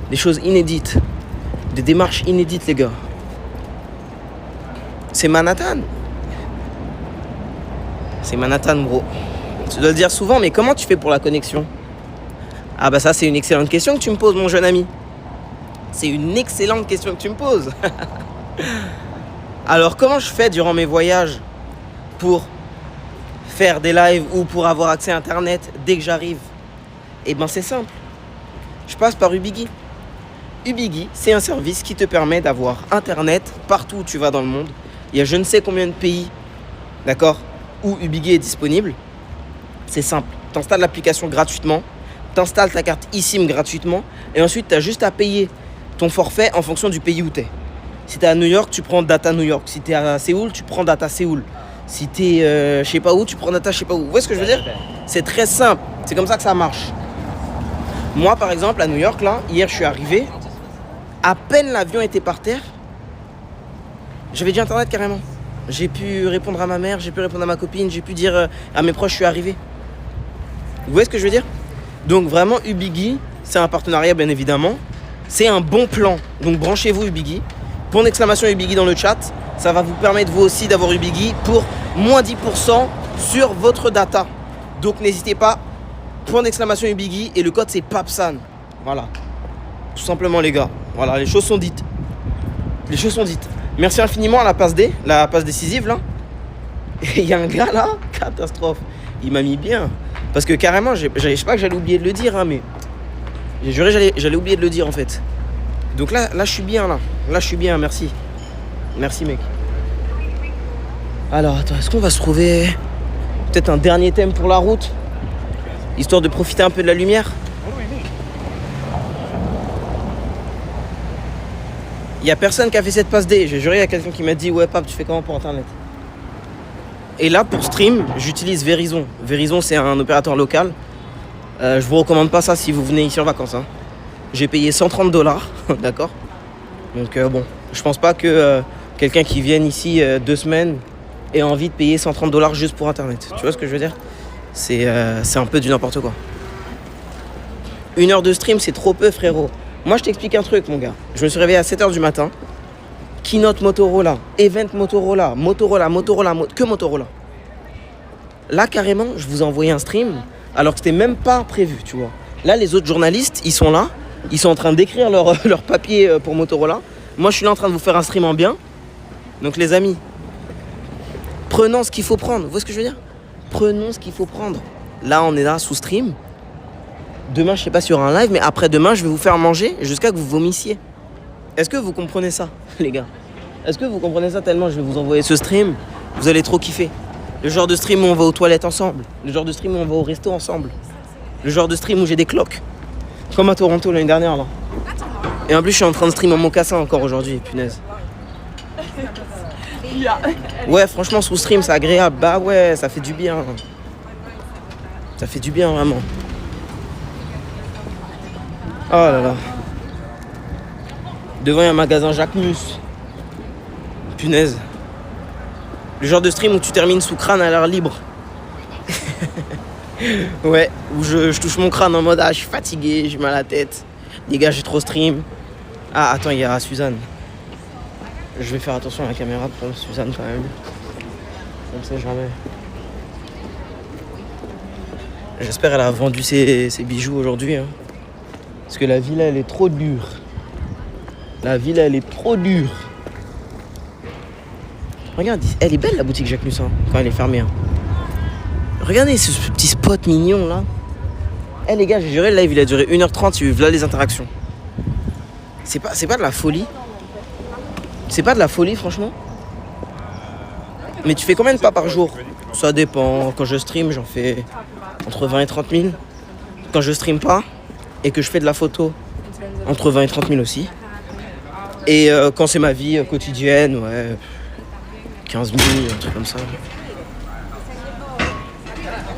Speaker 12: Des choses inédites. Des démarches inédites, les gars. C'est Manhattan. C'est Manhattan, bro. Tu dois le dire souvent, mais comment tu fais pour la connexion? Ah bah ça, c'est une excellente question que tu me poses, mon jeune ami. C'est une excellente question que tu me poses. Alors, comment je fais durant mes voyages pour faire des lives ou pour avoir accès à Internet dès que j'arrive? Eh ben, c'est simple. Je passe par Ubigi. Ubigi, c'est un service qui te permet d'avoir Internet partout où tu vas dans le monde. Il y a je ne sais combien de pays, d'accord, où Ubigi est disponible. C'est simple. Tu installes l'application gratuitement. Tu installes ta carte eSIM gratuitement. Et ensuite, tu as juste à payer ton forfait en fonction du pays où tu es. Si tu es à New York, tu prends Data New York. Si tu es à Séoul, tu prends Data Séoul. Si tu es je sais pas où, tu prends Data je sais pas où. Vous voyez ce que je veux dire? C'est très simple. C'est comme ça que ça marche. Moi, par exemple, à New York, là, hier, je suis arrivé. À peine l'avion était par terre, j'avais déjà Internet carrément. J'ai pu répondre à ma mère, j'ai pu répondre à ma copine, j'ai pu dire à mes proches, je suis arrivé. Vous voyez ce que je veux dire? Donc vraiment, Ubigi, c'est un partenariat bien évidemment. C'est un bon plan. Donc branchez-vous Ubigi. Point d'exclamation Ubigi dans le chat. Ça va vous permettre vous aussi d'avoir Ubigi pour moins 10% sur votre data. Donc n'hésitez pas. Point d'exclamation Ubigi et le code c'est PAPSAN. Voilà. Tout simplement les gars. Voilà, les choses sont dites. Les choses sont dites. Merci infiniment à la passe D, la passe décisive là. Et il y a un gars là, catastrophe. Il m'a mis bien. Parce que carrément, je sais pas que j'allais oublier de le dire, hein, mais j'ai juré j'allais oublier de le dire en fait. Donc là je suis bien là. Là je suis bien, merci. Merci mec. Alors attends, est-ce qu'on va se trouver peut-être un dernier thème pour la route? Histoire de profiter un peu de la lumière. Il n'y a personne qui a fait cette passe D. J'ai juré, il y a quelqu'un qui m'a dit ouais Pape, tu fais comment pour Internet? Et là pour stream, j'utilise Verizon. Verizon c'est un opérateur local. Je vous recommande pas ça si vous venez ici en vacances. Hein. J'ai payé $130, d'accord? Donc bon, je pense pas que quelqu'un qui vienne ici 2 semaines ait envie de payer $130 juste pour Internet. Tu vois ce que je veux dire? C'est un peu du n'importe quoi. 1 heure de stream, c'est trop peu, frérot. Moi, je t'explique un truc, mon gars. Je me suis réveillé à 7h du matin. Keynote Motorola, Event Motorola, que Motorola. Là, carrément, je vous ai envoyé un stream alors que c'était même pas prévu, tu vois. Là, les autres journalistes, ils sont là. Ils sont en train d'écrire leur papier pour Motorola. Moi, je suis là en train de vous faire un stream en bien. Donc, les amis, prenons ce qu'il faut prendre. Vous voyez ce que je veux dire? Prenons ce qu'il faut prendre. Là, on est là sous stream. Demain, je sais pas s'il y aura un live, mais après-demain, je vais vous faire manger jusqu'à que vous vomissiez. Est-ce que vous comprenez ça, les gars? Est-ce que vous comprenez ça tellement je vais vous envoyer ce stream? Vous allez trop kiffer. Le genre de stream où on va aux toilettes ensemble. Le genre de stream où on va au resto ensemble. Le genre de stream où j'ai des cloques. Comme à Toronto l'année dernière là. Et en plus je suis en train de stream en mocassin encore aujourd'hui, punaise. Ouais, franchement sous stream c'est agréable. Bah ouais, ça fait du bien. Ça fait du bien vraiment. Oh là là. Devant il y a un magasin Jacquemus. Punaise. Le genre de stream où tu termines sous crâne à l'air libre. Ouais, où je touche mon crâne en mode ah je suis fatigué, j'ai mal à la tête. Les gars j'ai trop stream. Ah attends, il y a Suzanne. Je vais faire attention à la caméra pour Suzanne quand même. On ne sait jamais. J'espère qu'elle a vendu ses bijoux aujourd'hui. Hein. Parce que la villa elle est trop dure. La villa elle est trop dure. Regarde, elle est belle la boutique Jacquemus hein, quand elle est fermée. Hein. Regardez ce petit spot mignon là. Eh les gars, j'ai juré le live il a duré 1h30, il y a eu là les interactions. C'est pas de la folie. C'est pas de la folie franchement. Mais tu fais combien de pas par jour? Ça dépend. Quand je stream, j'en fais entre 20 et 30 000. Quand je stream pas et que je fais de la photo, entre 20 et 30 000 aussi. Et quand c'est ma vie quotidienne, ouais, 15 000, un truc comme ça.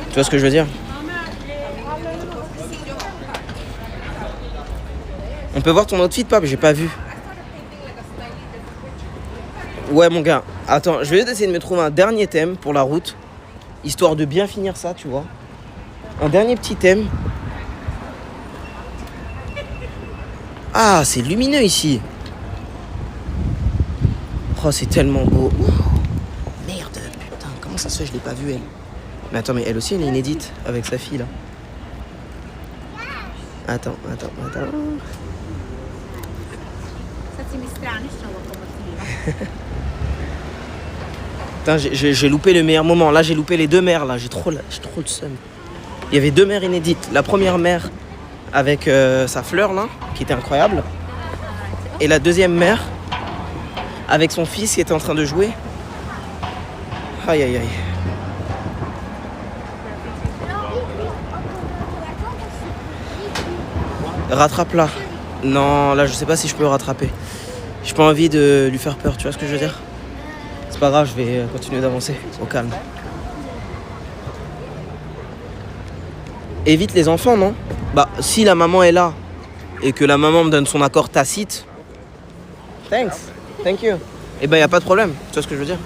Speaker 12: Tu vois ce que je veux dire? On peut voir ton outfit, Pape? J'ai pas vu. Ouais, mon gars. Attends, je vais essayer de me trouver un dernier thème pour la route. Histoire de bien finir ça, tu vois. Un dernier petit thème. Ah, c'est lumineux ici. Oh, c'est tellement beau. Wow. Merde, putain, comment ça se fait? Je l'ai pas vue, elle. Mais attends, mais elle aussi, elle est inédite avec sa fille, là. Attends. Putain, j'ai loupé le meilleur moment. Là, j'ai loupé les deux mères, là. J'ai trop le seum. Il y avait deux mères inédites. La première mère avec sa fleur, là, qui était incroyable. Et la deuxième mère avec son fils qui était en train de jouer. Aïe, aïe, aïe. Rattrape-la. Non, là, je sais pas si je peux le rattraper. J'ai pas envie de lui faire peur, tu vois ce que je veux dire? C'est pas grave, je vais continuer d'avancer, au calme. Évite les enfants, non? Bah, si la maman est là et que la maman me donne son accord tacite, thank you. Et ben, y a pas de problème, tu vois ce que je veux dire?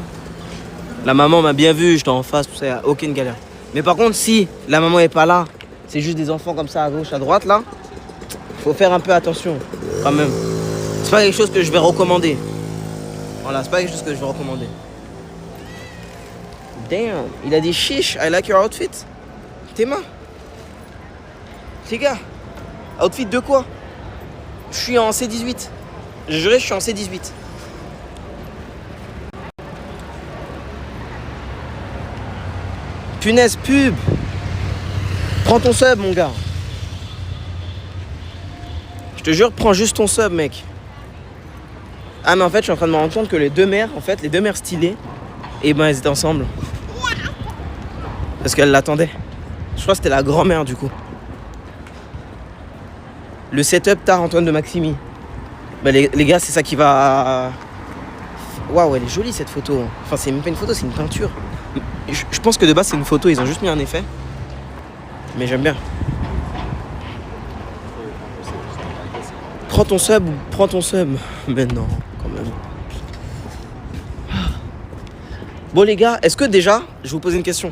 Speaker 12: La maman m'a bien vu, j'étais en face, tout ça, y a aucune galère. Mais par contre, si la maman est pas là, c'est juste des enfants comme ça à gauche, à droite, là, faut faire un peu attention, quand même. C'est pas quelque chose que je vais recommander. Voilà, c'est pas quelque chose que je vais recommander. Damn, il a dit chiche, I like your outfit. Tes mains. Les gars, outfit de quoi? Je suis en C18. J'ai juré, je suis en C18. Punaise, pub. Prends ton sub, mon gars. Je te jure, prends juste ton sub, mec. Ah, mais en fait, je suis en train de me rendre compte que les deux mères stylées, et ben, elles étaient ensemble. Parce qu'elles l'attendaient. Je crois que c'était la grand-mère, du coup. Le setup tard Antoine de Maximi. Bah, les gars, c'est ça qui va... Waouh, elle est jolie, cette photo. Enfin, c'est même pas une photo, c'est une peinture. Je pense que de base, c'est une photo, ils ont juste mis un effet. Mais j'aime bien. Prends ton sub ou prends ton sub. Mais non, quand même. Bon les gars, est-ce que déjà, je vais vous poser une question.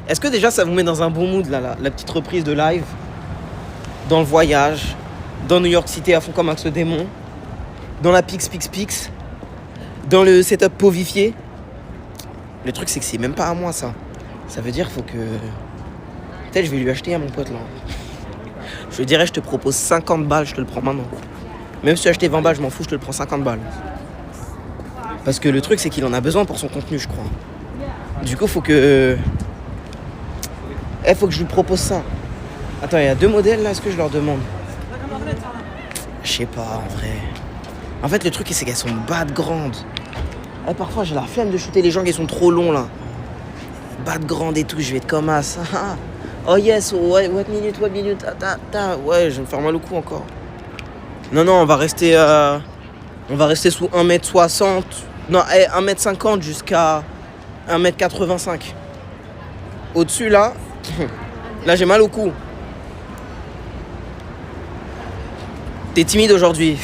Speaker 12: Est-ce que déjà ça vous met dans un bon mood là, la petite reprise de live? Dans le voyage, dans New York City à fond comme Max le démon, dans la Pix, dans le setup povifié. Le truc c'est que c'est même pas à moi ça. Ça veut dire faut que... Peut-être je vais lui acheter à mon pote là. Je lui dirais je te propose 50 balles, je te le prends maintenant. Même si tu as acheté 20 balles, je m'en fous, je te le prends 50 balles. Parce que le truc c'est qu'il en a besoin pour son contenu je crois. Du coup faut que... faut que je lui propose ça. Attends, il y a deux modèles là, est-ce que je leur demande? Je sais pas en vrai. En fait, le truc, c'est qu'elles sont bad grandes. Et parfois, j'ai la flemme de shooter les gens qui sont trop longs, là. Bad grande et tout, je vais être comme as. Oh yes, what minute. Ouais, je vais me faire mal au cou encore. Non, on va rester sous 1m60. Non, 1m50 jusqu'à 1m85. Au-dessus, là, là, j'ai mal au cou. T'es timide aujourd'hui.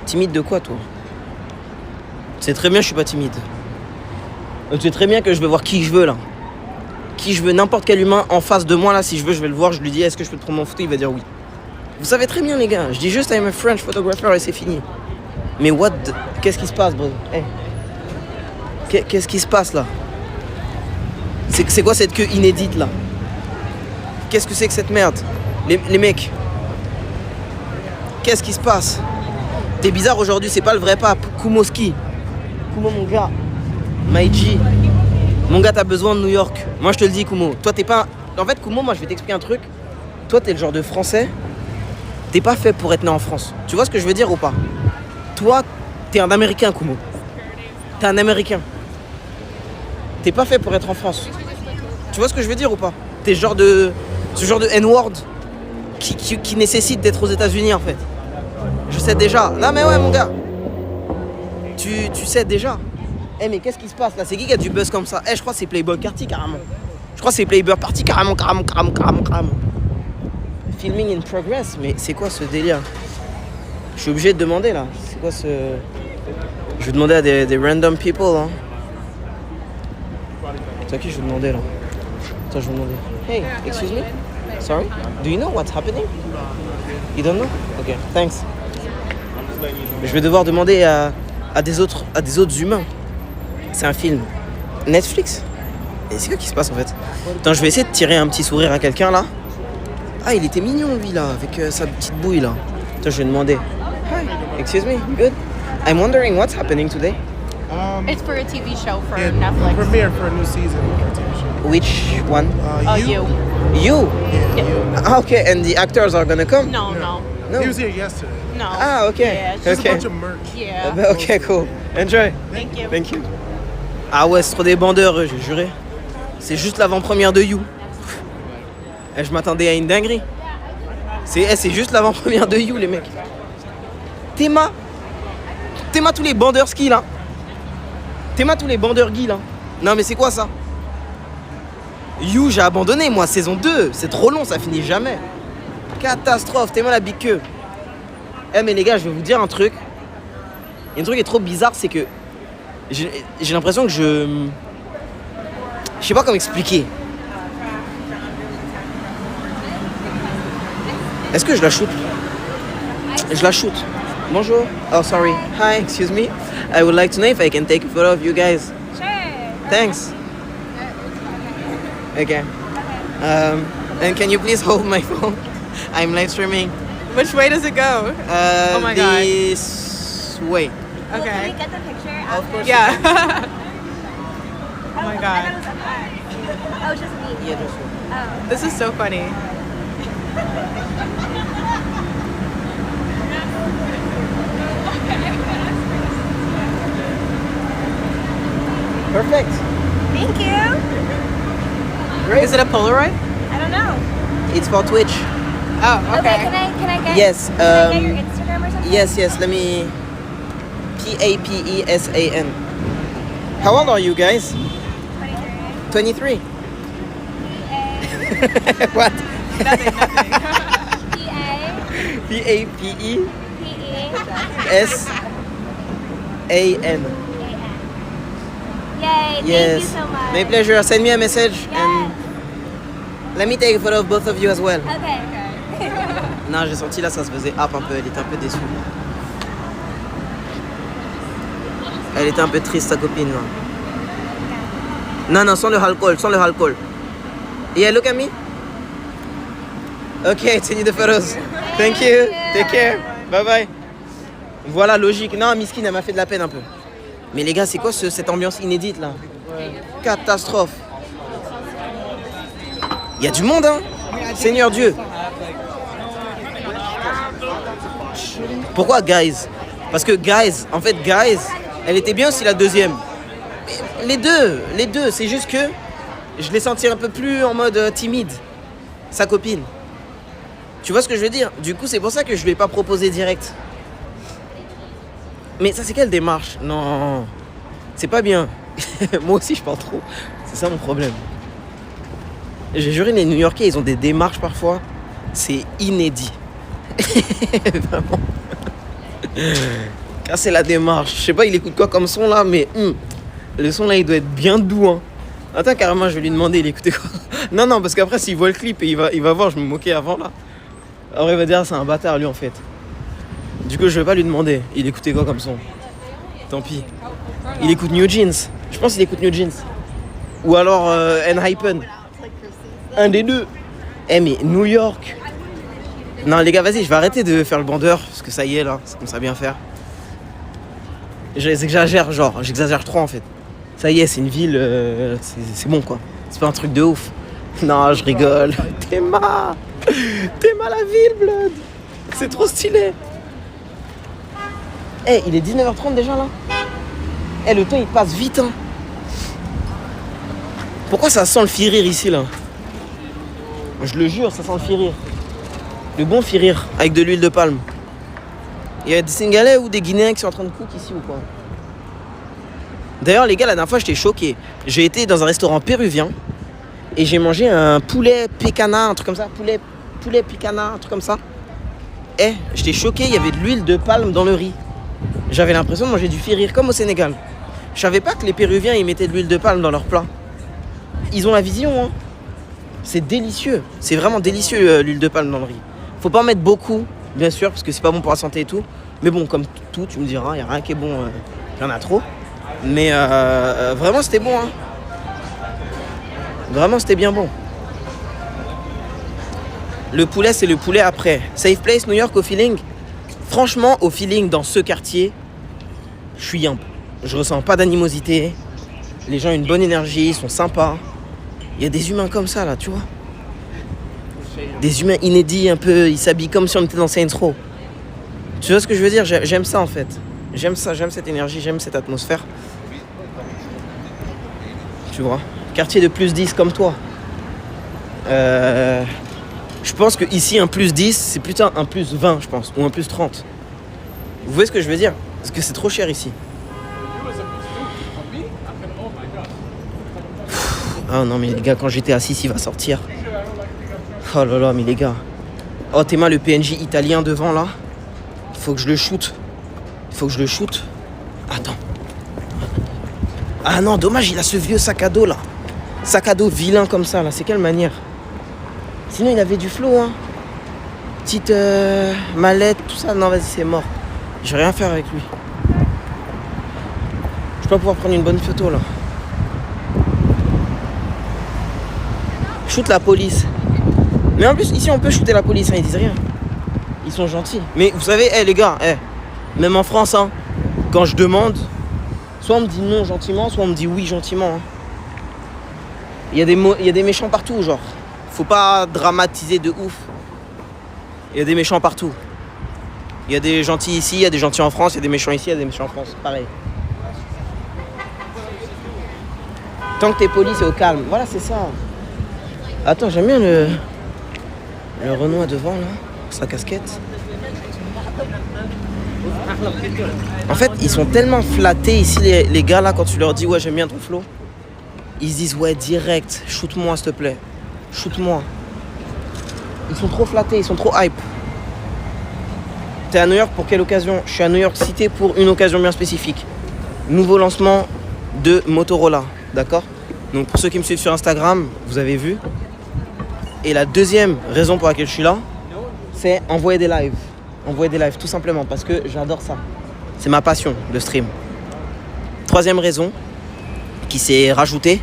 Speaker 12: Timide de quoi, toi? Tu sais très bien que je suis pas timide. Tu sais très bien que je vais voir qui je veux, là. Qui je veux, n'importe quel humain en face de moi, là, si je veux, je vais le voir, je lui dis, est-ce que je peux te prendre mon photo? Il va dire oui. Vous savez très bien, les gars. Je dis juste, I'm a French photographer et c'est fini. Mais qu'est-ce qui se passe, bro? Hey. Qu'est-ce qui se passe, là? C'est quoi cette queue inédite, là? Qu'est-ce que c'est que cette merde? Les mecs. Qu'est-ce qui se passe? T'es bizarre aujourd'hui, c'est pas le vrai pape. Kumoski. Kumo, mon gars. Maïji. Mon gars, t'as besoin de New York. Moi, je te le dis, Kumo. Toi, t'es pas... En fait, Kumo, moi, je vais t'expliquer un truc. Toi, t'es le genre de Français. T'es pas fait pour être né en France. Tu vois ce que je veux dire ou pas? Toi, t'es un Américain, Kumo. T'es un Américain. T'es pas fait pour être en France. Tu vois ce que je veux dire ou pas? T'es ce genre de N-word qui nécessite d'être aux États-Unis, en fait. Je sais déjà. Non, mais ouais, mon gars. Tu sais déjà. Eh, mais qu'est-ce qui se passe là? C'est qui a du buzz comme ça? Je crois que c'est Playboy Carty carrément. Je crois que c'est Playboy Party carrément. Filming in progress, mais c'est quoi ce délire? Je suis obligé de demander là. C'est quoi ce... Je vais demander à des random people hein. C'est à qui je vais demander là? Attends, je vais demander. Hey, excuse me? Sorry? Do you know what's happening? You don't know? Ok, thanks. Je vais devoir demander à des autres humains. C'est un film. Netflix? Et c'est quoi qui se passe en fait? Attends, je vais essayer de tirer un petit sourire à quelqu'un là. Ah, il était mignon lui là, avec sa petite bouille là. Attends, je vais demander. Hi, excuse me, good? I'm wondering what's happening today.
Speaker 3: It's for a TV show for
Speaker 10: Yeah,
Speaker 3: Netflix.
Speaker 10: premiere for a new season for a TV show.
Speaker 12: Which one?
Speaker 3: You.
Speaker 12: You?
Speaker 10: Yeah, you.
Speaker 12: Ah, okay, and the actors are gonna come?
Speaker 3: No.
Speaker 10: He was here yesterday.
Speaker 3: No.
Speaker 12: Ah, okay.
Speaker 3: Yeah,
Speaker 10: Just
Speaker 12: Okay.
Speaker 10: a bunch of merch.
Speaker 3: Yeah.
Speaker 12: Okay, cool. Enjoy.
Speaker 3: Thank you.
Speaker 12: Thank you. Ah ouais, c'est trop des bandeurs, eux, j'ai juré. C'est juste l'avant-première de You. Et je m'attendais à une dinguerie. C'est juste l'avant-première de You, les mecs. Théma tous les bandeurs ski, là. Théma tous les bandeurs gui, là. Non, mais c'est quoi, ça? You, j'ai abandonné, moi, saison 2. C'est trop long, ça finit jamais. Catastrophe, Théma la big queue. Mais les gars, je vais vous dire un truc. Il y a un truc qui est trop bizarre, c'est que j'ai l'impression que je sais pas comment expliquer. Est-ce que je la shoot? Je la shoot. Bonjour. Oh, sorry. Hi, excuse me. I would like to know if I can take a photo of you guys.
Speaker 3: Sure.
Speaker 12: Thanks. Okay. And can you please hold my phone? I'm live streaming.
Speaker 3: Which way does it go? Oh my God.
Speaker 12: This way.
Speaker 3: Okay.
Speaker 14: Can we get the picture?
Speaker 12: Of course.
Speaker 3: Yeah. Oh my
Speaker 14: I thought
Speaker 3: God.
Speaker 14: it was up there. Oh, just me.
Speaker 12: Yeah, this way.
Speaker 14: Oh.
Speaker 3: This is so funny.
Speaker 12: Perfect.
Speaker 14: Thank you.
Speaker 12: Great.
Speaker 3: Is it a Polaroid?
Speaker 14: I don't know.
Speaker 12: It's for Twitch.
Speaker 3: Oh,
Speaker 14: Okay,
Speaker 3: okay.
Speaker 14: can I get
Speaker 12: Yes.
Speaker 14: Can I get your Instagram or something?
Speaker 12: Yes. Let me. PAPESAN. How old are you guys? 23. What?
Speaker 3: Nothing.
Speaker 14: PAPESAN. Yay,
Speaker 12: Yes.
Speaker 14: thank you so much.
Speaker 12: My pleasure. Send me a message
Speaker 14: Yes.
Speaker 12: and let me take a photo of both of you as well.
Speaker 14: Okay.
Speaker 12: Non, j'ai senti là, ça se faisait up un peu. Elle était un peu déçue. Elle était un peu triste, sa copine. Là. Non, sans le alcool, Yeah, look at me. Okay, send you the photos. Thank you. Take care. Bye bye. Voilà, logique. Non, Miskin, elle m'a fait de la peine un peu. Mais les gars, c'est quoi cette ambiance inédite là? Catastrophe. Il y a du monde, hein? Seigneur Dieu. Pourquoi, guys? Parce que Guys, elle était bien aussi la deuxième. Les deux, c'est juste que je l'ai senti un peu plus en mode timide, sa copine. Tu vois ce que je veux dire? Du coup, c'est pour ça que je lui ai pas proposé direct. Mais ça, c'est quelle démarche? Non, c'est pas bien. Moi aussi, je parle trop. C'est ça mon problème. J'ai juré, les New-Yorkais, ils ont des démarches parfois. C'est inédit. Vraiment. Casser la démarche. Je sais pas, il écoute quoi comme son là, mais le son là, il doit être bien doux. Hein. Attends, carrément, je vais lui demander, il écoutait quoi? Non, parce qu'après, s'il voit le clip et il va voir, je me moquais avant là. Alors, il va dire, c'est un bâtard lui en fait. Du coup, je vais pas lui demander, il écoutait quoi comme son? Tant pis. Il écoute New Jeans. Je pense qu'il écoute New Jeans. Ou alors Enhypen. Un des deux. Mais New York. Non les gars, vas-y, je vais arrêter de faire le bandeur. Parce que ça y est là, c'est comme ça bien faire. J'exagère trop en fait. Ça y est, c'est une ville, c'est bon quoi. C'est pas un truc de ouf. Non, je rigole. Théma la ville, blood. C'est trop stylé. Il est 19h30 déjà là. Le temps il passe vite hein. Pourquoi ça sent le firir ici là? Je le jure, ça sent le firir. Le bon firir avec de l'huile de palme. Il y a des Sénégalais ou des Guinéens qui sont en train de cook ici ou quoi? D'ailleurs les gars, la dernière fois j'étais choqué. J'ai été dans un restaurant péruvien et j'ai mangé un poulet picana, un truc comme ça. Poulet picana, un truc comme ça. J'étais choqué, il y avait de l'huile de palme dans le riz. J'avais l'impression de manger du firir comme au Sénégal. Je savais pas que les Péruviens ils mettaient de l'huile de palme dans leur plat. Ils ont la vision hein. C'est délicieux. C'est vraiment délicieux l'huile de palme dans le riz. Faut pas en mettre beaucoup, bien sûr, parce que c'est pas bon pour la santé et tout. Mais bon, comme tout, tu me diras, y a rien qui est bon. Il y en a trop. Mais vraiment c'était bon hein. Vraiment c'était bien bon. Le poulet c'est le poulet après. Safe Place New York au feeling. Franchement au feeling dans ce quartier, je suis humble. Je ressens pas d'animosité. Les gens ont une bonne énergie, ils sont sympas. Il y a des humains comme ça là, tu vois. Des humains inédits un peu, ils s'habillent comme si on était dans Saints Row. Tu vois ce que je veux dire? J'aime ça en fait. J'aime ça, j'aime cette énergie, j'aime cette atmosphère. Tu vois, quartier de plus 10 comme toi. Je pense que ici un plus 10, c'est plutôt un plus 20, je pense, ou un plus 30. Vous voyez ce que je veux dire? Parce que c'est trop cher ici. Ah non mais les gars, quand j'étais assis, il va sortir. Oh là là, mais les gars. Oh Théma, le PNJ italien devant là. Faut que je le shoot. Attends. Ah non, dommage, il a ce vieux sac à dos là. Sac à dos vilain comme ça là, c'est quelle manière? Sinon il avait du flow hein. Petite mallette, tout ça. Non vas-y, c'est mort. Je vais rien faire avec lui. Je vais pas pouvoir prendre une bonne photo là. Shoot la police. Mais en plus ici on peut shooter la police, hein, ils disent rien. Ils sont gentils. Mais vous savez, les gars, même en France, hein, quand je demande, soit on me dit non gentiment, soit on me dit oui gentiment. Hein. Il y a des méchants partout, genre. Faut pas dramatiser de ouf. Il y a des méchants partout. Il y a des gentils ici, il y a des gentils en France, il y a des méchants ici, il y a des méchants en France. Pareil. Tant que t'es poli, c'est au calme. Voilà, c'est ça. Attends, j'aime bien le Renoir devant, là. Sa casquette. En fait, ils sont tellement flattés ici, les gars, là, quand tu leur dis « Ouais, j'aime bien ton flow », ils se disent « Ouais, direct, shoot-moi, s'il te plaît. Shoot-moi. » Ils sont trop flattés, ils sont trop hype. T'es à New York pour quelle occasion? Je suis à New York City pour une occasion bien spécifique. Nouveau lancement de Motorola, d'accord? Donc pour ceux qui me suivent sur Instagram, vous avez vu. Et la deuxième raison pour laquelle je suis là, c'est envoyer des lives. Envoyer des lives, tout simplement, parce que j'adore ça. C'est ma passion, le stream. Troisième raison, qui s'est rajoutée,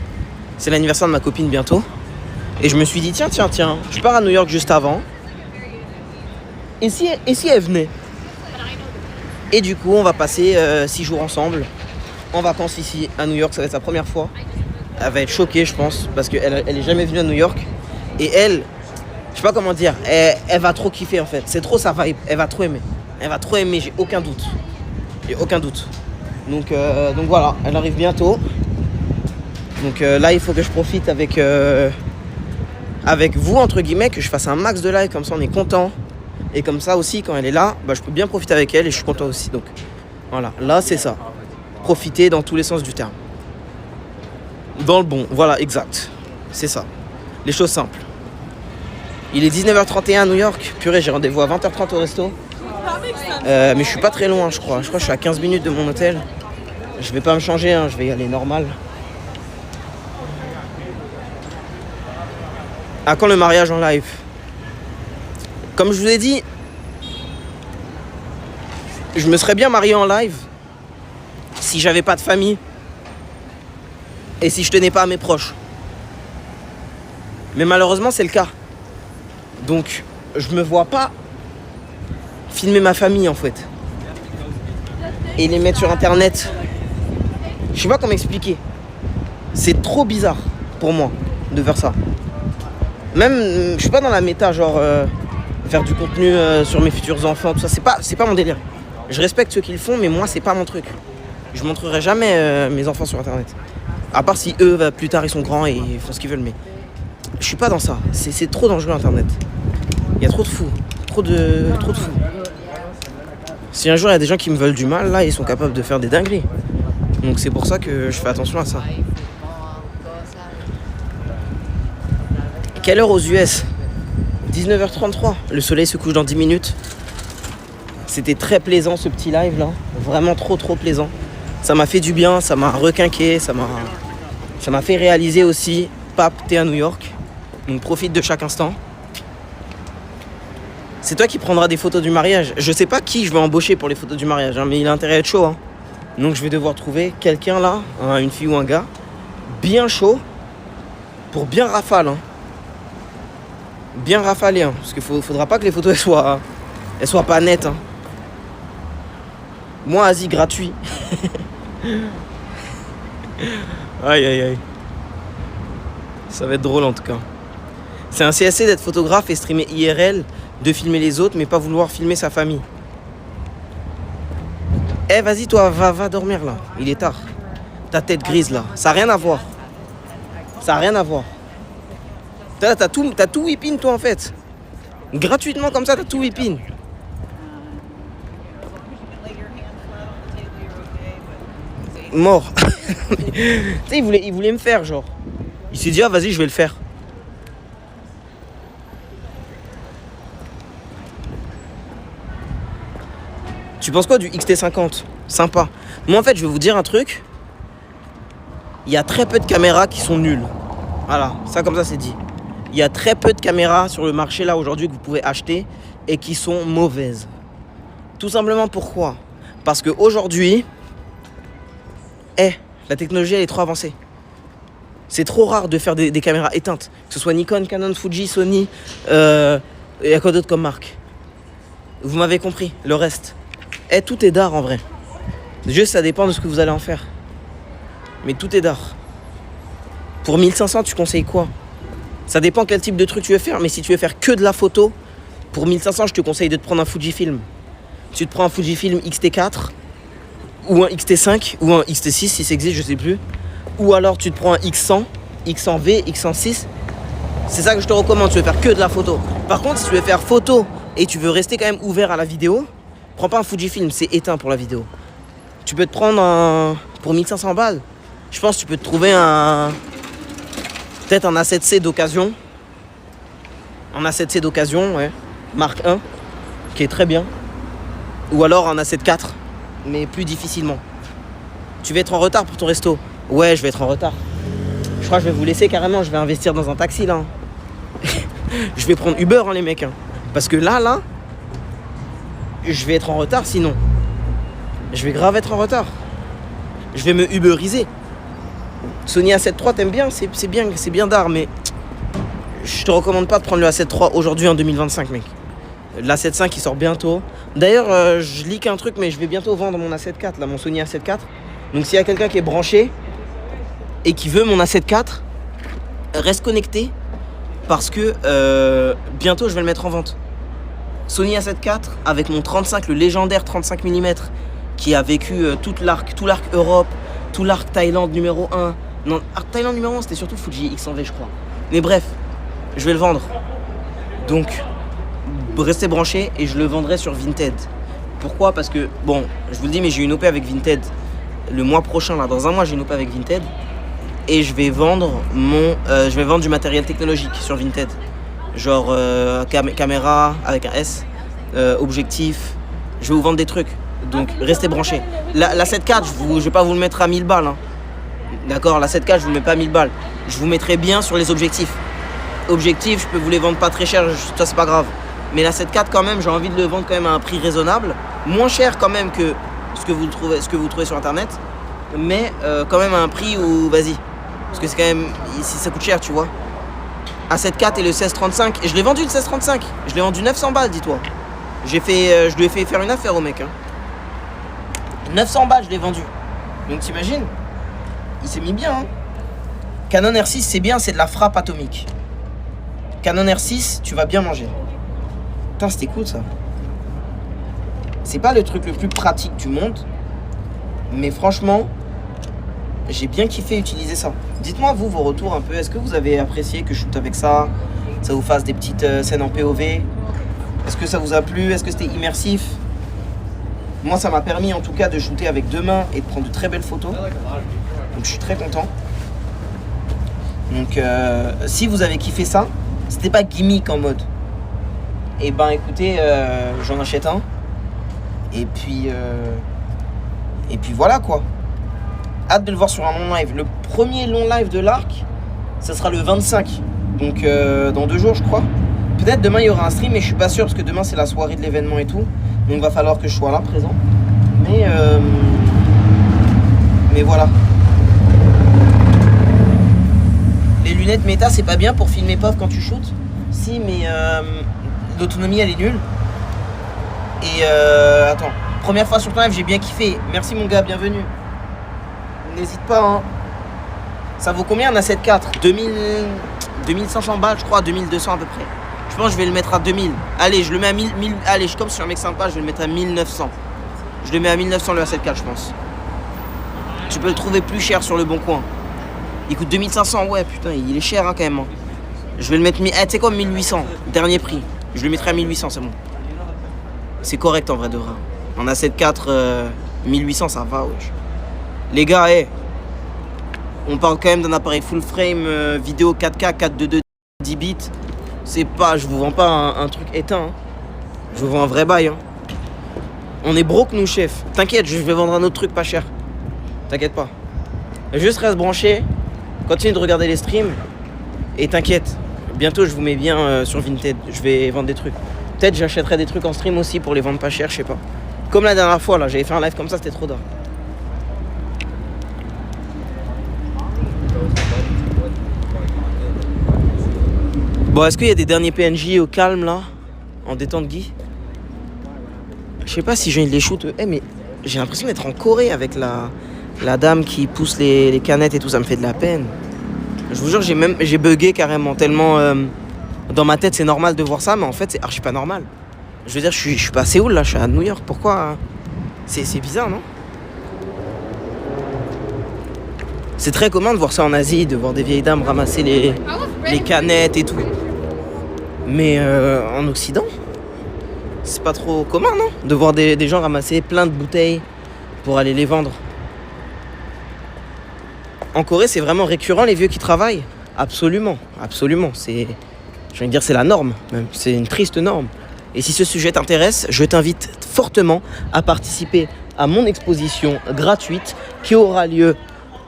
Speaker 12: c'est l'anniversaire de ma copine bientôt. Et je me suis dit, tiens, je pars à New York juste avant. Et si elle venait? Et du coup, on va passer 6 jours ensemble, en vacances ici à New York. Ça va être sa première fois. Elle va être choquée, je pense, parce qu'elle est jamais venue à New York. Et elle, je sais pas comment dire, elle va trop kiffer en fait. C'est trop sa vibe, elle va trop aimer. Elle va trop aimer, j'ai aucun doute. J'ai aucun doute. Donc voilà, elle arrive bientôt. Donc là, il faut que je profite avec vous, entre guillemets, que je fasse un max de live, comme ça on est content. Et comme ça aussi, quand elle est là, bah, je peux bien profiter avec elle et je suis content aussi. Donc voilà, là c'est ça. Profiter dans tous les sens du terme. Dans le bon, voilà, exact. C'est ça. Les choses simples. Il est 19h31 à New York. Purée, j'ai rendez-vous à 20h30 au resto. Mais je suis pas très loin, je crois. Je crois que je suis à 15 minutes de mon hôtel. Je vais pas me changer, hein, je vais y aller normal. À quand le mariage en live? Comme je vous ai dit, je me serais bien marié en live si j'avais pas de famille et si je tenais pas à mes proches. Mais malheureusement, c'est le cas. Donc, je me vois pas filmer ma famille en fait et les mettre sur internet. Je sais pas comment expliquer. C'est trop bizarre pour moi de faire ça. Même, je suis pas dans la méta, genre faire du contenu sur mes futurs enfants, tout ça. C'est pas mon délire. Je respecte ceux qui le font, mais moi, c'est pas mon truc. Je montrerai jamais mes enfants sur internet. À part si eux, plus tard, ils sont grands et ils font ce qu'ils veulent. Mais je suis pas dans ça. C'est trop dangereux internet. Il y a trop de fous. Trop de fous. Si un jour il y a des gens qui me veulent du mal, là, ils sont capables de faire des dingueries. Donc c'est pour ça que je fais attention à ça. Quelle heure aux US? 19h33. Le soleil se couche dans 10 minutes. C'était très plaisant ce petit live là. Vraiment trop plaisant. Ça m'a fait du bien, ça m'a requinqué, ça m'a fait réaliser aussi. Pape, t'es à New York. Donc profite de chaque instant. C'est toi qui prendras des photos du mariage. Je sais pas qui je vais embaucher pour les photos du mariage, hein, mais il a intérêt à être chaud. Hein. Donc je vais devoir trouver quelqu'un là, hein, une fille ou un gars, bien chaud, pour bien rafale. Hein. Bien rafalé, hein, parce qu'il faudra pas que les photos elles soient pas nettes. Hein. Moi, Asie, gratuit. Aïe. Ça va être drôle en tout cas. C'est un CSC d'être photographe et streamer IRL, de filmer les autres, mais pas vouloir filmer sa famille. Eh, vas-y, toi, va dormir là. Il est tard. Ta tête grise là. Ça n'a rien à voir. Ça n'a rien à voir. T'as tout whippin, toi, en fait. Gratuitement comme ça, t'as tout whippin. Mort. Tu sais, il voulait me faire, genre. Il s'est dit, ah, vas-y, je vais le faire. Tu penses quoi du XT50? Sympa. Moi, en fait, je vais vous dire un truc. Il y a très peu de caméras qui sont nulles. Voilà, ça comme ça, c'est dit. Il y a très peu de caméras sur le marché, là, aujourd'hui, que vous pouvez acheter et qui sont mauvaises. Tout simplement pourquoi? Parce qu'aujourd'hui, la technologie, elle est trop avancée. C'est trop rare de faire des caméras éteintes. Que ce soit Nikon, Canon, Fuji, Sony, et à quoi d'autre comme marque. Vous m'avez compris, le reste. Tout est d'art en vrai. Juste ça dépend de ce que vous allez en faire. Mais tout est d'art. Pour 1500, tu conseilles quoi? Ça dépend quel type de truc tu veux faire. Mais si tu veux faire que de la photo, pour 1500, je te conseille de te prendre un Fujifilm. Tu te prends un Fujifilm X-T4 ou un X-T5 ou un X-T6 si ça existe, je sais plus. Ou alors tu te prends un X100, X100V, X106. C'est ça que je te recommande, tu veux faire que de la photo. Par contre, si tu veux faire photo et tu veux rester quand même ouvert à la vidéo, prends pas un Fujifilm, c'est éteint pour la vidéo. Tu peux te prendre pour 1500 balles. Je pense que tu peux te trouver peut-être un A7C d'occasion. Un A7C d'occasion, ouais. Marque 1, qui est très bien. Ou alors un A7 IV, mais plus difficilement. Tu vas être en retard pour ton resto? Ouais, je vais être en retard. Je crois que je vais vous laisser carrément, je vais investir dans un taxi là. Je vais prendre Uber, hein, les mecs. Hein. Parce que là, je vais être en retard sinon. Je vais grave être en retard. Je vais me uberiser. Sony A7 III, t'aimes bien? C'est bien d'art, mais je te recommande pas de prendre le A7 III aujourd'hui en 2025, mec. L'A7 V qui sort bientôt. D'ailleurs, je leak un truc, mais je vais bientôt vendre mon A7 IV, là, mon Sony A7 IV. Donc s'il y a quelqu'un qui est branché et qui veut mon A7 IV, reste connecté parce que bientôt je vais le mettre en vente. Sony A7 IV avec mon 35, le légendaire 35 mm qui a vécu tout l'arc Europe, tout l'arc Thaïlande numéro 1. Non, arc Thaïlande numéro 1, c'était surtout Fuji X100V, je crois. Mais bref, je vais le vendre. Donc, restez branchés et je le vendrai sur Vinted. Pourquoi? Parce que, bon, je vous le dis, mais j'ai une OP avec Vinted le mois prochain, là, dans un mois, j'ai une OP avec Vinted. Et je vais vendre du matériel technologique sur Vinted. Genre caméra avec un S, objectif. Je vais vous vendre des trucs. Donc restez branchés. La 7.4, je vais pas vous le mettre à 1000 balles. Hein. D'accord, la 7.4, je vous le mets pas à 1000 balles. Je vous mettrai bien sur les objectifs. Objectifs, je peux vous les vendre pas très cher, ça c'est pas grave. Mais la 7.4 quand même, j'ai envie de le vendre quand même à un prix raisonnable. Moins cher quand même que ce que vous trouvez sur internet. Mais quand même à un prix où, vas-y. Parce que c'est quand même, ça coûte cher, tu vois. À 7.4 et le 1635. Et je l'ai vendu le 1635. Je l'ai vendu 900 balles, dis-toi. Je lui ai fait faire une affaire au mec. Hein. 900 balles, je l'ai vendu. Donc t'imagines, il s'est mis bien. Hein. Canon R6, c'est bien, c'est de la frappe atomique. Canon R6, tu vas bien manger. Putain, c'était cool ça. C'est pas le truc le plus pratique du monde. Mais franchement, j'ai bien kiffé utiliser ça. Dites-moi vous vos retours un peu. Est-ce que vous avez apprécié que je shoote avec ça? Ça vous fasse des petites scènes en POV? Est-ce que ça vous a plu? Est-ce que c'était immersif? Moi ça m'a permis en tout cas de shooter avec 2 mains et de prendre de très belles photos. Donc je suis très content. Donc si vous avez kiffé ça, c'était pas gimmick en mode. Et ben écoutez, j'en achète un. Et puis voilà quoi. Hâte de le voir sur un long live. Le premier long live de l'arc, ça sera le 25. Donc dans 2 jours je crois. Peut-être demain il y aura un stream, mais je suis pas sûr parce que demain c'est la soirée de l'événement et tout. Donc il va falloir que je sois là présent. Mais voilà. Les lunettes méta c'est pas bien pour filmer POV quand tu shootes. Si, mais l'autonomie elle est nulle. Et attends, première fois sur ton live, j'ai bien kiffé. Merci mon gars, bienvenue. N'hésite pas hein. Ça vaut combien un A7 IV? 2500 balles je crois, 2200 à peu près. Je pense que je vais le mettre à 2000. Allez, je le mets à 1000. Allez, comme je suis un mec sympa, je vais le mettre à 1900. Je le mets à 1900 le A7 IV je pense. Tu peux le trouver plus cher sur le bon coin. Il coûte 2500, ouais putain, il est cher hein, quand même. Hein. Je vais le mettre, tu sais quoi, 1800, dernier prix. Je le mettrai à 1800, c'est bon. C'est correct en vrai de vrai. En A7 IV, 1800 ça va, wesh. Les gars, on parle quand même d'un appareil full frame, vidéo 4K, 422, 10 bits. C'est pas, je vous vends pas un truc éteint. Hein. Je vous vends un vrai bail. Hein. On est broke nous, chef. T'inquiète, je vais vendre un autre truc pas cher. T'inquiète pas. Juste reste branché, continue de regarder les streams. Et t'inquiète, bientôt je vous mets bien sur Vinted. Je vais vendre des trucs. Peut-être j'achèterai des trucs en stream aussi pour les vendre pas cher, je sais pas. Comme la dernière fois, là, j'avais fait un live comme ça, c'était trop d'or. Bon, est-ce qu'il y a des derniers PNJ au calme là? En détente Guy? Je sais pas si j'ai les shoot. Mais j'ai l'impression d'être en Corée avec la dame qui pousse les canettes et tout, ça me fait de la peine. Je vous jure, j'ai bugué carrément, tellement dans ma tête c'est normal de voir ça, mais en fait c'est archi pas normal. Je veux dire, je suis pas à Séoul là, je suis à New York, pourquoi? C'est bizarre, non? C'est très commun de voir ça en Asie, de voir des vieilles dames ramasser les canettes et tout. Mais en Occident, c'est pas trop commun, non? De voir des gens ramasser plein de bouteilles pour aller les vendre. En Corée, c'est vraiment récurrent, les vieux qui travaillent. Absolument, absolument. Je veux dire, c'est la norme, même. C'est une triste norme. Et si ce sujet t'intéresse, je t'invite fortement à participer à mon exposition gratuite qui aura lieu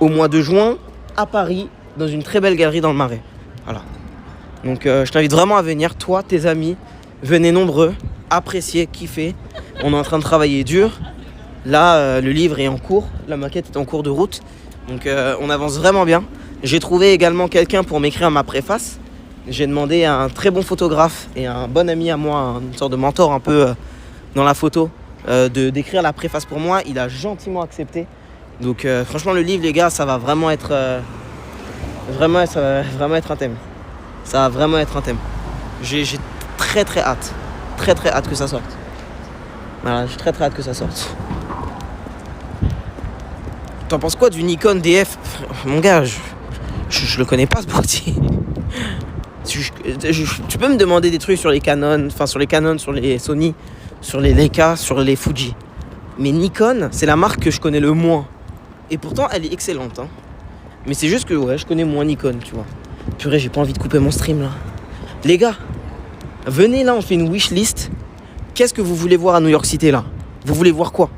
Speaker 12: au mois de juin à Paris, dans une très belle galerie dans le Marais. Voilà. Donc, je t'invite vraiment à venir, toi, tes amis. Venez nombreux, appréciez, kiffez. On est en train de travailler dur. Là, le livre est en cours, la maquette est en cours de route. Donc on avance vraiment bien. J'ai trouvé également quelqu'un pour m'écrire ma préface. J'ai demandé à un très bon photographe et à un bon ami à moi, une sorte de mentor un peu dans la photo, d'écrire la préface pour moi. Il a gentiment accepté. Donc franchement le livre les gars, ça va vraiment être un thème. Ça va vraiment être un thème. J'ai très hâte. Très hâte que ça sorte. Voilà, j'ai très hâte que ça sorte. T'en penses quoi du Nikon DF? Mon gars, je le connais pas ce boîtier. Tu peux me demander des trucs sur les Canon, sur les Sony, sur les Leica, sur les Fuji. Mais Nikon, c'est la marque que je connais le moins. Et pourtant, elle est excellente. Hein. Mais c'est juste que ouais, je connais moins Nikon, tu vois. Purée, j'ai pas envie de couper mon stream là. Les gars, venez là, on fait une wishlist. Qu'est-ce que vous voulez voir à New York City là? Vous voulez voir quoi?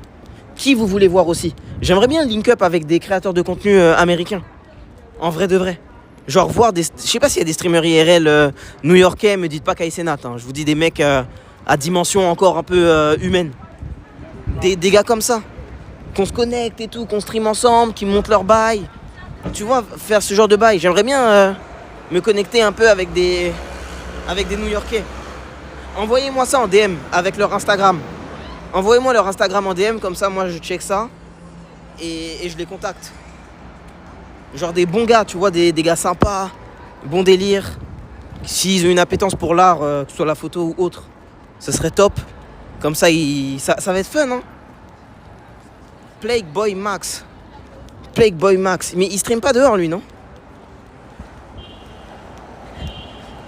Speaker 12: Qui vous voulez voir aussi? J'aimerais bien link up avec des créateurs de contenu américains. En vrai de vrai. Genre voir des... Je sais pas s'il y a des streamers IRL new-yorkais, me dites pas Kai Cenat. Hein. Je vous dis des mecs à dimension encore un peu humaine. Des gars comme ça. Qu'on se connecte et tout, qu'on stream ensemble, qui montent leur bail. Tu vois, faire ce genre de bail. J'aimerais bien me connecter un peu avec des New-Yorkais. Envoyez-moi ça en DM avec leur Instagram. Envoyez-moi leur Instagram en DM, comme ça moi je check ça et je les contacte. Genre des bons gars, tu vois, des gars sympas, bon délire. S'ils ont une appétence pour l'art, que ce soit la photo ou autre, ce serait top. Comme ça, ça va être fun, hein. Plague Boy Max. Mais il stream pas dehors, lui, non?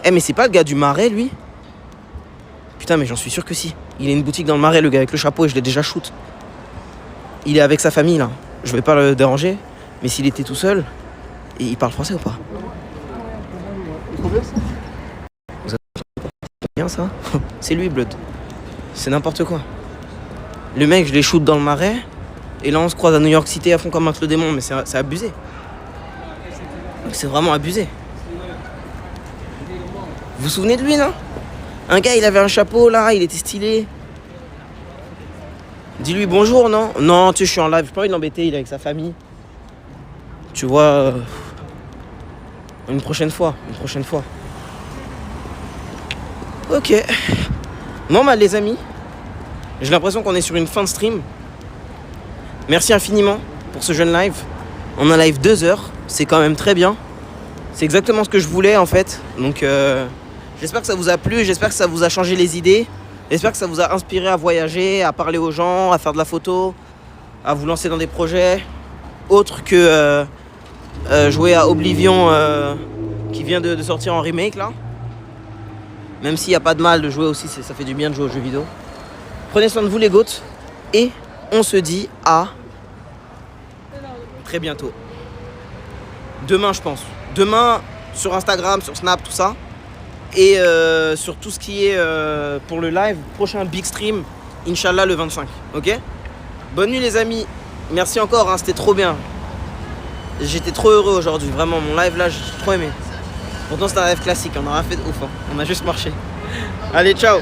Speaker 12: Mais c'est pas le gars du Marais, lui? Putain, mais j'en suis sûr que si. Il a une boutique dans le Marais, le gars avec le chapeau, et je l'ai déjà shoot. Il est avec sa famille, là. Je vais pas le déranger, mais s'il était tout seul, et il parle français ou pas? Vous avez bien ça? C'est lui, Blood. C'est n'importe quoi. Le mec, je l'ai shoot dans le Marais, et là on se croise à New York City à fond comme Max le démon, mais c'est abusé. C'est vraiment abusé. Vous vous souvenez de lui, non? Un gars, il avait un chapeau là, il était stylé. Dis-lui bonjour, non? Non, tu sais, je suis en live, j'ai pas envie de l'embêter, il est avec sa famille. Tu vois, une prochaine fois. Ok. Bon bah les amis, j'ai l'impression qu'on est sur une fin de stream. Merci infiniment pour ce jeune live. On a live 2 heures, c'est quand même très bien. C'est exactement ce que je voulais en fait. Donc j'espère que ça vous a plu, j'espère que ça vous a changé les idées. J'espère que ça vous a inspiré à voyager, à parler aux gens, à faire de la photo, à vous lancer dans des projets autres que jouer à Oblivion qui vient de sortir en remake là. Même s'il n'y a pas de mal de jouer aussi, ça fait du bien de jouer aux jeux vidéo. Prenez soin de vous les goats et on se dit à très bientôt. Demain je pense. Demain sur Instagram, sur Snap, tout ça. Et sur tout ce qui est pour le live, prochain big stream, Inch'Allah le 25. Ok? Bonne nuit les amis. Merci encore, hein, c'était trop bien. J'étais trop heureux aujourd'hui, vraiment. Mon live là, j'ai trop aimé. Pourtant c'était un live classique, on n'a rien fait de ouf. Hein. On a juste marché. Allez, ciao.